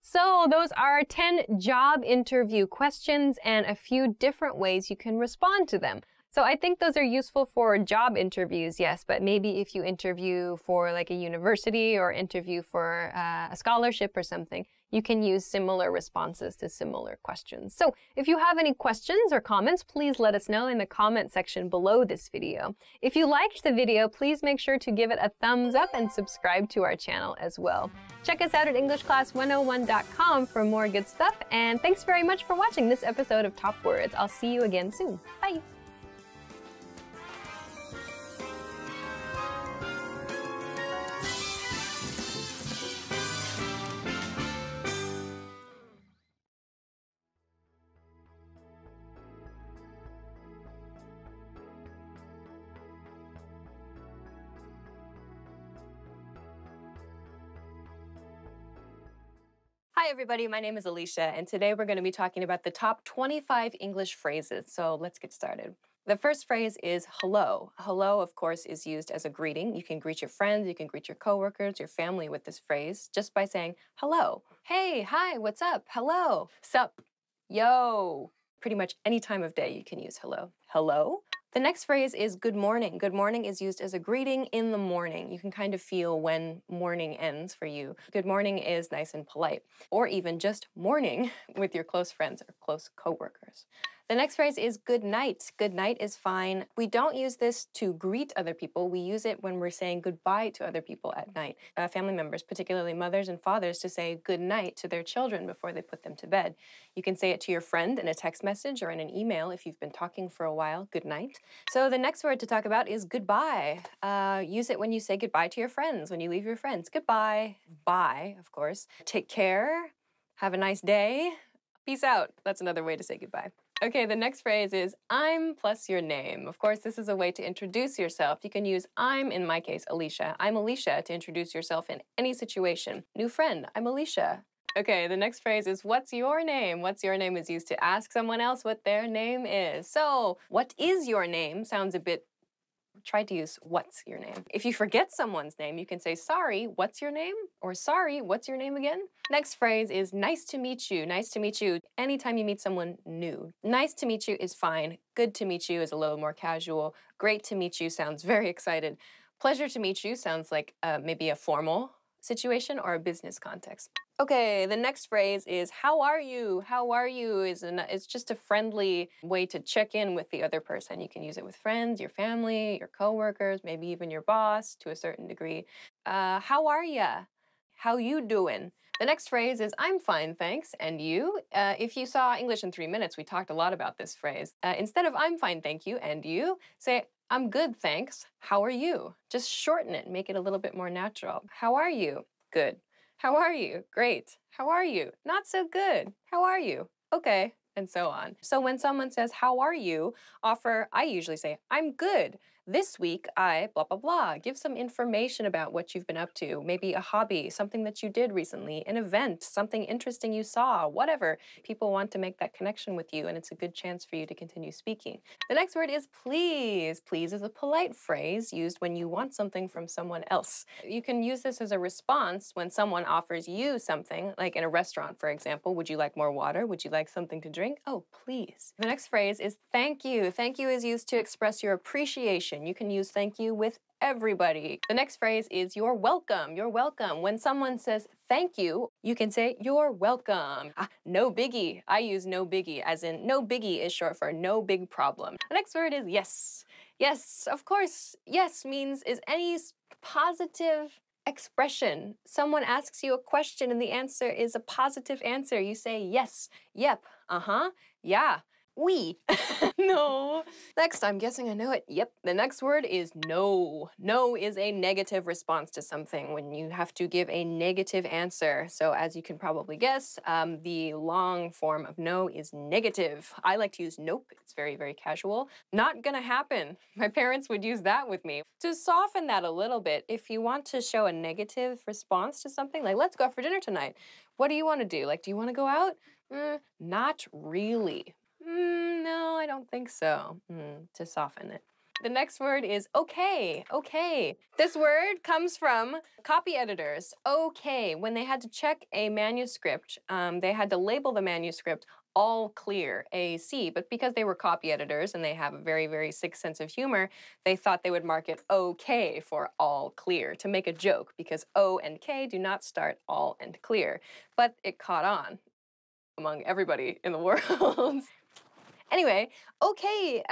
So those are 10 job interview questions and a few different ways you can respond to them. So I think those are useful for job interviews, yes, but maybe if you interview for like a university or interview for a scholarship or something, you can use similar responses to similar questions. So if you have any questions or comments, please let us know in the comment section below this video. If you liked the video, please make sure to give it a thumbs up and subscribe to our channel as well. Check us out at EnglishClass101.com for more good stuff, and thanks very much for watching this episode of Top Words. I'll see you again soon. Bye! Hi everybody, my name is Alicia, and today we're going to be talking about the top 25 English phrases. So let's get started. The first phrase is hello. Hello, of course, is used as a greeting. You can greet your friends, you can greet your coworkers, your family with this phrase just by saying hello. Hey, hi, what's up? Hello. Sup? Yo. Pretty much any time of day you can use hello. Hello. The next phrase is good morning. Good morning is used as a greeting in the morning. You can kind of feel when morning ends for you. Good morning is nice and polite. Or even just morning with your close friends or close coworkers. The next phrase is good night. Good night is fine. We don't use this to greet other people. We use it when we're saying goodbye to other people at night. Family members, particularly mothers and fathers, to say good night to their children before they put them to bed. You can say it to your friend in a text message or in an email if you've been talking for a while. Good night. So the next word to talk about is goodbye. Use it when you say goodbye to your friends, when you leave your friends. Goodbye. Bye, of course. Take care. Have a nice day. Peace out. That's another way to say goodbye. Okay, the next phrase is I'm plus your name. Of course, this is a way to introduce yourself. You can use I'm, in my case, Alicia. I'm Alicia to introduce yourself in any situation. New friend, I'm Alicia. Okay, the next phrase is what's your name? What's your name is used to ask someone else what their name is. So, what is your name sounds a bit. Try to use what's your name. If you forget someone's name, you can say, sorry, what's your name? Or sorry, what's your name again? Next phrase is nice to meet you. Nice to meet you anytime you meet someone new. Nice to meet you is fine. Good to meet you is a little more casual. Great to meet you sounds very excited. Pleasure to meet you sounds like maybe a formal situation or a business context. Okay, the next phrase is how are you? How are you it's just a friendly way to check in with the other person. You can use it with friends, your family, your coworkers, maybe even your boss to a certain degree. How are ya? How you doing? The next phrase is I'm fine, thanks. And you? If you saw English in 3 minutes, we talked a lot about this phrase. Instead of I'm fine, thank you, and you, say I'm good, thanks. How are you? Just shorten it, make it a little bit more natural. How are you? Good. How are you? Great. How are you? Not so good. How are you? Okay. And so on. So when someone says, how are you? I usually say, I'm good. This week, I blah, blah, blah. Give some information about what you've been up to. Maybe a hobby, something that you did recently, an event, something interesting you saw, whatever. People want to make that connection with you, and it's a good chance for you to continue speaking. The next word is please. Please is a polite phrase used when you want something from someone else. You can use this as a response when someone offers you something, like in a restaurant, for example. Would you like more water? Would you like something to drink? Oh, please. The next phrase is thank you. Thank you is used to express your appreciation. You can use thank you with everybody. The next phrase is you're welcome. You're welcome. When someone says thank you, you can say you're welcome. No biggie. I use no biggie as in no biggie is short for no big problem. The next word is yes. Yes, of course. Yes means is any positive expression. Someone asks you a question and the answer is a positive answer. You say yes, yep, yeah. Oui. No. Next, I'm guessing I know it. Yep. The next word is no. No is a negative response to something when you have to give a negative answer. So as you can probably guess, the long form of no is negative. I like to use nope. It's very, very casual. Not gonna happen. My parents would use that with me. To soften that a little bit, if you want to show a negative response to something, like let's go out for dinner tonight. What do you want to do? Like, do you want to go out? Not really. No, I don't think so, to soften it. The next word is okay, okay. This word comes from copy editors. Okay, when they had to check a manuscript, they had to label the manuscript all clear, AC, but because they were copy editors and they have a very, very sick sense of humor, they thought they would mark it OK for all clear to make a joke because O and K do not start all and clear. But it caught on among everybody in the world. Anyway, okay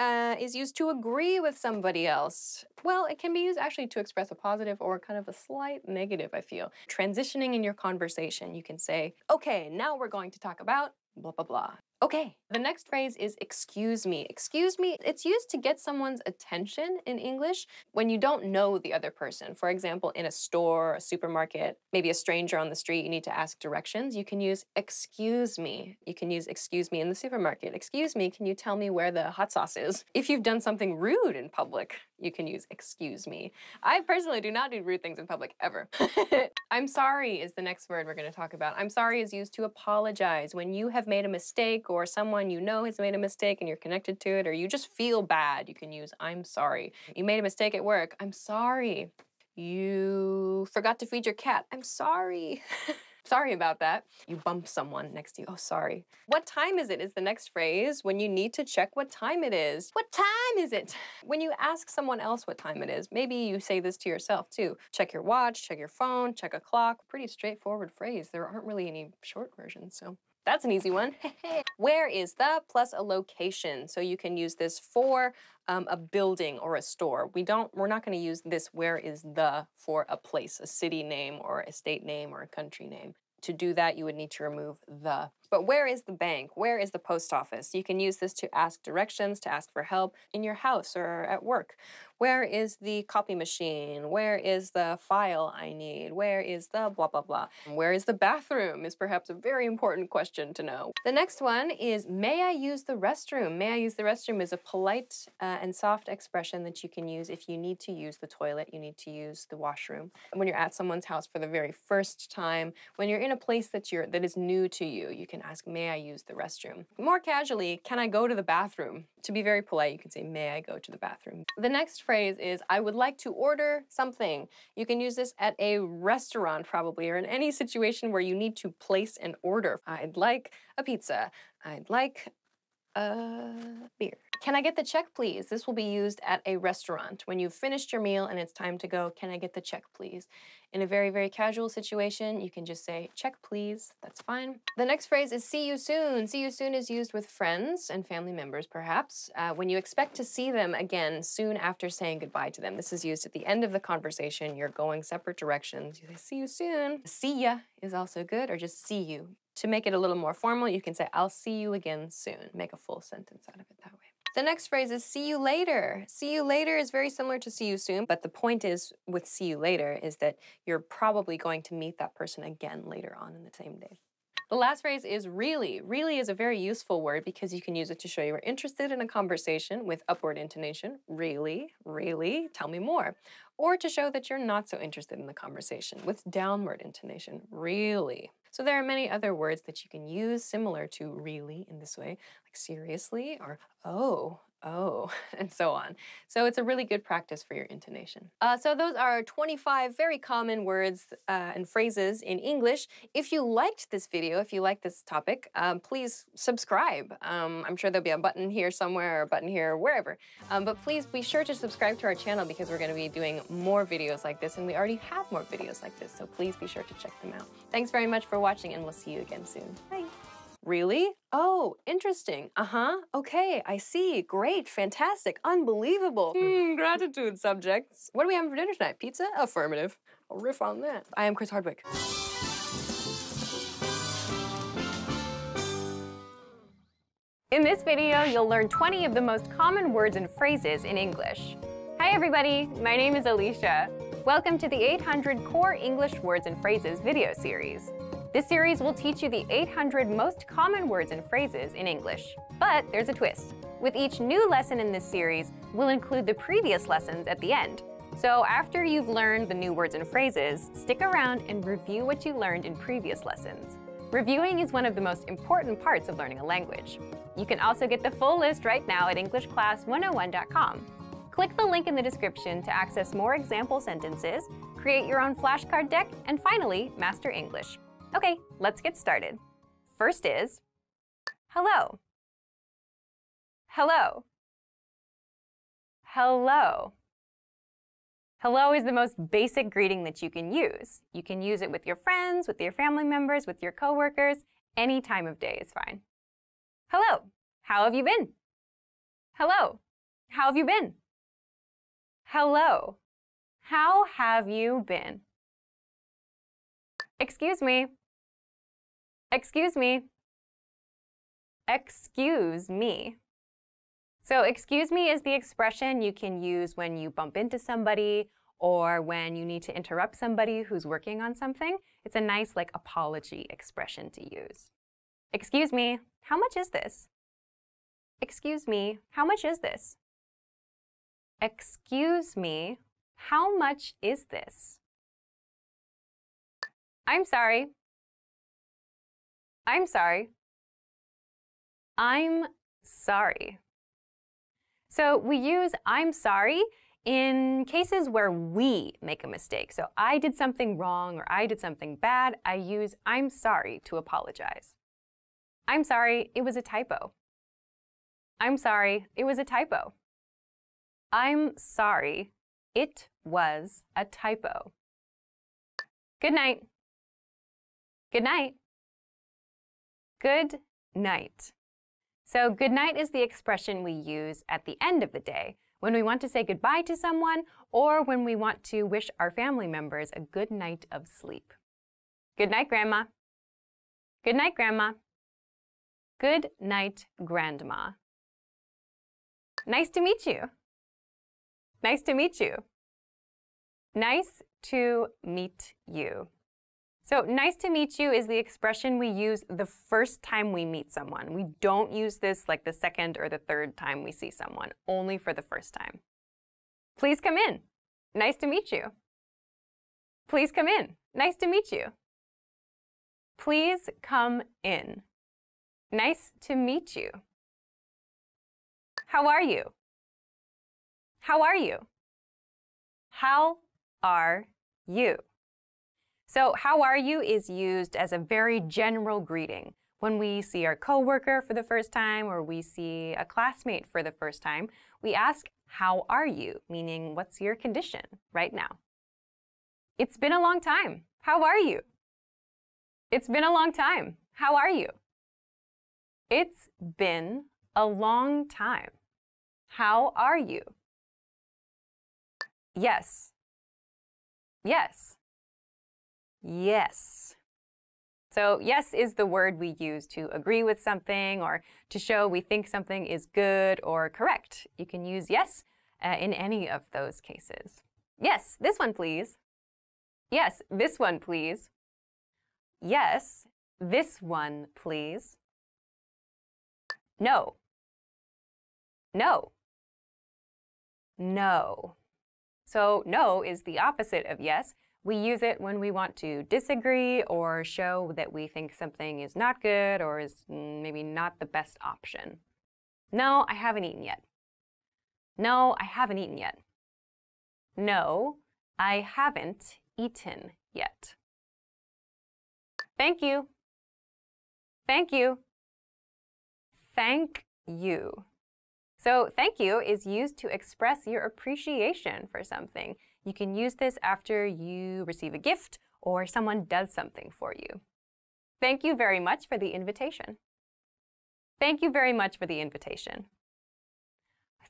is used to agree with somebody else. Well, it can be used actually to express a positive or kind of a slight negative, I feel. Transitioning in your conversation, you can say, okay, now we're going to talk about blah, blah, blah. Okay. The next phrase is excuse me. Excuse me, it's used to get someone's attention in English when you don't know the other person. For example, in a store, a supermarket, maybe a stranger on the street, you need to ask directions. You can use excuse me. You can use excuse me in the supermarket. Excuse me, can you tell me where the hot sauce is? If you've done something rude in public, you can use excuse me. I personally do not do rude things in public ever. I'm sorry is the next word we're going to talk about. I'm sorry is used to apologize. When you have made a mistake or someone you know has made a mistake and you're connected to it or you just feel bad, you can use I'm sorry. You made a mistake at work. I'm sorry. You forgot to feed your cat. I'm sorry. Sorry about that. You bump someone next to you. Oh, sorry. What time is it is the next phrase when you need to check what time it is. What time is it? When you ask someone else what time it is, maybe you say this to yourself too. Check your watch, check your phone, check a clock. Pretty straightforward phrase. There aren't really any short versions, so. That's an easy one. Where is the plus a location. So you can use this for a building or a store. We're not going to use this where is the for a place, a city name or a state name or a country name. To do that, you would need to remove the. But where is the bank? Where is the post office? You can use this to ask directions, to ask for help in your house or at work. Where is the copy machine? Where is the file I need? Where is the blah, blah, blah? Where is the bathroom is perhaps a very important question to know. The next one is, may I use the restroom? May I use the restroom is a polite and soft expression that you can use if you need to use the toilet, you need to use the washroom. When you're at someone's house for the very first time, when you're in a place that is new to you, you can ask, may I use the restroom? More casually, can I go to the bathroom? To be very polite, you can say, may I go to the bathroom? The next phrase is, I would like to order something. You can use this at a restaurant probably, or in any situation where you need to place an order. I'd like a pizza. I'd like a beer. Can I get the check, please? This will be used at a restaurant. When you've finished your meal and it's time to go, can I get the check, please? In a very, very casual situation, you can just say, check, please. That's fine. The next phrase is see you soon. See you soon is used with friends and family members, perhaps, when you expect to see them again soon after saying goodbye to them. This is used at the end of the conversation. You're going separate directions. You say, see you soon. See ya is also good, or just see you. To make it a little more formal, you can say, I'll see you again soon. Make a full sentence out of it that way. The next phrase is see you later. See you later is very similar to see you soon, but the point is with see you later is that you're probably going to meet that person again later on in the same day. The last phrase is really. Really is a very useful word because you can use it to show you are interested in a conversation with upward intonation. Really, really, tell me more. Or to show that you're not so interested in the conversation with downward intonation. Really. So there are many other words that you can use similar to really in this way, like seriously or oh, and so on. So it's a really good practice for your intonation. So those are 25 very common words and phrases in English. If you liked this video, if you like this topic, please subscribe. I'm sure there'll be a button here somewhere or a button here, wherever. But please be sure to subscribe to our channel because we're going to be doing more videos like this, and we already have more videos like this, so please be sure to check them out. Thanks very much for watching, and we'll see you again soon. Bye. Really? Oh, interesting. Okay, I see. Great, fantastic, unbelievable. Gratitude, subjects. What do we have for dinner tonight? Pizza? Affirmative. I'll riff on that. I am Chris Hardwick. In this video, you'll learn 20 of the most common words and phrases in English. Hi everybody, my name is Alicia. Welcome to the 800 Core English Words and Phrases video series. This series will teach you the 800 most common words and phrases in English. But there's a twist. With each new lesson in this series, we'll include the previous lessons at the end. So after you've learned the new words and phrases, stick around and review what you learned in previous lessons. Reviewing is one of the most important parts of learning a language. You can also get the full list right now at EnglishClass101.com. Click the link in the description to access more example sentences, create your own flashcard deck, and finally, master English. Okay, let's get started. First is hello. Hello. Hello. Hello is the most basic greeting that you can use. You can use it with your friends, with your family members, with your coworkers. Any time of day is fine. Hello. How have you been? Hello. How have you been? Hello. How have you been? Excuse me. Excuse me. Excuse me. So excuse me is the expression you can use when you bump into somebody or when you need to interrupt somebody who's working on something. It's a nice apology expression to use. Excuse me, how much is this? Excuse me, how much is this? Excuse me, how much is this? I'm sorry. I'm sorry. I'm sorry. So we use I'm sorry in cases where we make a mistake. So I did something wrong or I did something bad. I use I'm sorry to apologize. I'm sorry, it was a typo. I'm sorry, it was a typo. I'm sorry, it was a typo. Good night. Good night. Good night. So good night is the expression we use at the end of the day when we want to say goodbye to someone or when we want to wish our family members a good night of sleep. Good night, Grandma. Good night, Grandma. Good night, Grandma. Nice to meet you. Nice to meet you. Nice to meet you. So nice to meet you is the expression we use the first time we meet someone. We don't use this like the second or the third time we see someone, only for the first time. Please come in. Nice to meet you. Please come in. Nice to meet you. Please come in. Nice to meet you. How are you? How are you? How are you? So how are you is used as a very general greeting. When we see our coworker for the first time or we see a classmate for the first time, we ask, how are you? Meaning, what's your condition right now? It's been a long time. How are you? It's been a long time. How are you? It's been a long time. How are you? Yes. Yes. Yes. So yes is the word we use to agree with something or to show we think something is good or correct. You can use yes in any of those cases. Yes, this one please. Yes, this one please. Yes, this one please. No. No. No. So no is the opposite of yes. We use it when we want to disagree or show that we think something is not good or is maybe not the best option. No, I haven't eaten yet. No, I haven't eaten yet. No, I haven't eaten yet. Thank you. Thank you. Thank you. So thank you is used to express your appreciation for something. You can use this after you receive a gift or someone does something for you. Thank you very much for the invitation. Thank you very much for the invitation.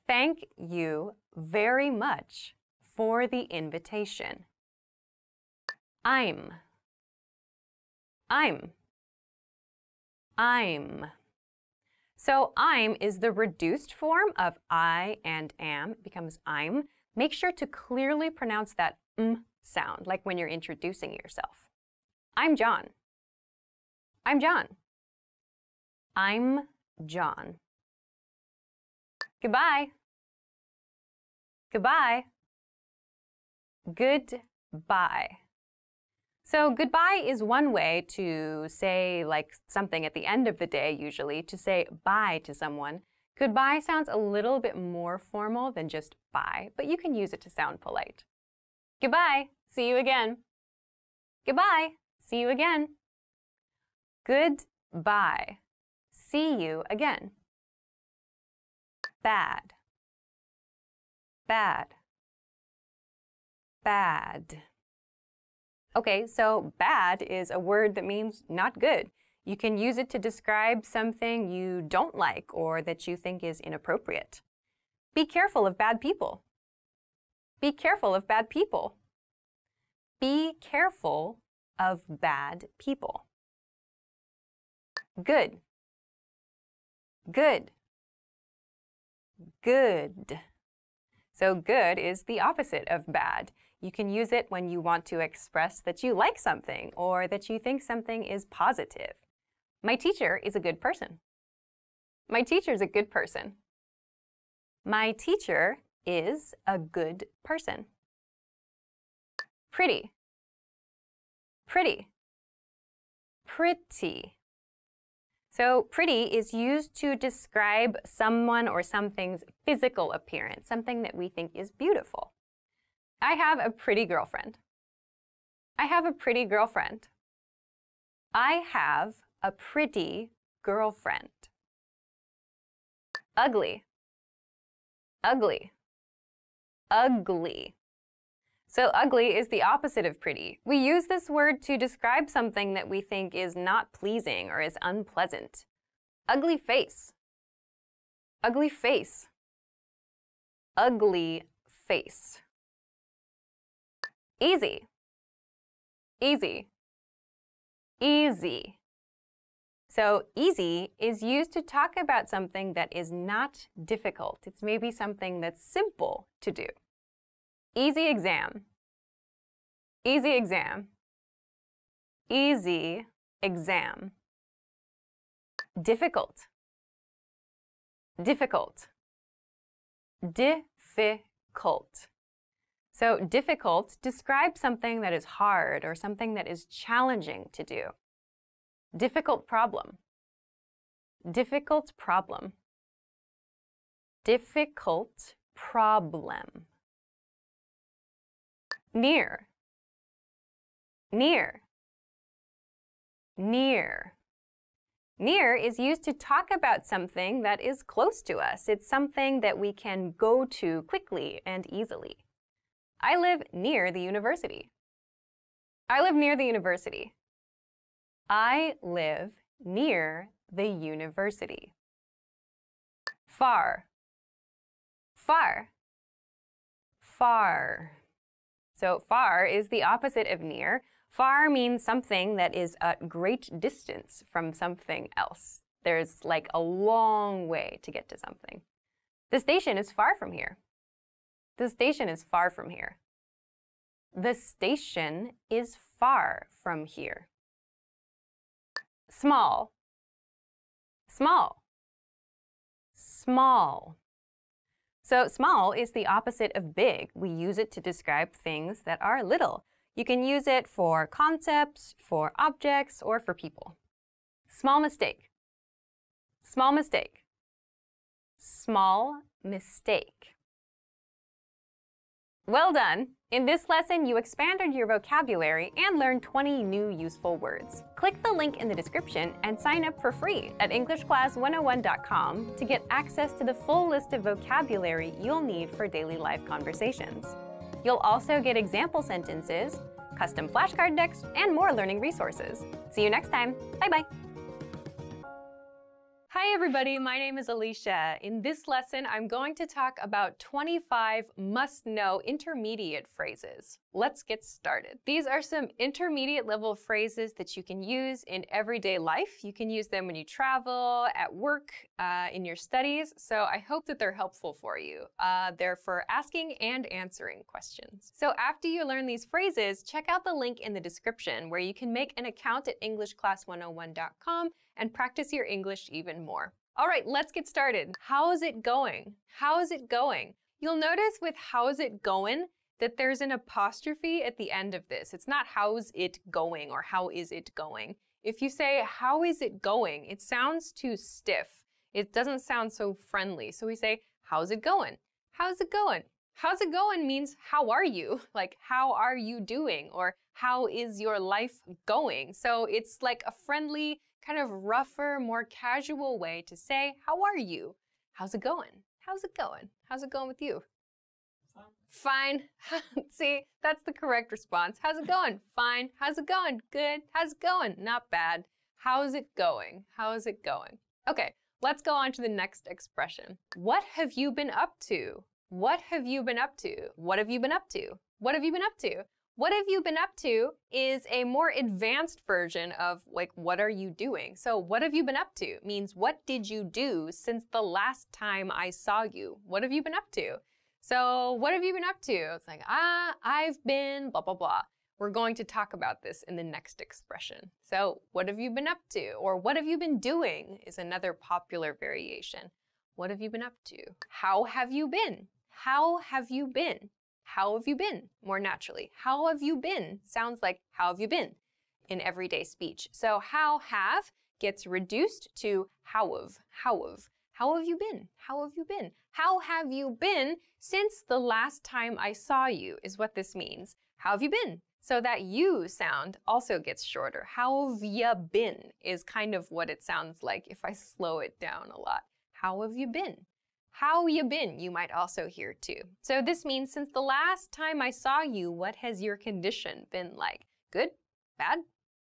Thank you very much for the invitation. I'm. So I'm is the reduced form of I and am. It becomes I'm. Make sure to clearly pronounce that sound, like when you're introducing yourself. I'm John. I'm John. I'm John. Goodbye. Goodbye. Goodbye. So goodbye is one way to say like something at the end of the day, usually, to say bye to someone. Goodbye sounds a little bit more formal than just bye, but you can use it to sound polite. Goodbye. See you again. Goodbye. See you again. Goodbye. See you again. Bad. Bad. Bad. Okay, so bad is a word that means not good. You can use it to describe something you don't like or that you think is inappropriate. Be careful of bad people. Be careful of bad people. Be careful of bad people. Good. Good. Good. So good is the opposite of bad. You can use it when you want to express that you like something or that you think something is positive. My teacher is a good person. My teacher's a good person. My teacher is a good person. Pretty. Pretty. Pretty. So pretty is used to describe someone or something's physical appearance, something that we think is beautiful. I have a pretty girlfriend. I have a pretty girlfriend. I have a pretty girlfriend. Ugly. Ugly. Ugly. So ugly is the opposite of pretty. We use this word to describe something that we think is not pleasing or is unpleasant. Ugly face. Ugly face. Ugly face. Easy. Easy. Easy. So easy is used to talk about something that is not difficult. It's maybe something that's simple to do. Easy exam. Easy exam. Easy exam. Difficult. Difficult. Difficult. So difficult describes something that is hard or something that is challenging to do. Difficult problem. Difficult problem. Difficult problem. Near. Near. Near. Near is used to talk about something that is close to us. It's something that we can go to quickly and easily. I live near the university. I live near the university. I live near the university. Far. Far. Far. So far is the opposite of near. Far means something that is at great distance from something else. There's like a long way to get to something. The station is far from here. The station is far from here. The station is far from here. Small. Small. Small. So small is the opposite of big. We use it to describe things that are little. You can use it for concepts, for objects, or for people. Small mistake. Small mistake. Small mistake. Well done! In this lesson, you expanded your vocabulary and learned 20 new useful words. Click the link in the description and sign up for free at EnglishClass101.com to get access to the full list of vocabulary you'll need for daily life conversations. You'll also get example sentences, custom flashcard decks, and more learning resources. See you next time. Bye-bye. Hi everybody, my name is Alicia. In this lesson, I'm going to talk about 25 must-know intermediate phrases. Let's get started. These are some intermediate level phrases that you can use in everyday life. You can use them when you travel, at work, in your studies. So I hope that they're helpful for you. They're for asking and answering questions. So after you learn these phrases, check out the link in the description where you can make an account at EnglishClass101.com and practice your English even more. All right, let's get started. How's it going? How's it going? You'll notice with how's it going that there's an apostrophe at the end of this. It's not how's it going or how is it going. If you say how is it going, it sounds too stiff. It doesn't sound so friendly. So we say how's it going? How's it going? How's it going means how are you? Like how are you doing? Or how is your life going? So it's like a friendly, kind of rougher, more casual way to say, how are you? How's it going? How's it going? How's it going with you? Fine. See, that's the correct response. How's it going? Fine. How's it going? Good. How's it going? Not bad. How's it going? How's it going? Okay, let's go on to the next expression. What have you been up to? What have you been up to? What have you been up to? What have you been up to? What have you been up to is a more advanced version of like, what are you doing? So what have you been up to means what did you do since the last time I saw you? What have you been up to? So what have you been up to? It's like, I've been blah, blah, blah. We're going to talk about this in the next expression. So what have you been up to? Or what have you been doing is another popular variation. What have you been up to? How have you been? How have you been? How have you been? More naturally, how have you been? Sounds like how have you been in everyday speech. So how have gets reduced to how of. How have you been? How have you been? How have you been since the last time I saw you is what this means. How have you been? So that you sound also gets shorter. How have ya been is kind of what it sounds like if I slow it down a lot. How have you been? How you been? You might also hear too. So this means since the last time I saw you, what has your condition been like? Good? Bad?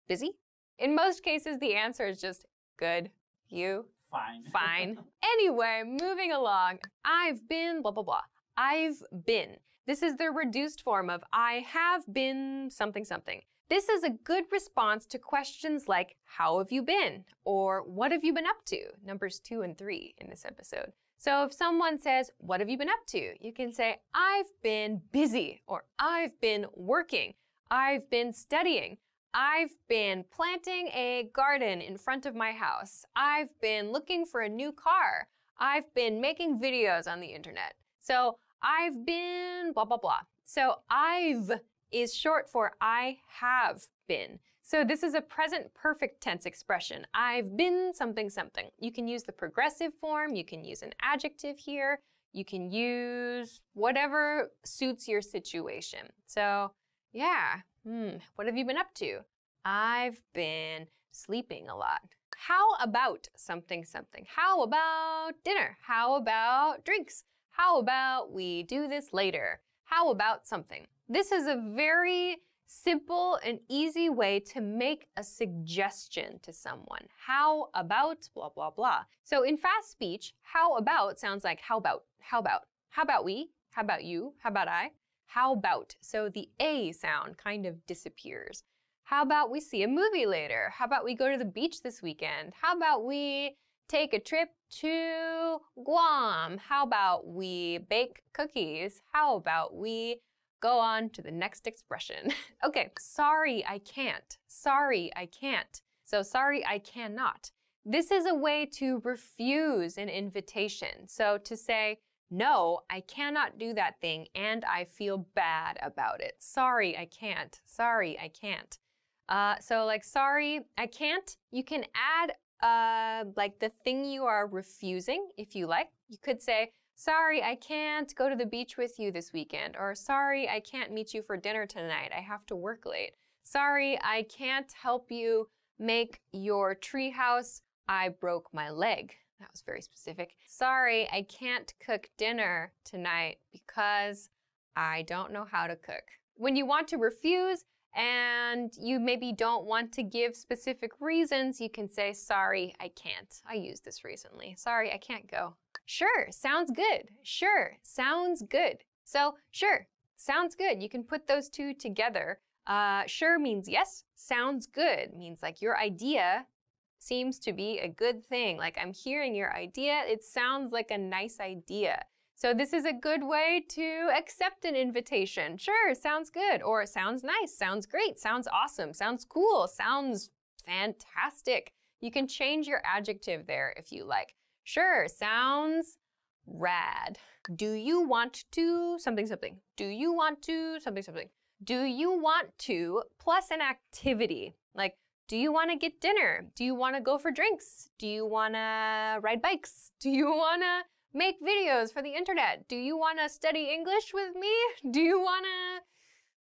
Busy? In most cases, the answer is just good. You? Fine. Fine. Anyway, moving along. I've been blah, blah, blah. I've been. This is the reduced form of I have been something, something. This is a good response to questions like, how have you been? Or what have you been up to? Numbers 2 and 3 in this episode. So if someone says, what have you been up to? You can say, I've been busy, or I've been working, I've been studying, I've been planting a garden in front of my house, I've been looking for a new car, I've been making videos on the internet. So I've been blah, blah, blah. So I've is short for I have been. So this is a present perfect tense expression. I've been something, something. You can use the progressive form. You can use an adjective here. You can use whatever suits your situation. So yeah, what have you been up to? I've been sleeping a lot. How about something, something? How about dinner? How about drinks? How about we do this later? How about something? This is a very simple and easy way to make a suggestion to someone. How about blah, blah, blah. So in fast speech, how about sounds like how about, how about. How about we? How about you? How about I? How about. So the A sound kind of disappears. How about we see a movie later? How about we go to the beach this weekend? How about we take a trip to Guam? How about we bake cookies? How about we go on to the next expression? Okay, sorry, I can't. Sorry, I can't. So sorry, I cannot. This is a way to refuse an invitation. So to say, no, I cannot do that thing and I feel bad about it. Sorry, I can't. Sorry, I can't. So like, sorry, I can't, you can add like the thing you are refusing if you like. You could say, sorry, I can't go to the beach with you this weekend. Or sorry, I can't meet you for dinner tonight. I have to work late. Sorry, I can't help you make your treehouse. I broke my leg. That was very specific. Sorry, I can't cook dinner tonight because I don't know how to cook. When you want to refuse and you maybe don't want to give specific reasons, you can say, sorry, I can't. I used this recently. Sorry, I can't go. Sure, sounds good. Sure, sounds good. So, sure, sounds good. You can put those two together. Sure means yes. Sounds good means like your idea seems to be a good thing. Like I'm hearing your idea. It sounds like a nice idea. So this is a good way to accept an invitation. Sure, sounds good. Or sounds nice, sounds great, sounds awesome, sounds cool, sounds fantastic. You can change your adjective there if you like. Sure, sounds rad. Do you want to something, something? Do you want to something, something? Do you want to plus an activity? Like, do you want to get dinner? Do you want to go for drinks? Do you want to ride bikes? Do you want to make videos for the internet? Do you want to study English with me? Do you want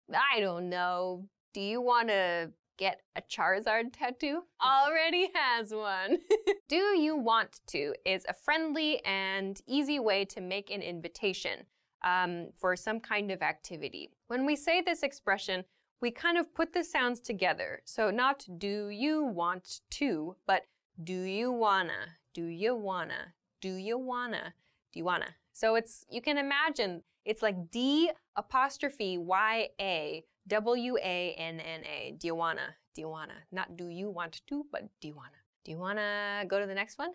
to, I don't know, do you want to get a Charizard tattoo? Already has one. Do you want to is a friendly and easy way to make an invitation for some kind of activity. When we say this expression, we kind of put the sounds together. So not do you want to, but do you wanna, do you wanna, do you wanna, do you wanna. So it's, you can imagine, it's like D apostrophe Y-A, W-A-N-N-A. Do you wanna, do you wanna. Not do you want to, but do you wanna. Do you wanna go to the next one?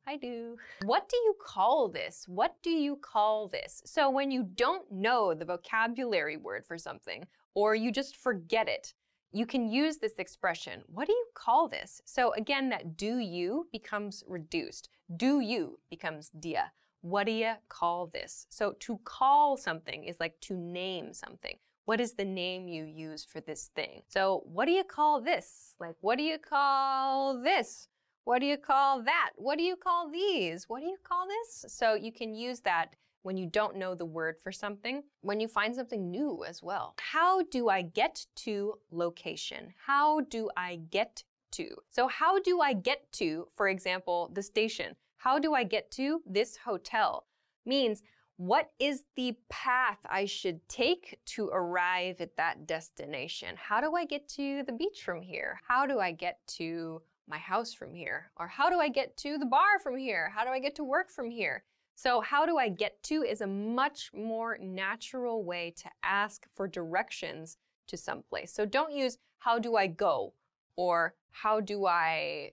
I do. What do you call this? What do you call this? So when you don't know the vocabulary word for something, or you just forget it, you can use this expression. What do you call this? So again, that do you becomes reduced. Do you becomes dia. What do you call this? So to call something is like to name something. What is the name you use for this thing? So what do you call this? Like, what do you call this? What do you call that? What do you call these? What do you call this? So you can use that when you don't know the word for something, when you find something new as well. How do I get to location? How do I get to? So how do I get to, for example, the station? How do I get to this hotel? means what is the path I should take to arrive at that destination? How do I get to the beach from here? How do I get to my house from here? Or how do I get to the bar from here? How do I get to work from here? So how do I get to is a much more natural way to ask for directions to someplace. So don't use how do I go or how do I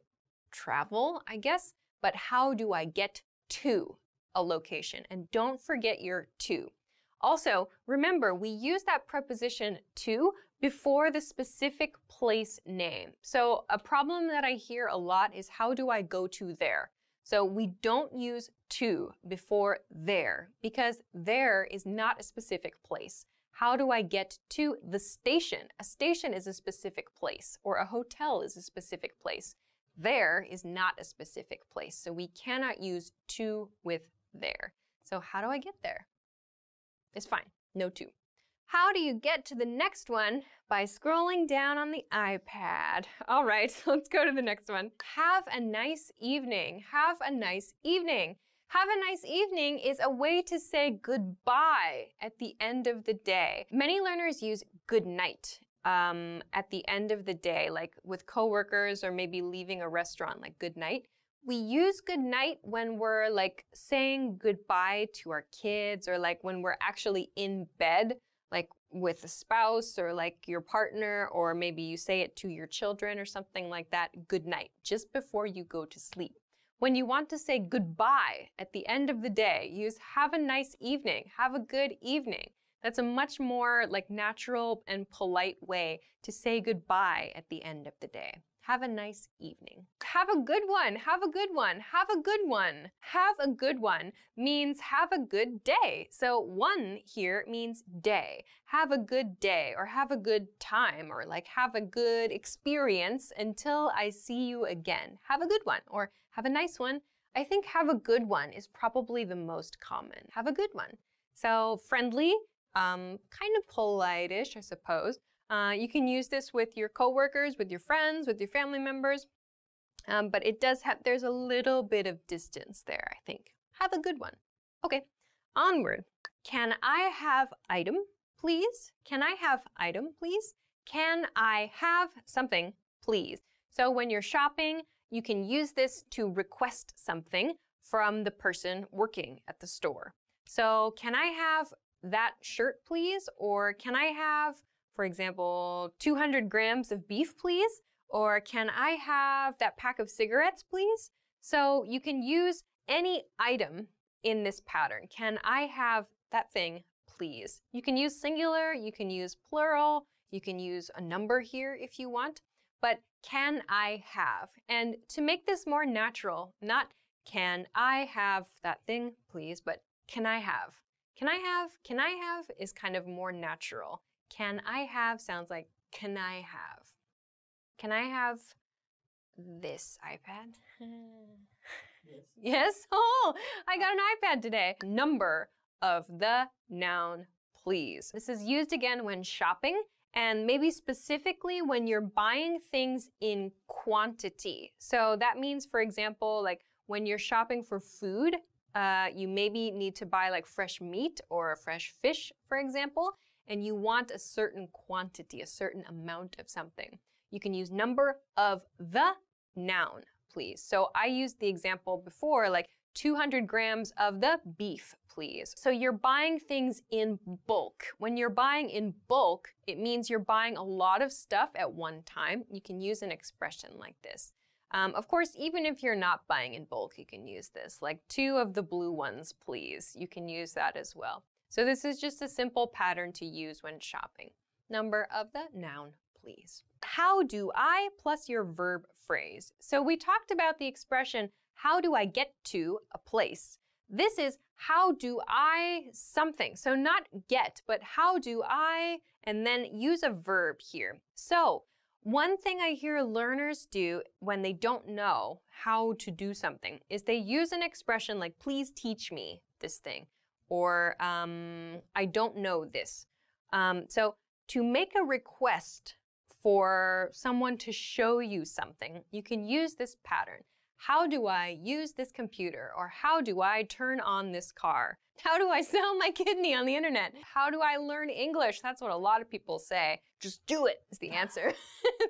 travel, I guess, but how do I get to a location? And don't forget your to. Also, remember, we use that preposition to before the specific place name. So a problem that I hear a lot is how do I go to there? So we don't use to before there because there is not a specific place. How do I get to the station? A station is a specific place, or a hotel is a specific place. There is not a specific place, so we cannot use to with there. So how do I get there? It's fine, no to. How do you get to the next one? By scrolling down on the iPad. All right, let's go to the next one. Have a nice evening. Have a nice evening. Have a nice evening is a way to say goodbye at the end of the day. Many learners use good night at the end of the day, like with coworkers or maybe leaving a restaurant, like good night. We use good night when we're like saying goodbye to our kids or like when we're actually in bed, like with a spouse or like your partner, or maybe you say it to your children or something like that, good night, just before you go to sleep. When you want to say goodbye at the end of the day, use have a nice evening, have a good evening. That's a much more like natural and polite way to say goodbye at the end of the day. Have a nice evening. Have a good one, have a good one, have a good one. Have a good one means have a good day. So one here means day. Have a good day or have a good time or like have a good experience until I see you again. Have a good one or have a nice one. I think have a good one is probably the most common. Have a good one. So friendly, kind of polite-ish, I suppose. You can use this with your coworkers, with your friends, with your family members. But it does have, there's a little bit of distance there, I think. Have a good one. Okay, onward. Can I have item, please? Can I have item, please? Can I have something, please? So when you're shopping, you can use this to request something from the person working at the store. So can I have that shirt, please? Or can I have, for example, 200 grams of beef, please? Or can I have that pack of cigarettes, please? So you can use any item in this pattern. Can I have that thing, please? You can use singular, you can use plural, you can use a number here if you want, but can I have? And to make this more natural, not can I have that thing, please, but can I have? Can I have? Can I have is kind of more natural. Can I have sounds like can I have? Can I have this iPad? Yes? Oh, I got an iPad today. Number of the noun, please. This is used again when shopping and maybe specifically when you're buying things in quantity. So that means, for example, like when you're shopping for food, you maybe need to buy like fresh meat or fresh fish, for example, and you want a certain quantity, a certain amount of something. You can use number of the noun, please. So I used the example before, like 200 grams of the beef, please. So you're buying things in bulk. When you're buying in bulk, it means you're buying a lot of stuff at one time. You can use an expression like this. Of course, even if you're not buying in bulk, you can use this, like 2 of the blue ones, please. You can use that as well. So this is just a simple pattern to use when shopping. Number of the noun, please. How do I plus your verb phrase. So we talked about the expression, how do I get to a place? This is how do I something. So not get, but how do I, and then use a verb here. So one thing I hear learners do when they don't know how to do something is they use an expression like, please teach me this thing, or I don't know this. So to make a request for someone to show you something, you can use this pattern. how do I use this computer? Or how do I turn on this car? How do I sell my kidney on the internet? How do I learn English? That's what a lot of people say. Just do it is the answer.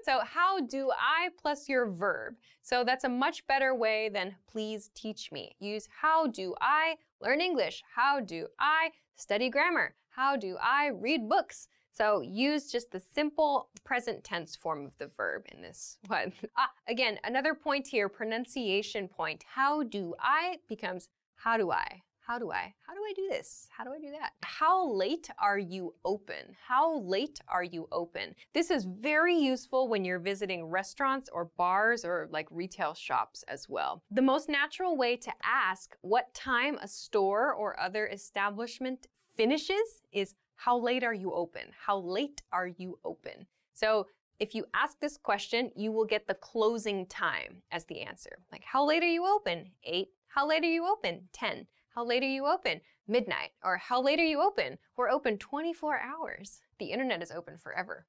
So how do I plus your verb. So that's a much better way than please teach me. Use how do I learn English? How do I study grammar? How do I read books? So use just the simple present tense form of the verb in this one. Again, another point here, pronunciation point. How do I becomes how do I? How do I? How do I do this? How do I do that? How late are you open? How late are you open? This is very useful when you're visiting restaurants or bars or like retail shops as well. The most natural way to ask what time a store or other establishment finishes is how late are you open? How late are you open? So if you ask this question, you will get the closing time as the answer. Like, how late are you open? 8. How late are you open? 10. How late are you open? Midnight. Or how late are you open? We're open 24 hours. The internet is open forever.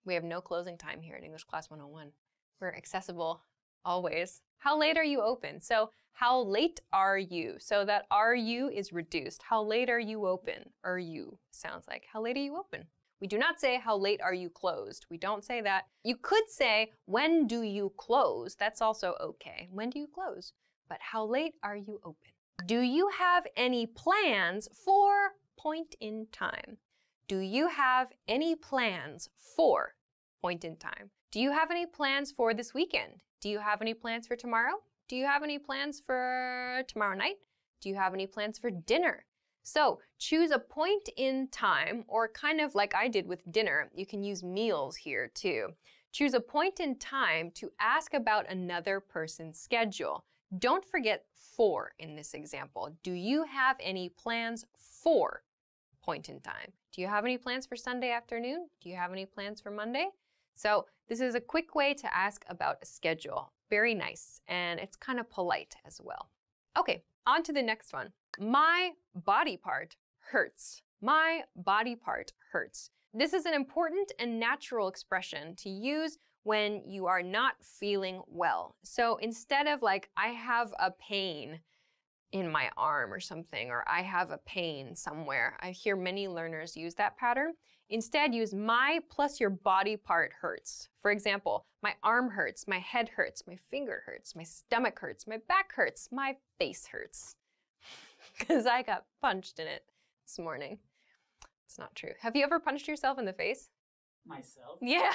We have no closing time here at English Class 101. We're accessible always. How late are you open? So how late are you? So that are you is reduced. How late are you open? Are you sounds like how late are you open? We do not say how late are you closed. We don't say that. You could say when do you close? That's also okay. When do you close? But how late are you open? Do you have any plans for point in time? Do you have any plans for point in time? Do you have any plans for this weekend? Do you have any plans for tomorrow? Do you have any plans for tomorrow night? Do you have any plans for dinner? So choose a point in time, or kind of like I did with dinner. You can use meals here too. Choose a point in time to ask about another person's schedule. Don't forget for in this example. Do you have any plans for point in time? Do you have any plans for Sunday afternoon? Do you have any plans for Monday? So this is a quick way to ask about a schedule. Very nice, and it's kind of polite as well. Okay, on to the next one. My body part hurts. My body part hurts. This is an important and natural expression to use when you are not feeling well. So instead of like, I have a pain in my arm or something, or I have a pain somewhere, I hear many learners use that pattern. Instead, use my plus your body part hurts. For example, my arm hurts, my head hurts, my finger hurts, my stomach hurts, my back hurts, my face hurts. Because I got punched in it this morning. It's not true. Have you ever punched yourself in the face? Myself? Yeah,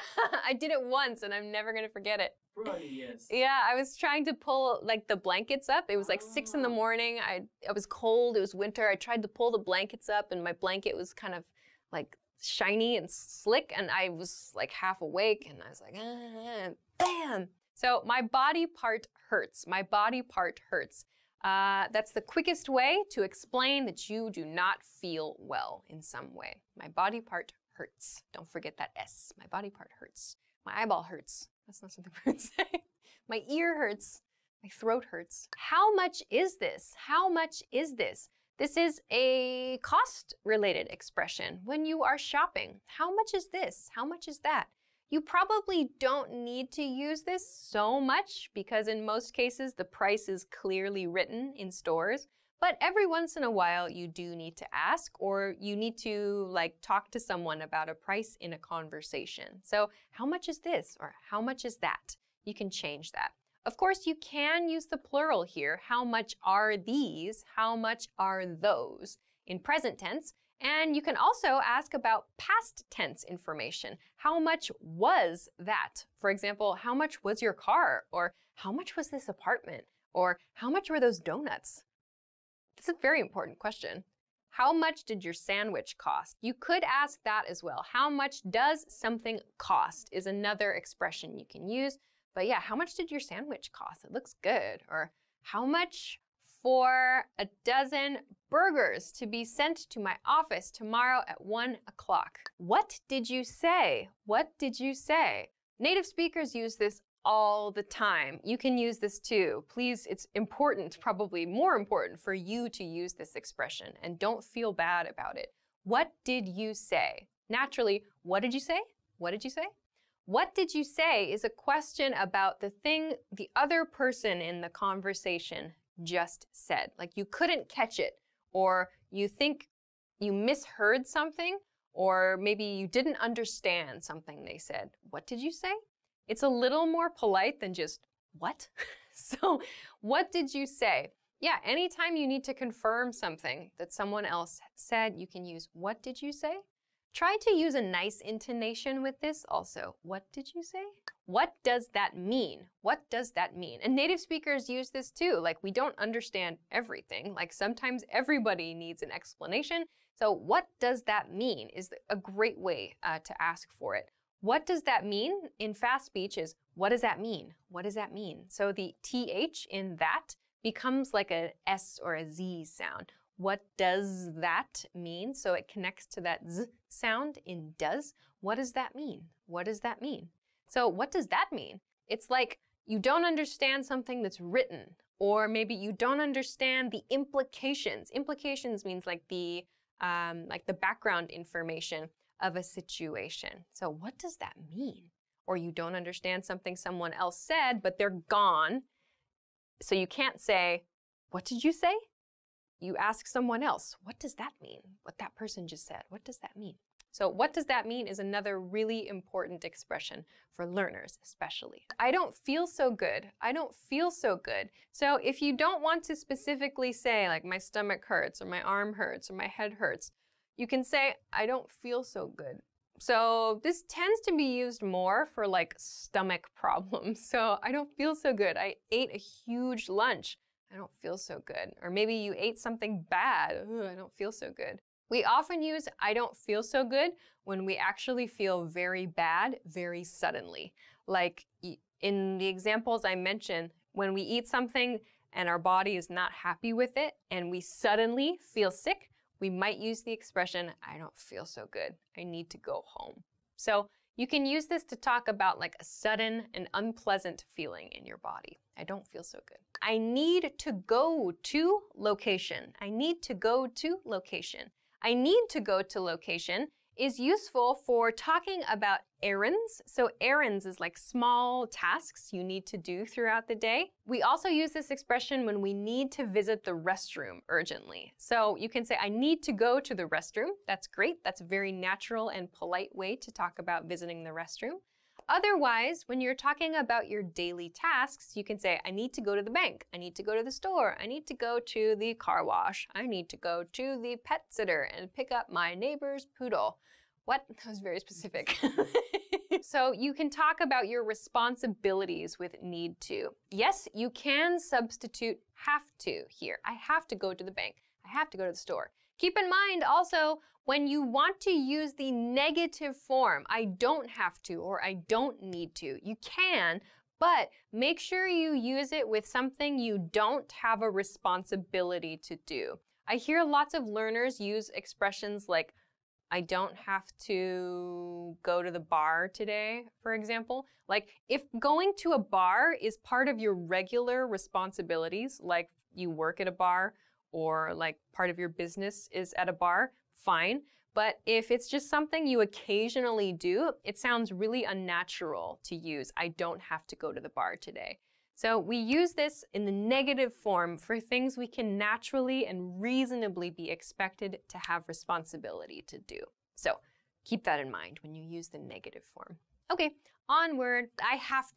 I did it once and I'm never gonna forget it. Probably, yes. Yeah, I was trying to pull like the blankets up. It was like 6 in the morning. I was cold, it was winter. I tried to pull the blankets up and my blanket was kind of like shiny and slick and I was like half awake and I was like, bam! So my body part hurts. My body part hurts. That's the quickest way to explain that you do not feel well in some way. My body part hurts. Don't forget that S. My body part hurts. My eyeball hurts. That's not something we would say. My ear hurts. My throat hurts. How much is this? How much is this? This is a cost-related expression when you are shopping. How much is this? How much is that? You probably don't need to use this so much because in most cases the price is clearly written in stores. But every once in a while you do need to ask, or you need to like talk to someone about a price in a conversation. So how much is this? Or how much is that? You can change that. Of course, you can use the plural here. How much are these? How much are those? In present tense. And you can also ask about past tense information. How much was that? For example, how much was your car? Or how much was this apartment? Or how much were those donuts? This is a very important question. How much did your sandwich cost? You could ask that as well. How much does something cost is another expression you can use. But yeah, how much did your sandwich cost? It looks good. Or how much for a dozen burgers to be sent to my office tomorrow at 1 o'clock? What did you say? What did you say? Native speakers use this all the time. You can use this too. Please, it's important, probably more important for you to use this expression and don't feel bad about it. What did you say? Naturally, what did you say? What did you say? What did you say is a question about the thing the other person in the conversation just said. Like you couldn't catch it, or you think you misheard something, or maybe you didn't understand something they said. What did you say? It's a little more polite than just, what? So, what did you say? Yeah, anytime you need to confirm something that someone else said, you can use, what did you say? Try to use a nice intonation with this also. What did you say? What does that mean? What does that mean? And native speakers use this too. Like we don't understand everything. Like sometimes everybody needs an explanation. So what does that mean is a great way to ask for it. What does that mean in fast speech is, what does that mean? What does that mean? So the TH in that becomes like a S or a Z sound. What does that mean? So it connects to that Z sound in does. What does that mean? What does that mean? So what does that mean? It's like you don't understand something that's written, or maybe you don't understand the implications. Implications means like the background information of a situation. So what does that mean? Or you don't understand something someone else said, but they're gone. So you can't say, what did you say? You ask someone else, what does that mean? What that person just said, what does that mean? So what does that mean is another really important expression for learners especially. I don't feel so good. I don't feel so good. So if you don't want to specifically say like my stomach hurts or my arm hurts or my head hurts, you can say I don't feel so good. So this tends to be used more for like stomach problems. So I don't feel so good. I ate a huge lunch. I don't feel so good. Or maybe you ate something bad. Ooh, I don't feel so good. We often use I don't feel so good when we actually feel very bad very suddenly. Like in the examples I mentioned, when we eat something and our body is not happy with it and we suddenly feel sick, we might use the expression, I don't feel so good. I need to go home. So you can use this to talk about like a sudden and unpleasant feeling in your body. I don't feel so good. I need to go to location. I need to go to location. I need to go to location is useful for talking about errands. So errands is like small tasks you need to do throughout the day. We also use this expression when we need to visit the restroom urgently. So you can say, I need to go to the restroom. That's great. That's a very natural and polite way to talk about visiting the restroom. Otherwise, when you're talking about your daily tasks, you can say, I need to go to the bank. I need to go to the store. I need to go to the car wash. I need to go to the pet sitter and pick up my neighbor's poodle. What? That was very specific. So you can talk about your responsibilities with need to. Yes, you can substitute have to here. I have to go to the bank. I have to go to the store. Keep in mind also, when you want to use the negative form, I don't have to or I don't need to, you can, but make sure you use it with something you don't have a responsibility to do. I hear lots of learners use expressions like, I don't have to go to the bar today, for example. Like if going to a bar is part of your regular responsibilities, like you work at a bar or like part of your business is at a bar, fine. But if it's just something you occasionally do, it sounds really unnatural to use, I don't have to go to the bar today. So we use this in the negative form for things we can naturally and reasonably be expected to have responsibility to do. So keep that in mind when you use the negative form. Okay, onward. I have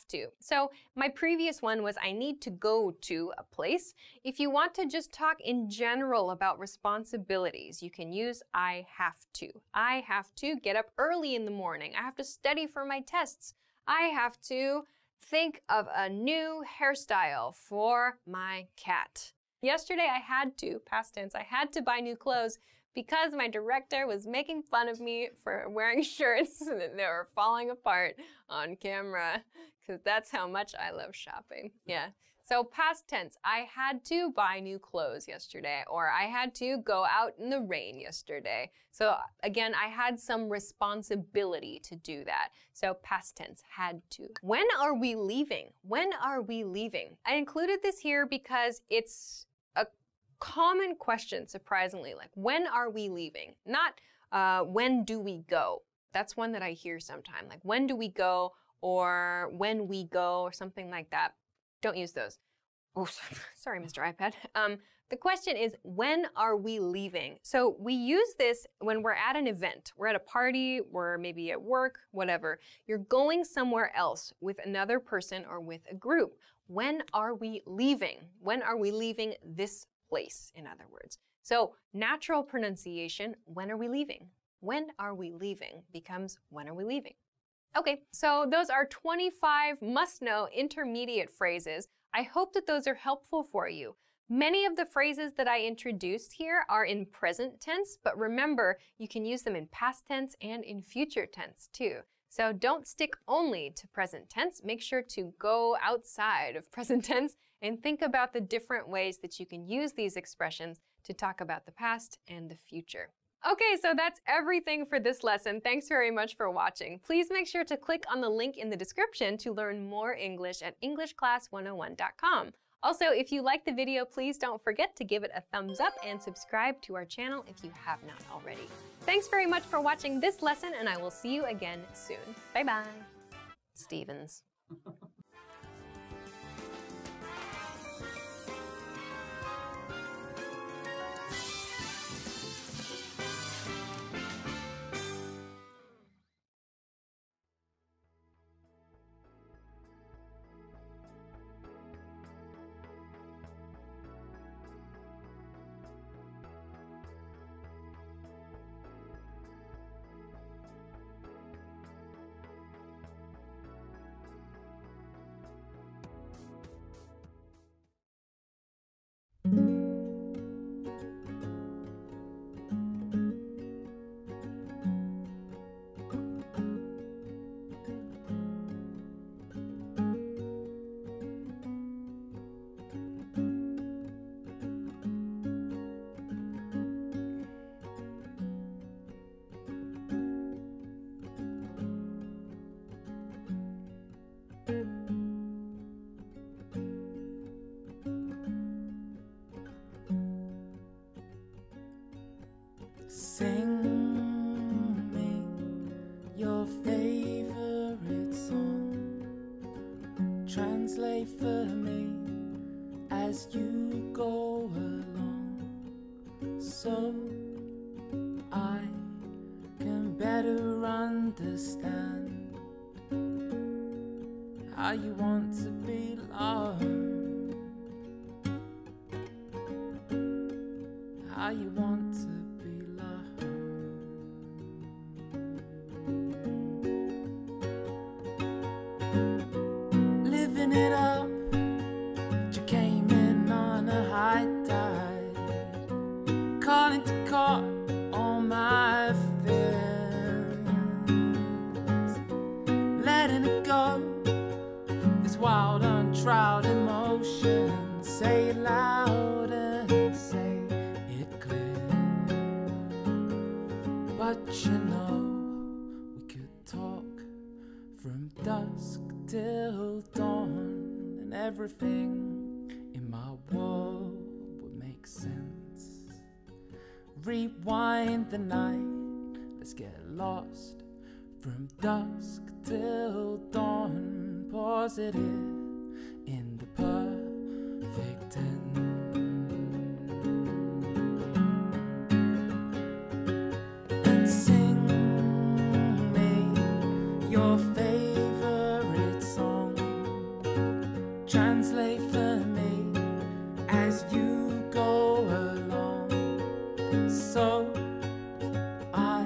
to. So my previous one was I need to go to a place. If you want to just talk in general about responsibilities, you can use I have to. I have to get up early in the morning. I have to study for my tests. I have to think of a new hairstyle for my cat. Yesterday I had to, past tense, I had to buy new clothes because my director was making fun of me for wearing shirts that they were falling apart on camera, because that's how much I love shopping. Yeah. So past tense, I had to buy new clothes yesterday, or I had to go out in the rain yesterday. So again, I had some responsibility to do that. So past tense, had to. When are we leaving? When are we leaving? I included this here because it's a common question, surprisingly, like when are we leaving? Not when do we go? That's one that I hear sometime, like when do we go or when we go or something like that. Don't use those. Oh, sorry, Mr. iPad. The question is, when are we leaving? So we use this when we're at an event. We're at a party, we're maybe at work, whatever. You're going somewhere else with another person or with a group. When are we leaving? When are we leaving this place, in other words? So natural pronunciation, when are we leaving? When are we leaving becomes when are we leaving? Okay, so those are 25 must-know intermediate phrases. I hope that those are helpful for you. Many of the phrases that I introduced here are in present tense, but remember, you can use them in past tense and in future tense too. So don't stick only to present tense. Make sure to go outside of present tense and think about the different ways that you can use these expressions to talk about the past and the future. Okay, so that's everything for this lesson. Thanks very much for watching. Please make sure to click on the link in the description to learn more English at EnglishClass101.com. Also, if you liked the video, please don't forget to give it a thumbs up and subscribe to our channel if you have not already. Thanks very much for watching this lesson, and I will see you again soon. Bye-bye. Stevens. Sing me your favorite song. Translate for me as you go along, so I can better understand how you want to be loved, how you want to be loved. Living it up, you came in on a high tide, calling to call all my fears, letting it go, this wild untried emotion. Say it loud and say it clear, but you know we could talk from dusk till dawn, and everything in my world would make sense. Rewind the night, let's get lost from dusk till dawn. Positive in the perfect tense. And sing me your favorite song. Translate for me as you go along, so I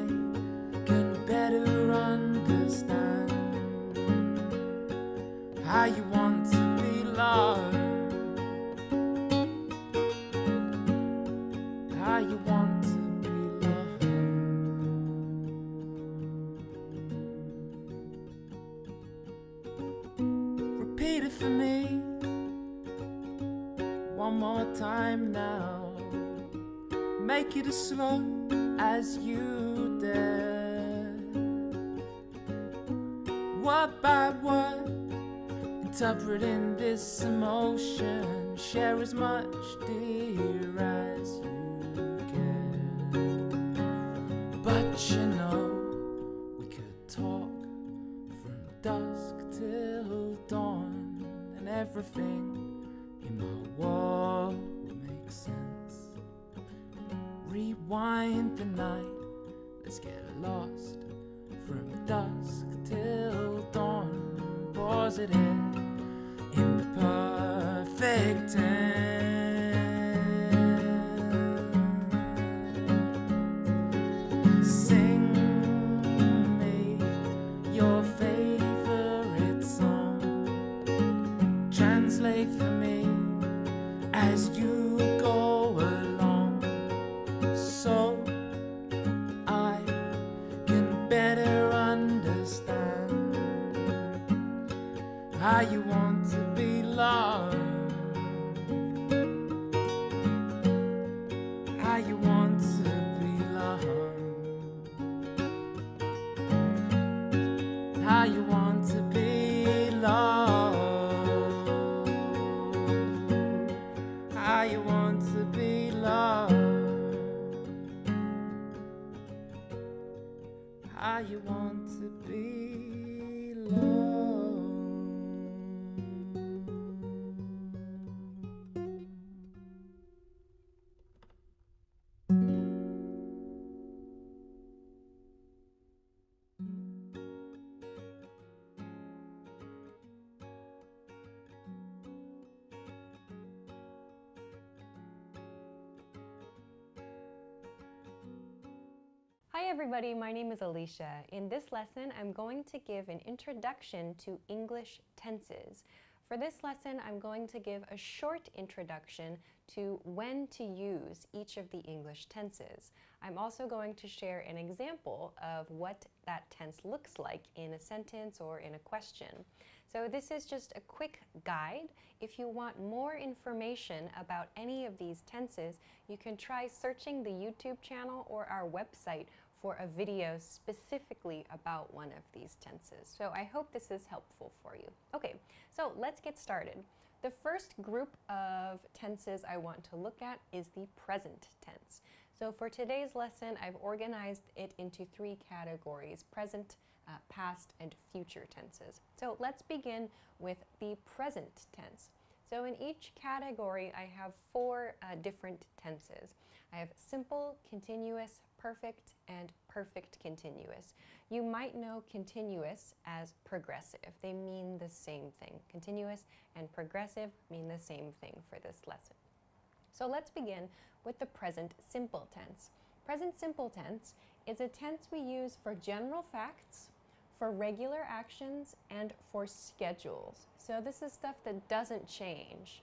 can better understand how you want to be loved, how you want to be loved. Repeat it for me one more time now. Make it as slow as you dare, word by word, interpreting this emotion. Share as much, dear, as you can. But you know we could till dawn, and everything in my world will make sense. Rewind the night, let's get lost from dusk till dawn. Pause it in the perfect tense. Sing me your favorite song. Translate for me as you go along, so I can better understand how you want to be loved, how you want to be loved, how you want to be loved, how you want to be loved, how you want to be loved. Hi everybody, my name is Alicia. In this lesson, I'm going to give an introduction to English tenses. For this lesson, I'm going to give a short introduction to when to use each of the English tenses. I'm also going to share an example of what that tense looks like in a sentence or in a question. So this is just a quick guide. If you want more information about any of these tenses, you can try searching the YouTube channel or our website for a video specifically about one of these tenses. So I hope this is helpful for you. Okay, so let's get started. The first group of tenses I want to look at is the present tense. So for today's lesson, I've organized it into three categories: present, past, and future tenses. So let's begin with the present tense. So in each category, I have four different tenses. I have simple, continuous, perfect, and perfect continuous. You might know continuous as progressive. They mean the same thing. Continuous and progressive mean the same thing for this lesson. So let's begin with the present simple tense. Present simple tense is a tense we use for general facts, for regular actions, and for schedules. So this is stuff that doesn't change.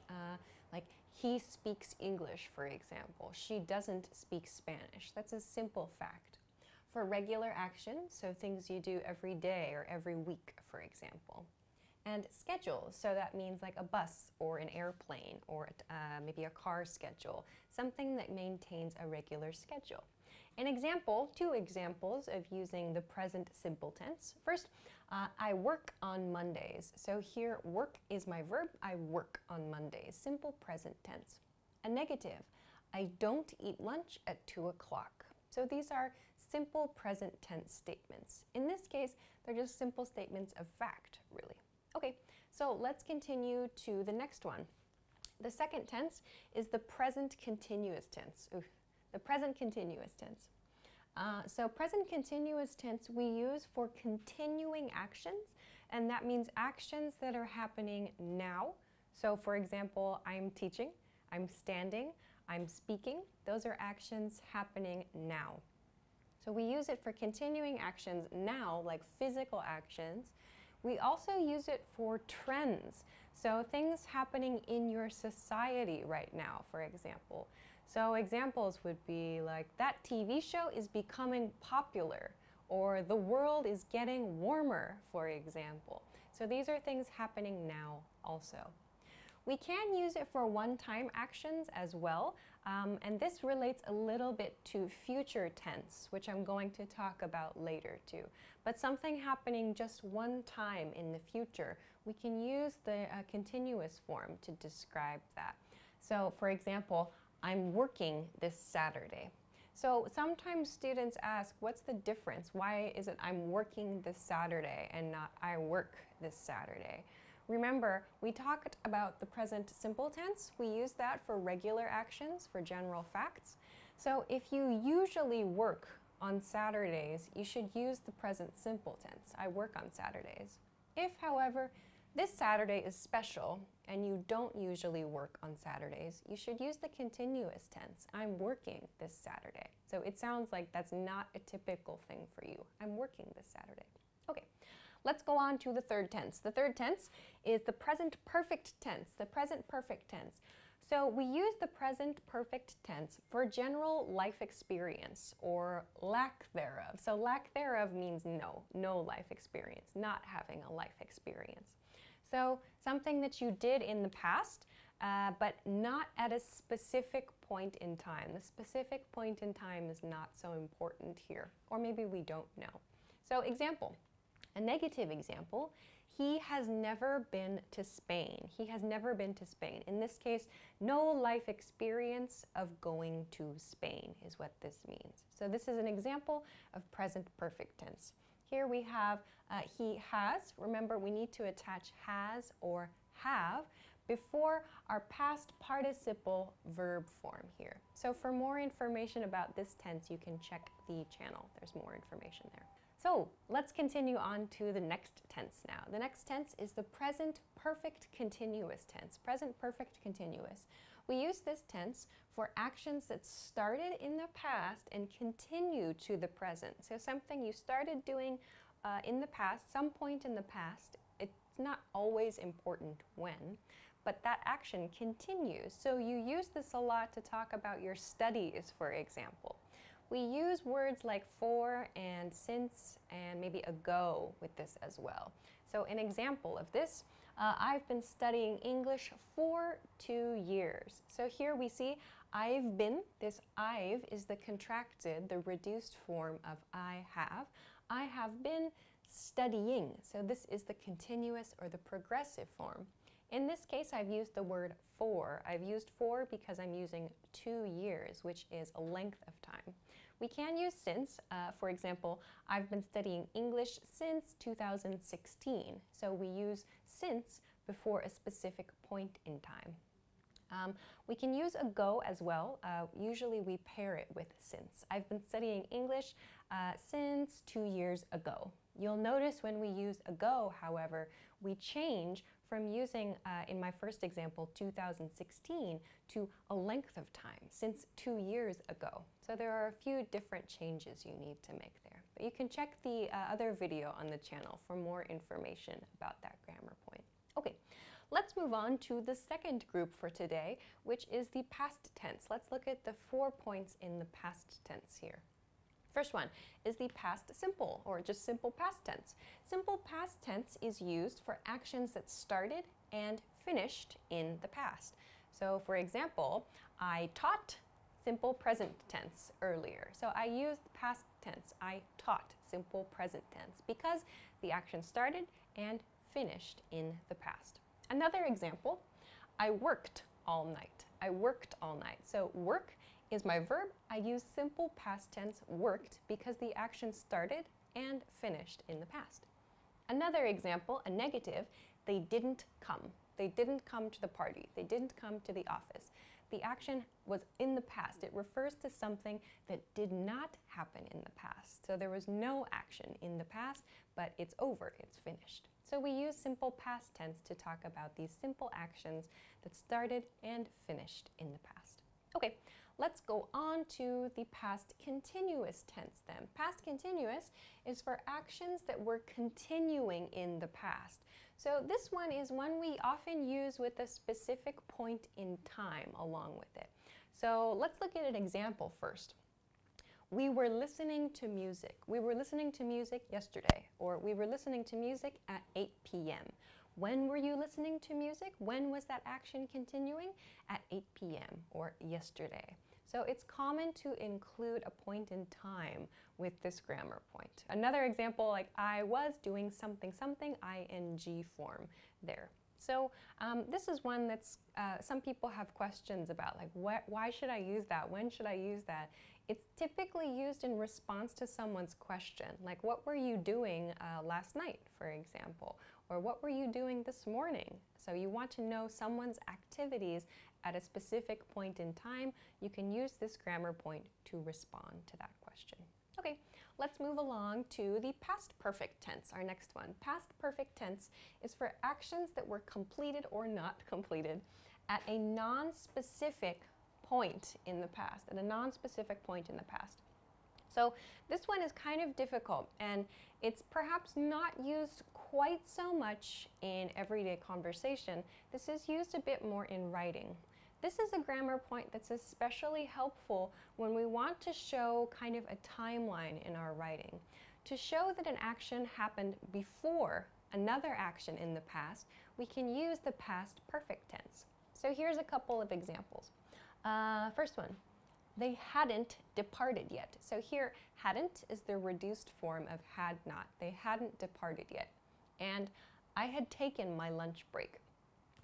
Like he speaks English, for example. She doesn't speak Spanish. That's a simple fact. For regular actions, so things you do every day or every week, for example. And schedules, so that means like a bus or an airplane or maybe a car schedule, something that maintains a regular schedule. An example, two examples of using the present simple tense. First, I work on Mondays. So here, work is my verb. I work on Mondays. Simple present tense. A negative, I don't eat lunch at 2 o'clock. So these are simple present tense statements. In this case, they're just simple statements of fact, really. Okay, so let's continue to the next one. The second tense is the present continuous tense. The present continuous tense. So present continuous tense we use for continuing actions, and that means actions that are happening now. So for example, I'm teaching, I'm standing, I'm speaking. Those are actions happening now. So we use it for continuing actions now, like physical actions. We also use it for trends. So things happening in your society right now, for example. So examples would be like, that TV show is becoming popular, or the world is getting warmer, for example. So these are things happening now also. We can use it for one-time actions as well, and this relates a little bit to future tense, which I'm going to talk about later too. But something happening just one time in the future, we can use the continuous form to describe that. So for example, I'm working this Saturday. So sometimes students ask, what's the difference? Why is it I'm working this Saturday and not I work this Saturday? Remember, we talked about the present simple tense. We use that for regular actions, for general facts. So if you usually work on Saturdays, you should use the present simple tense. I work on Saturdays. If, however, this Saturday is special and you don't usually work on Saturdays, you should use the continuous tense. I'm working this Saturday. So it sounds like that's not a typical thing for you. I'm working this Saturday. Okay, let's go on to the third tense. The third tense is the present perfect tense, the present perfect tense. So we use the present perfect tense for general life experience or lack thereof. So lack thereof means no life experience, not having a life experience. So something that you did in the past, but not at a specific point in time. The specific point in time is not so important here, or maybe we don't know. So example, a negative example, he has never been to Spain. He has never been to Spain. In this case, no life experience of going to Spain is what this means. So this is an example of present perfect tense. Here we have he has. Remember, we need to attach has or have before our past participle verb form here. So for more information about this tense, you can check the channel. There's more information there. So let's continue on to the next tense now. The next tense is the present perfect continuous tense. Present perfect continuous. We use this tense for actions that started in the past and continue to the present. So something you started doing in the past, some point in the past, it's not always important when, but that action continues. So you use this a lot to talk about your studies, for example. We use words like for and since and maybe ago with this as well. So an example of this, I've been studying English for 2 years. So here we see I've been. This I've is the contracted, the reduced form of I have. I have been studying. So this is the continuous or the progressive form. In this case, I've used the word for. I've used for because I'm using 2 years, which is a length of time. We can use since. For example, I've been studying English since 2016. So we use since before a specific point in time. We can use ago as well. Usually we pair it with since. I've been studying English since 2 years ago. You'll notice when we use ago, however, we change from using, in my first example, 2016 to a length of time, since 2 years ago. So there are a few different changes you need to make there. But you can check the other video on the channel for more information about that grammar point. Okay, let's move on to the second group for today, which is the past tense. Let's look at the 4 points in the past tense here. First one is the past simple, or just simple past tense. Simple past tense is used for actions that started and finished in the past. So for example, I taught simple present tense earlier. So I used past tense. I taught simple present tense because the action started and finished in the past. Another example, I worked all night. I worked all night. So work is my verb. I use simple past tense worked because the action started and finished in the past. Another example, a negative, they didn't come. They didn't come to the party. They didn't come to the office. The action was in the past. It refers to something that did not happen in the past. So there was no action in the past, but it's over, it's finished. So we use simple past tense to talk about these simple actions that started and finished in the past. Okay, let's go on to the past continuous tense then. Past continuous is for actions that were continuing in the past. So this one is one we often use with a specific point in time along with it. So let's look at an example first. We were listening to music. We were listening to music yesterday, or we were listening to music at 8 p.m. When were you listening to music? When was that action continuing? At 8 p.m. or yesterday. So it's common to include a point in time with this grammar point. Another example, like I was doing something, something, ing form there. So this is one that's some people have questions about, like why should I use that? When should I use that? It's typically used in response to someone's question, like what were you doing last night, for example, or what were you doing this morning? So you want to know someone's activities at a specific point in time. You can use this grammar point to respond to that question. Okay, let's move along to the past perfect tense, our next one. Past perfect tense is for actions that were completed or not completed at a non-specific point in the past, at a non-specific point in the past. So this one is kind of difficult, and it's perhaps not used quite so much in everyday conversation. This is used a bit more in writing. This is a grammar point that's especially helpful when we want to show kind of a timeline in our writing. To show that an action happened before another action in the past, we can use the past perfect tense. So here's a couple of examples. First one, they hadn't departed yet. So here, hadn't is the reduced form of had not. They hadn't departed yet. And I had taken my lunch break.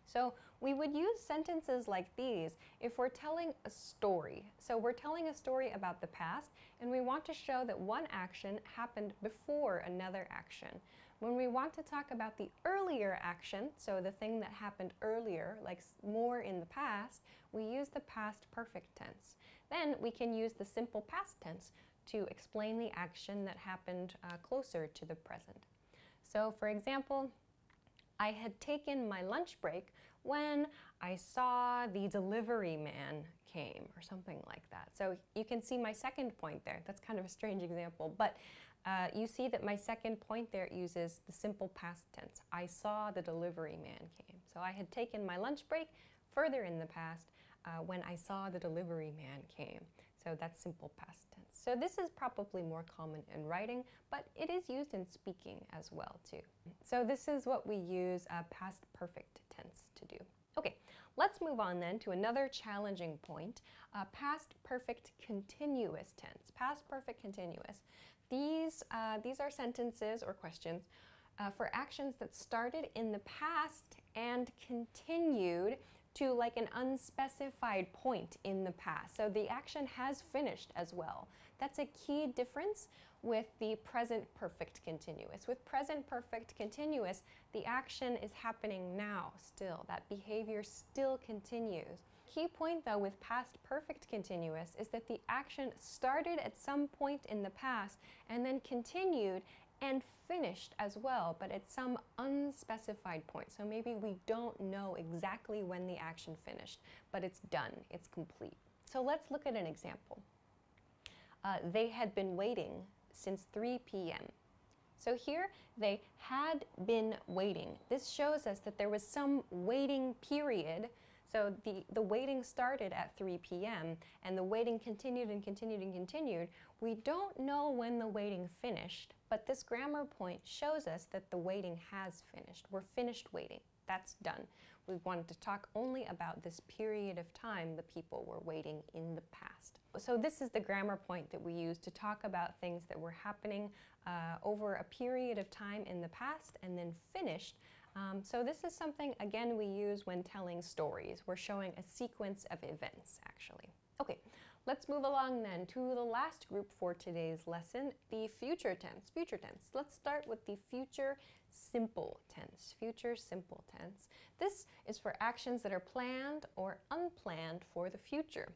So we would use sentences like these if we're telling a story. So we're telling a story about the past, and we want to show that one action happened before another action. When we want to talk about the earlier action, so the thing that happened earlier, like more in the past, we use the past perfect tense. Then we can use the simple past tense to explain the action that happened closer to the present. So for example, I had taken my lunch break when I saw the delivery man came, or something like that. So you can see my second point there. That's kind of a strange example, but you see that my second point there uses the simple past tense. I saw the delivery man came. So I had taken my lunch break further in the past when I saw the delivery man came. So that's simple past tense. So this is probably more common in writing, but it is used in speaking as well too. So this is what we use past perfect tense to do. Okay, let's move on then to another challenging point, past perfect continuous tense. Past perfect continuous. These are sentences or questions for actions that started in the past and continued to like an unspecified point in the past. So the action has finished as well. That's a key difference with the present perfect continuous. With present perfect continuous, the action is happening now still. That behavior still continues. Key point though with past perfect continuous is that the action started at some point in the past and then continued and finished as well, but at some unspecified point. So maybe we don't know exactly when the action finished, but it's done, it's complete. So let's look at an example. They had been waiting since 3 p.m. So here, they had been waiting. This shows us that there was some waiting period. So the waiting started at 3 p.m. and the waiting continued and continued and continued. We don't know when the waiting finished, but this grammar point shows us that the waiting has finished. We're finished waiting. That's done. We wanted to talk only about this period of time the people were waiting in the past. So this is the grammar point that we use to talk about things that were happening over a period of time in the past and then finished. So this is something, again, we use when telling stories. We're showing a sequence of events, actually. Okay, let's move along then to the last group for today's lesson, the future tense. Future tense. Let's start with the future simple tense. Future simple tense. This is for actions that are planned or unplanned for the future.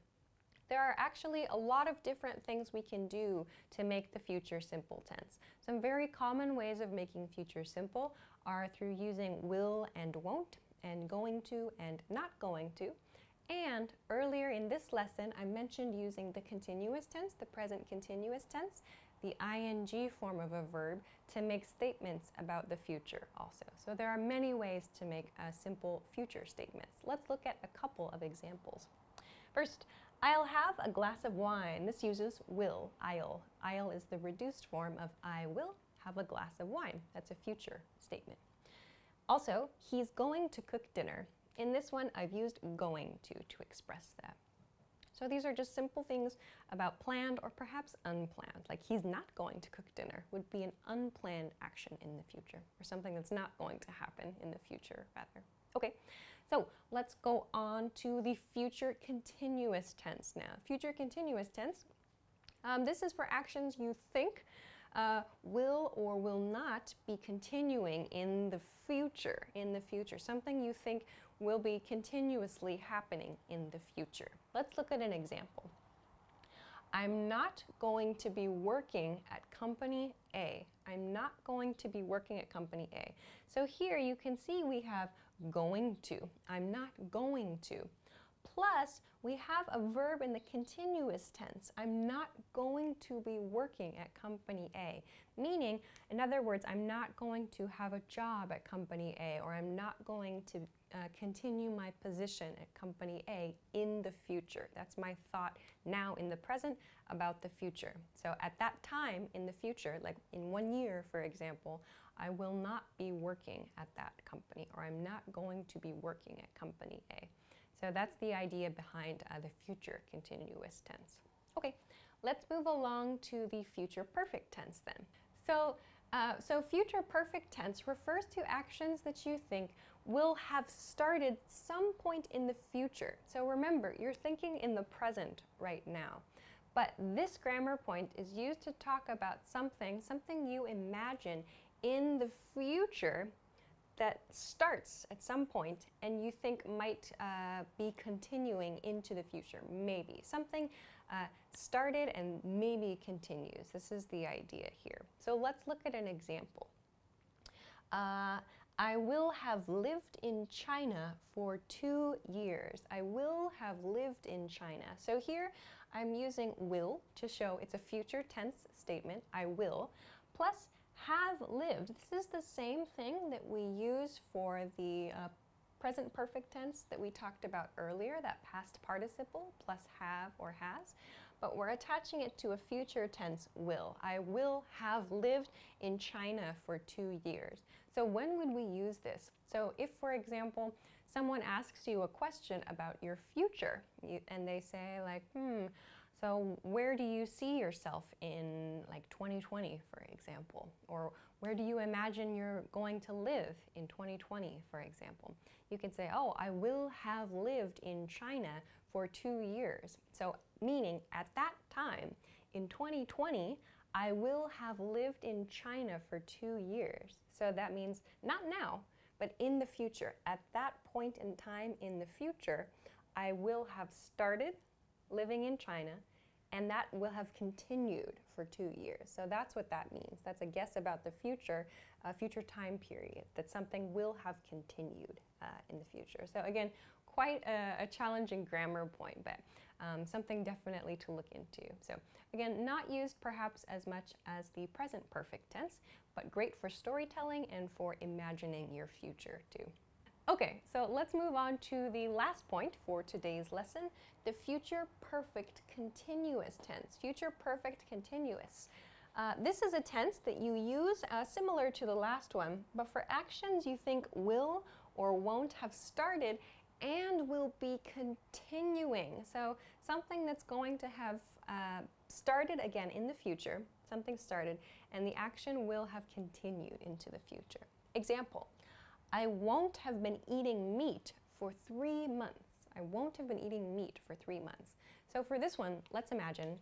There are actually a lot of different things we can do to make the future simple tense. Some very common ways of making future simple are through using will and won't, and going to and not going to. And earlier in this lesson, I mentioned using the continuous tense, the present continuous tense, the ing form of a verb, to make statements about the future also. So there are many ways to make simple future statements. Let's look at a couple of examples. First, I'll have a glass of wine. This uses will, I'll. I'll is the reduced form of I will have a glass of wine. That's a future statement. Also, he's going to cook dinner. In this one, I've used going to express that. So these are just simple things about planned or perhaps unplanned. Like he's not going to cook dinner would be an unplanned action in the future, or something that's not going to happen in the future, rather. Okay, so let's go on to the future continuous tense now. Future continuous tense, This is for actions you think will or will not be continuing in the future. Something you think will be continuously happening in the future. Let's look at an example. I'm not going to be working at company A. I'm not going to be working at company A. So here you can see we have going to. I'm not going to. Plus, we have a verb in the continuous tense. I'm not going to be working at company A. Meaning, in other words, I'm not going to have a job at company A, or I'm not going to continue my position at company A in the future. That's my thought now in the present about the future. So at that time in the future, like in 1 year, for example, I will not be working at that company, or I'm not going to be working at company A. So that's the idea behind the future continuous tense. Okay, let's move along to the future perfect tense then. So future perfect tense refers to actions that you think will have started some point in the future. So remember, you're thinking in the present right now. But this grammar point is used to talk about something you imagine in the future that starts at some point and you think might be continuing into the future, maybe. Something started and maybe continues. This is the idea here. So let's look at an example. I will have lived in China for 2 years. I will have lived in China. So here I'm using will to show it's a future tense statement, I will, plus have lived. This is the same thing that we use for the present perfect tense that we talked about earlier, that past participle plus have or has, but we're attaching it to a future tense will. I will have lived in China for 2 years. So when would we use this? So if, for example, someone asks you a question about your future and they say like, so where do you see yourself in like 2020, for example? Or where do you imagine you're going to live in 2020, for example? You can say, oh, I will have lived in China for 2 years. So meaning at that time, in 2020, I will have lived in China for 2 years. So that means not now, but in the future. At that point in time in the future, I will have started living in China, and that will have continued for 2 years. So that's what that means. That's a guess about the future, future time period, that something will have continued in the future. So again, quite a challenging grammar point, but something definitely to look into. So again, not used perhaps as much as the present perfect tense, but great for storytelling and for imagining your future too. Okay, so let's move on to the last point for today's lesson, the future perfect continuous tense. Future perfect continuous. This is a tense that you use similar to the last one, but for actions you think will or won't have started and will be continuing. So something that's going to have started again in the future, something started, and the action will have continued into the future. Example. I won't have been eating meat for 3 months. I won't have been eating meat for 3 months. So for this one, let's imagine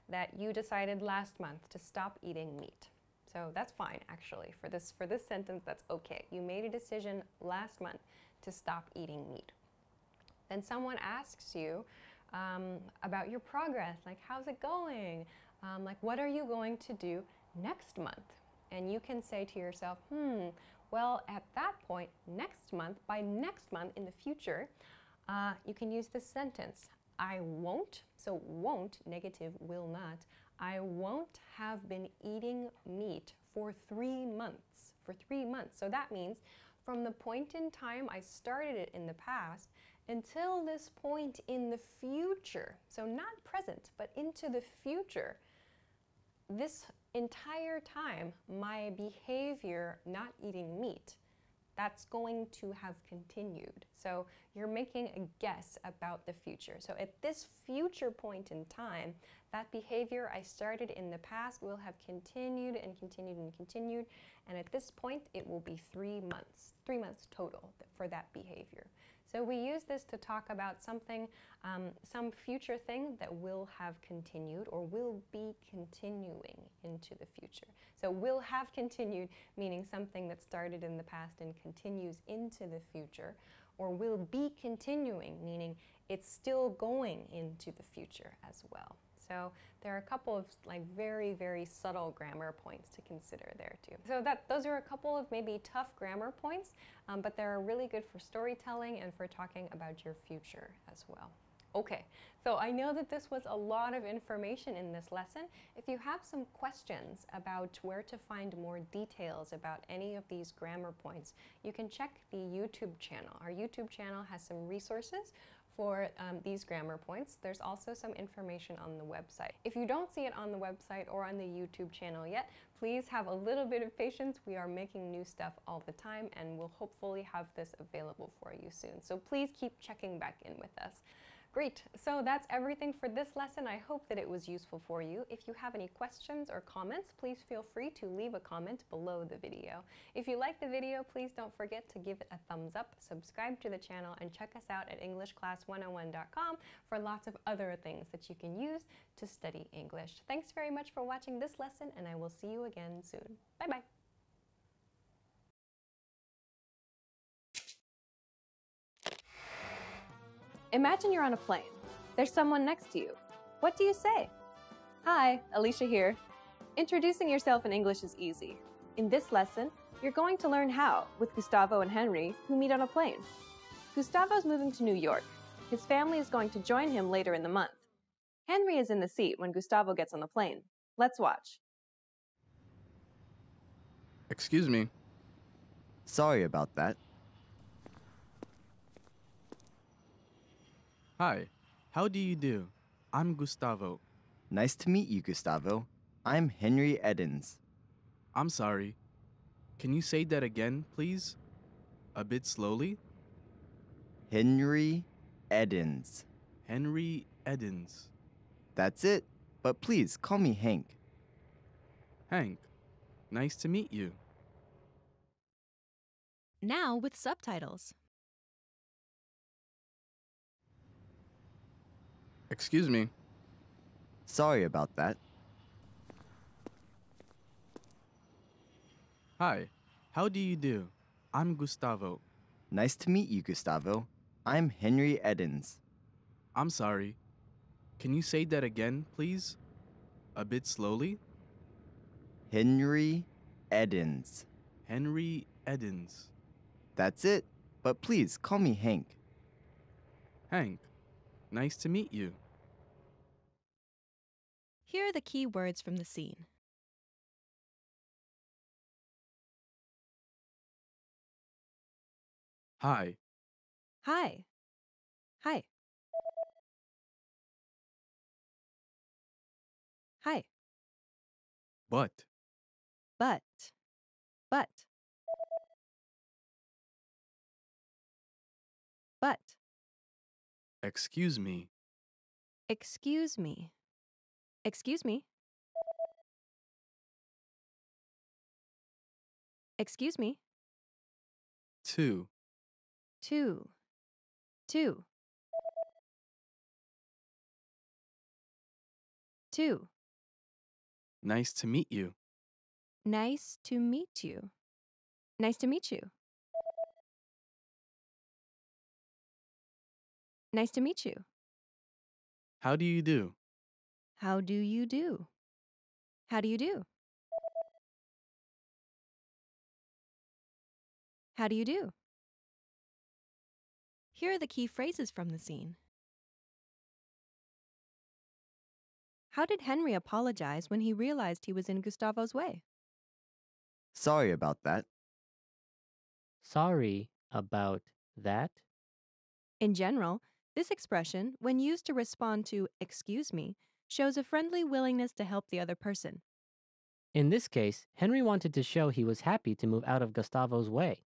that you decided last month to stop eating meat. So that's fine, actually. For this sentence, that's okay. You made a decision last month to stop eating meat. Then someone asks you about your progress, like how's it going? Like what are you going to do next month? And you can say to yourself, well, at that point, next month, by next month in the future, you can use this sentence. I won't, so won't, negative, will not. I won't have been eating meat for 3 months. For 3 months. So that means from the point in time I started it in the past until this point in the future. So not present, but into the future. This entire time, my behavior not eating meat, that's going to have continued. So you're making a guess about the future. So at this future point in time, that behavior I started in the past will have continued and continued and continued. And at this point, it will be 3 months total for that behavior. So we use this to talk about something, some future thing that will have continued or will be continuing into the future. So will have continued, meaning something that started in the past and continues into the future, or will be continuing, meaning it's still going into the future as well. So there are a couple of very, very subtle grammar points to consider there too. So those are a couple of maybe tough grammar points, but they're really good for storytelling and for talking about your future as well. Okay, so I know that this was a lot of information in this lesson. If you have some questions about where to find more details about any of these grammar points, you can check the YouTube channel. Our YouTube channel has some resources for these grammar points. There's also some information on the website. If you don't see it on the website or on the YouTube channel yet, please have a little bit of patience. We are making new stuff all the time and we'll hopefully have this available for you soon. So please keep checking back in with us. Great, so that's everything for this lesson. I hope that it was useful for you. If you have any questions or comments, please feel free to leave a comment below the video. If you like the video, please don't forget to give it a thumbs up, subscribe to the channel, and check us out at EnglishClass101.com for lots of other things that you can use to study English. Thanks very much for watching this lesson, and I will see you again soon. Bye-bye. Imagine you're on a plane. There's someone next to you. What do you say? Hi, Alicia here. Introducing yourself in English is easy. In this lesson, you're going to learn how with Gustavo and Henry, who meet on a plane. Gustavo's moving to New York. His family is going to join him later in the month. Henry is in the seat when Gustavo gets on the plane. Let's watch. Excuse me. Sorry about that. Hi, how do you do? I'm Gustavo. Nice to meet you, Gustavo. I'm Henry Edens. I'm sorry. Can you say that again, please? A bit slowly? Henry Edens. Henry Edens. That's it, but please call me Hank. Hank, nice to meet you. Now with subtitles. Excuse me. Sorry about that. Hi, how do you do? I'm Gustavo. Nice to meet you, Gustavo. I'm Henry Edens. I'm sorry. Can you say that again, please? A bit slowly? Henry Edens. Henry Edens. That's it, but please call me Hank. Hank, nice to meet you. Here are the key words from the scene. Hi. Hi. Hi. Hi. But. But. But. But. Excuse me. Excuse me. Excuse me. Excuse me. Two. Two. Two. Two. Nice to meet you. Nice to meet you. Nice to meet you. Nice to meet you. How do you do? How do you do? How do you do? How do you do? Here are the key phrases from the scene. How did Henry apologize when he realized he was in Gustavo's way? Sorry about that. Sorry about that. In general, this expression, when used to respond to "excuse me," shows a friendly willingness to help the other person. In this case, Henry wanted to show he was happy to move out of Gustavo's way.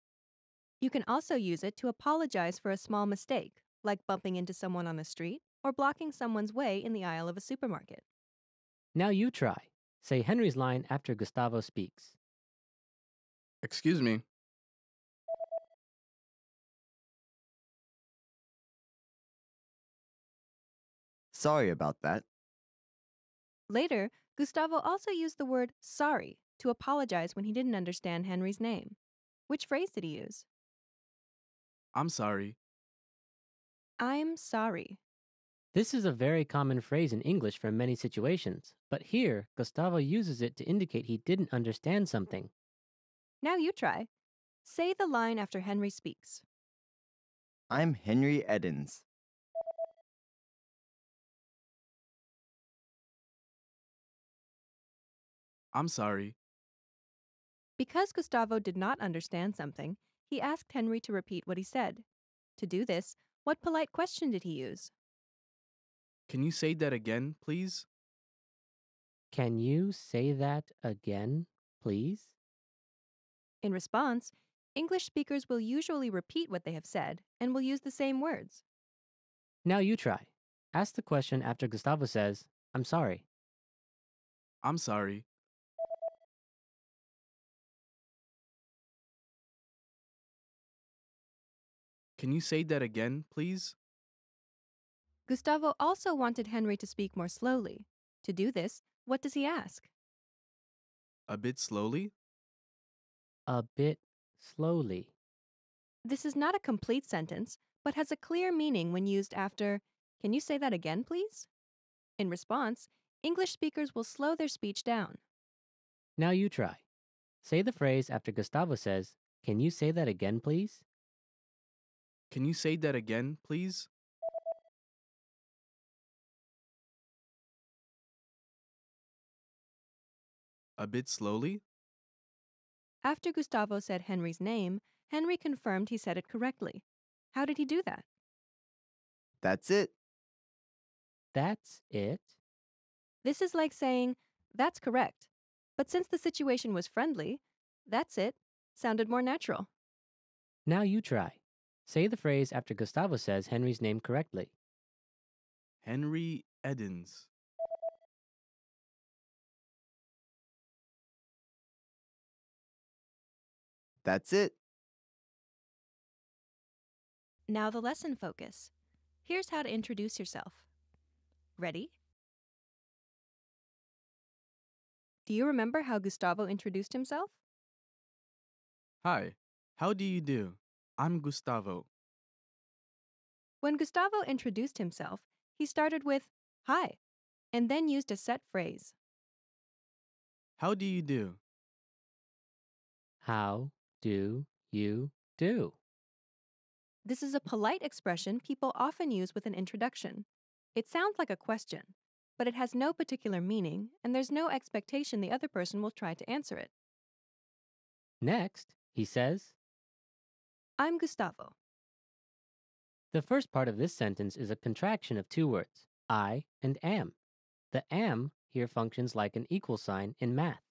You can also use it to apologize for a small mistake, like bumping into someone on the street or blocking someone's way in the aisle of a supermarket. Now you try. Say Henry's line after Gustavo speaks. Excuse me. Sorry about that. Later, Gustavo also used the word sorry to apologize when he didn't understand Henry's name. Which phrase did he use? I'm sorry. I'm sorry. This is a very common phrase in English for many situations, but here, Gustavo uses it to indicate he didn't understand something. Now you try. Say the line after Henry speaks. I'm Henry Edens. I'm sorry. Because Gustavo did not understand something, he asked Henry to repeat what he said. To do this, what polite question did he use? Can you say that again, please? Can you say that again, please? In response, English speakers will usually repeat what they have said and will use the same words. Now you try. Ask the question after Gustavo says, I'm sorry. I'm sorry. Can you say that again, please? Gustavo also wanted Henry to speak more slowly. To do this, what does he ask? A bit slowly? A bit slowly. This is not a complete sentence, but has a clear meaning when used after, "Can you say that again, please?" In response, English speakers will slow their speech down. Now you try. Say the phrase after Gustavo says, Can you say that again, please? Can you say that again, please? A bit slowly? After Gustavo said Henry's name, Henry confirmed he said it correctly. How did he do that? That's it. That's it. This is like saying, "That's correct." But since the situation was friendly, "That's it" sounded more natural. Now you try. Say the phrase after Gustavo says Henry's name correctly. Henry Edens. That's it. Now the lesson focus. Here's how to introduce yourself. Ready? Do you remember how Gustavo introduced himself? Hi, how do you do? I'm Gustavo. When Gustavo introduced himself, he started with "Hi," and then used a set phrase. How do you do? How do you do? This is a polite expression people often use with an introduction. It sounds like a question, but it has no particular meaning, and there's no expectation the other person will try to answer it. Next, he says, I'm Gustavo. the first part of this sentence is a contraction of two words, I and am. The am here functions like an equal sign in math.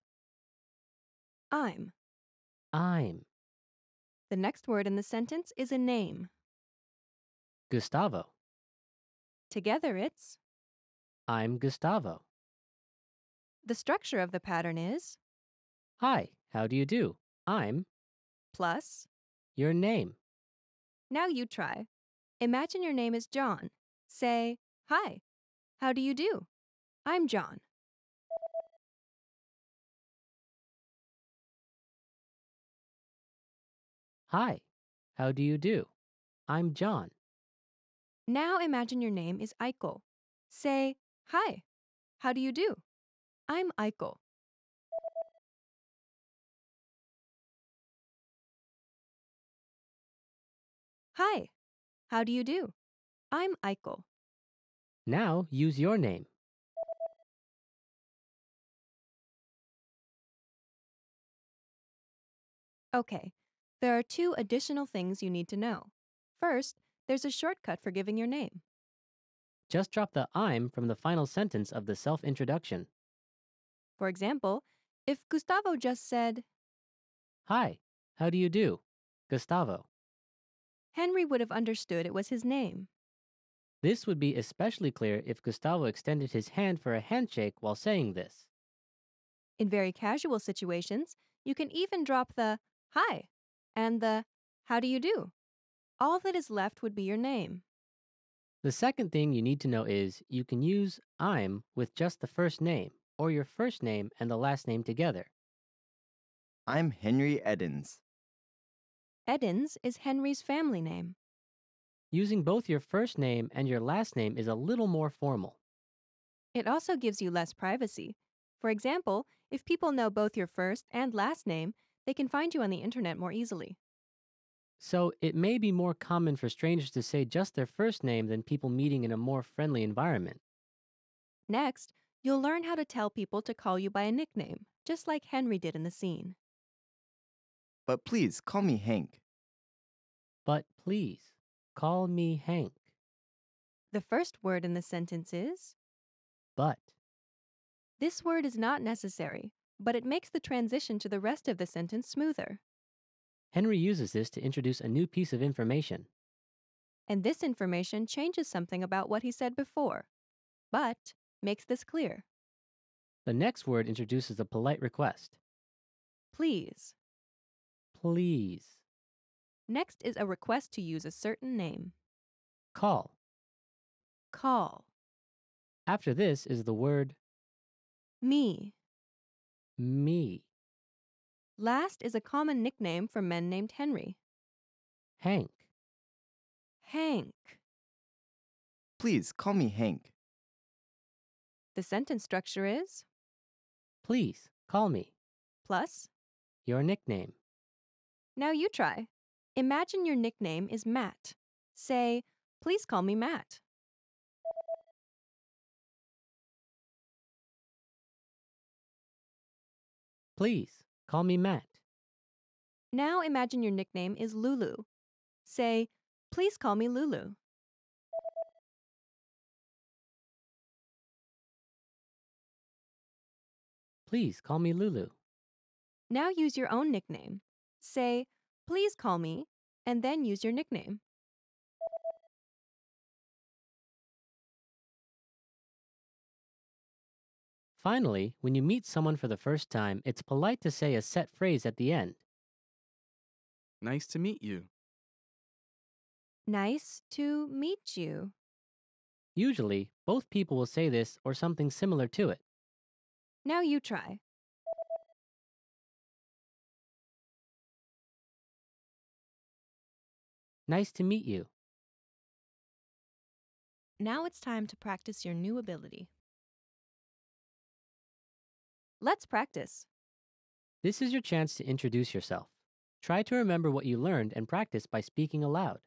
I'm. I'm The next word in the sentence is a name. Gustavo. Together it's. I'm Gustavo. The structure of the pattern is Hi, how do you do? I'm plus. your name. Now you try. Imagine your name is John. Say, "Hi, how do you do? I'm John." Hi, how do you do? I'm John. Now imagine your name is Aiko. Say, "Hi, how do you do? I'm Aiko." Hi, how do you do? I'm Aiko. Now use your name. Okay, there are two additional things you need to know. First, there's a shortcut for giving your name. Just drop the I'm from the final sentence of the self-introduction. For example, if Gustavo just said, Hi, how do you do? Gustavo. Henry would have understood it was his name. This would be especially clear if Gustavo extended his hand for a handshake while saying this. In very casual situations, you can even drop the "Hi" and the "How do you do?" All that is left would be your name. The second thing you need to know is you can use I'm with just the first name or your first name and the last name together. I'm Henry Edens. Edens is Henry's family name. Using both your first name and your last name is a little more formal. It also gives you less privacy. For example, if people know both your first and last name, they can find you on the internet more easily. So it may be more common for strangers to say just their first name than people meeting in a more friendly environment. Next, you'll learn how to tell people to call you by a nickname, just like Henry did in the scene. But please call me Hank. But please, call me Hank. The first word in the sentence is But. This word is not necessary, but it makes the transition to the rest of the sentence smoother. Henry uses this to introduce a new piece of information. And this information changes something about what he said before. But makes this clear. The next word introduces a polite request. Please. Please. Next is a request to use a certain name. Call. Call. After this is the word Me. me. Last is a common nickname for men named Henry. Hank. Hank. Please call me Hank. The sentence structure is Please, call me. plus. Your nickname. Now you try. Imagine your nickname is Matt. Say, please call me Matt. Please, call me Matt. Now imagine your nickname is Lulu. Say, please call me Lulu. Please, call me Lulu. Now use your own nickname. Say, please call me, and then use your nickname. Finally, when you meet someone for the first time, it's polite to say a set phrase at the end. Nice to meet you. Nice to meet you. Usually, both people will say this or something similar to it. Now you try. Nice to meet you. Now it's time to practice your new ability. Let's practice. This is your chance to introduce yourself. Try to remember what you learned and practice by speaking aloud.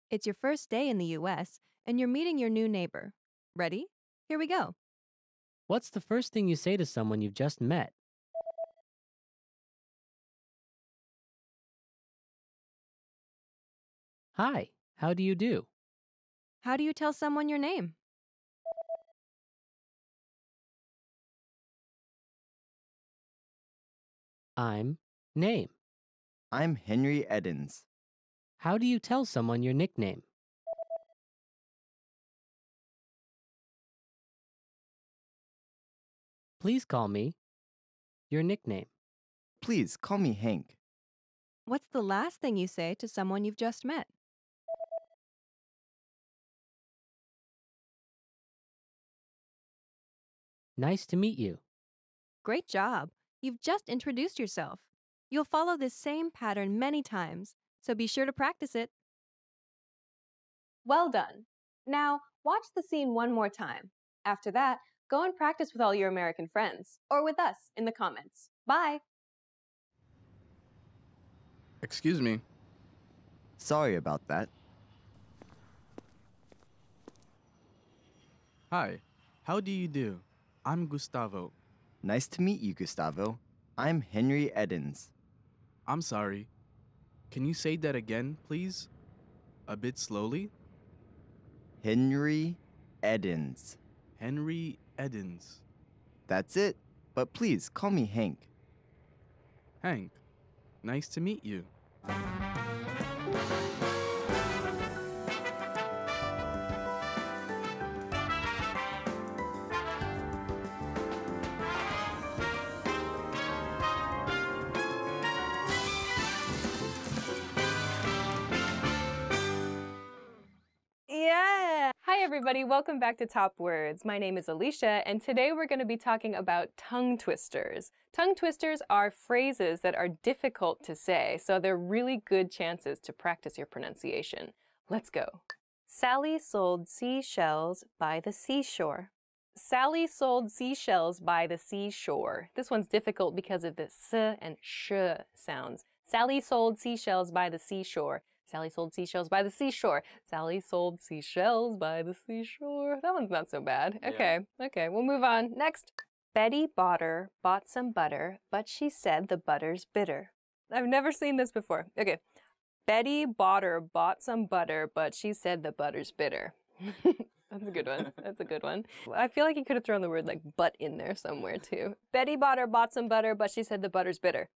It's your first day in the US, and you're meeting your new neighbor. Ready? Here we go. What's the first thing you say to someone you've just met? Hi, how do you do? How do you tell someone your name? I'm name. I'm Henry Edens. How do you tell someone your nickname? Please call me your nickname. Please call me Hank. What's the last thing you say to someone you've just met? Nice to meet you. Great job. You've just introduced yourself. You'll follow this same pattern many times, so be sure to practice it. Well done. Now, watch the scene one more time. After that, go and practice with all your American friends, or with us in the comments. Bye! Excuse me. Sorry about that. Hi, how do you do? I'm Gustavo. Nice to meet you, Gustavo. I'm Henry Edens. I'm sorry. Can you say that again, please? A bit slowly? Henry Edens. Henry Edens. That's it. But please call me Hank. Hank, nice to meet you. Yeah! everybody, welcome back to Top Words. My name is Alicia, and today we're going to be talking about tongue twisters. Tongue twisters are phrases that are difficult to say, so they're really good chances to practice your pronunciation. Let's go. Sally sold seashells by the seashore. Sally sold seashells by the seashore. This one's difficult because of the s and sh sounds. Sally sold seashells by the seashore. Sally sold seashells by the seashore. Sally sold seashells by the seashore. That one's not so bad. Okay, okay, we'll move on. Next. Betty Botter bought some butter, but she said the butter's bitter. I've never seen this before. Okay. Betty Botter bought some butter, but she said the butter's bitter. That's a good one. That's a good one. I feel like you could have thrown the word like but in there somewhere too. Betty Botter bought some butter, but she said the butter's bitter.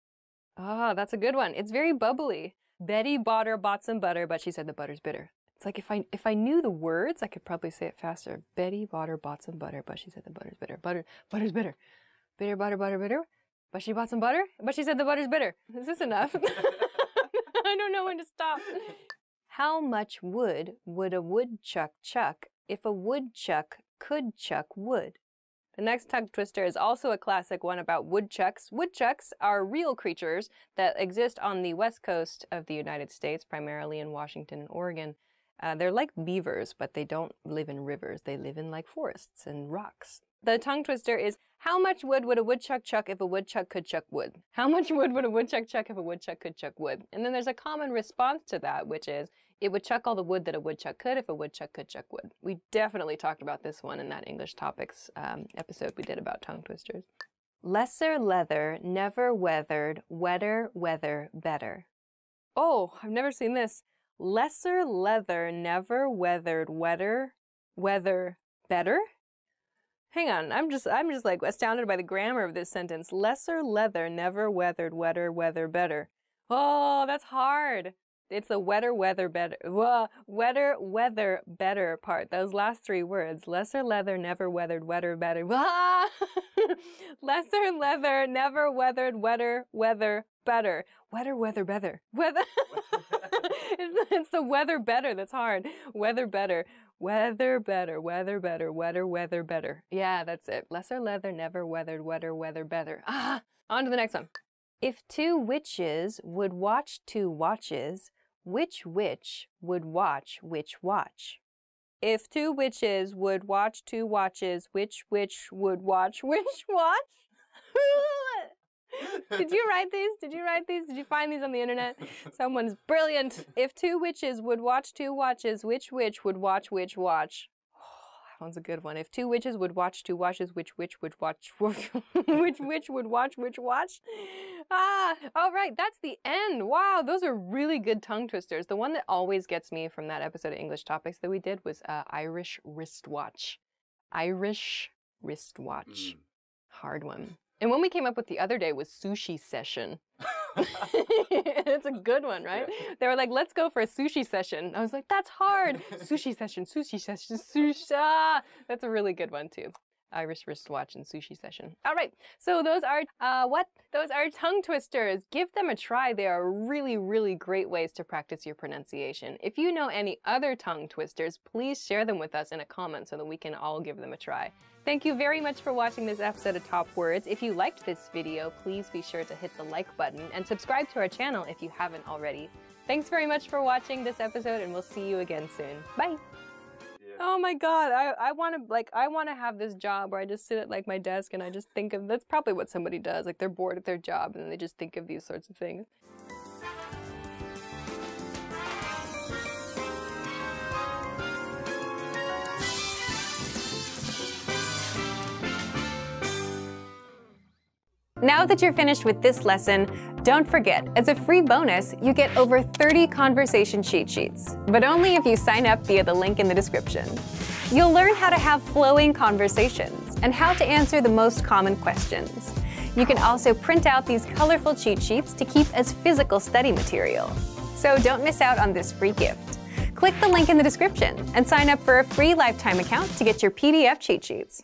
Ah, that's a good one. It's very bubbly. Betty Botter bought some butter, but she said the butter's bitter. It's like if I knew the words, I could probably say it faster. Betty Botter bought some butter, but she said the butter's bitter. Butter's bitter. Bitter, butter, bitter. But she bought some butter, but she said the butter's bitter. Is this enough? I don't know when to stop. How much wood would a woodchuck chuck if a woodchuck could chuck wood? The next tongue twister is also a classic one about woodchucks. Woodchucks are real creatures that exist on the west coast of the United States, primarily in Washington and Oregon. They're like beavers, but they don't live in rivers. They live in like forests and rocks. The tongue twister is, how much wood would a woodchuck chuck if a woodchuck could chuck wood? How much wood would a woodchuck chuck if a woodchuck could chuck wood? And then there's a common response to that, which is, it would chuck all the wood that a woodchuck could if a woodchuck could chuck wood. We definitely talked about this one in that English topics episode we did about tongue twisters. Lesser leather, never weathered, wetter weather better. Oh, I've never seen this. Lesser leather, never weathered, wetter weather better? Hang on, I'm just like astounded by the grammar of this sentence. Lesser leather, never weathered, wetter weather better. Oh, that's hard. It's the wetter weather better. Wetter weather better part. Those last three words. Lesser leather, never weathered, wetter better. Lesser leather, never weathered, wetter weather better. Wetter weather better. Weather. It's the weather better that's hard. Weather better. Weather better, weather better, wetter weather better. Yeah, that's it. Lesser leather, never weathered, wetter weather better. Ah, on to the next one. If two witches would watch two watches, which witch would watch which watch? If two witches would watch two watches, which witch would watch which watch? Did you write these? Did you write these? Did you find these on the internet? Someone's brilliant. If two witches would watch two watches, which witch would watch which watch? Oh, that one's a good one. If two witches would watch two watches, which witch would watch which witch would watch which watch? Ah, all right, that's the end. Wow, those are really good tongue twisters. The one that always gets me from that episode of English Topics that we did was Irish wristwatch. Irish wristwatch. Hard one. And one we came up with the other day was sushi session. It's a good one, right? Yeah. They were like, let's go for a sushi session. I was like, that's hard. Sushi session, sushi session, sushi. Ah, that's a really good one too. Irish wristwatch and sushi session. All right, so those are Those are tongue twisters. Give them a try. They are really, really great ways to practice your pronunciation. If you know any other tongue twisters, please share them with us in a comment so that we can all give them a try. Thank you very much for watching this episode of Top Words. If you liked this video, please be sure to hit the like button and subscribe to our channel if you haven't already. Thanks very much for watching this episode, and we'll see you again soon. Bye! Oh my god, I want to have this job where I just sit at like my desk and I just think of, that's probably what somebody does, like they're bored at their job and then they just think of these sorts of things. Now that you're finished with this lesson, don't forget, as a free bonus, you get over 30 conversation cheat sheets, but only if you sign up via the link in the description. You'll learn how to have flowing conversations and how to answer the most common questions. You can also print out these colorful cheat sheets to keep as physical study material. So don't miss out on this free gift. Click the link in the description and sign up for a free lifetime account to get your PDF cheat sheets.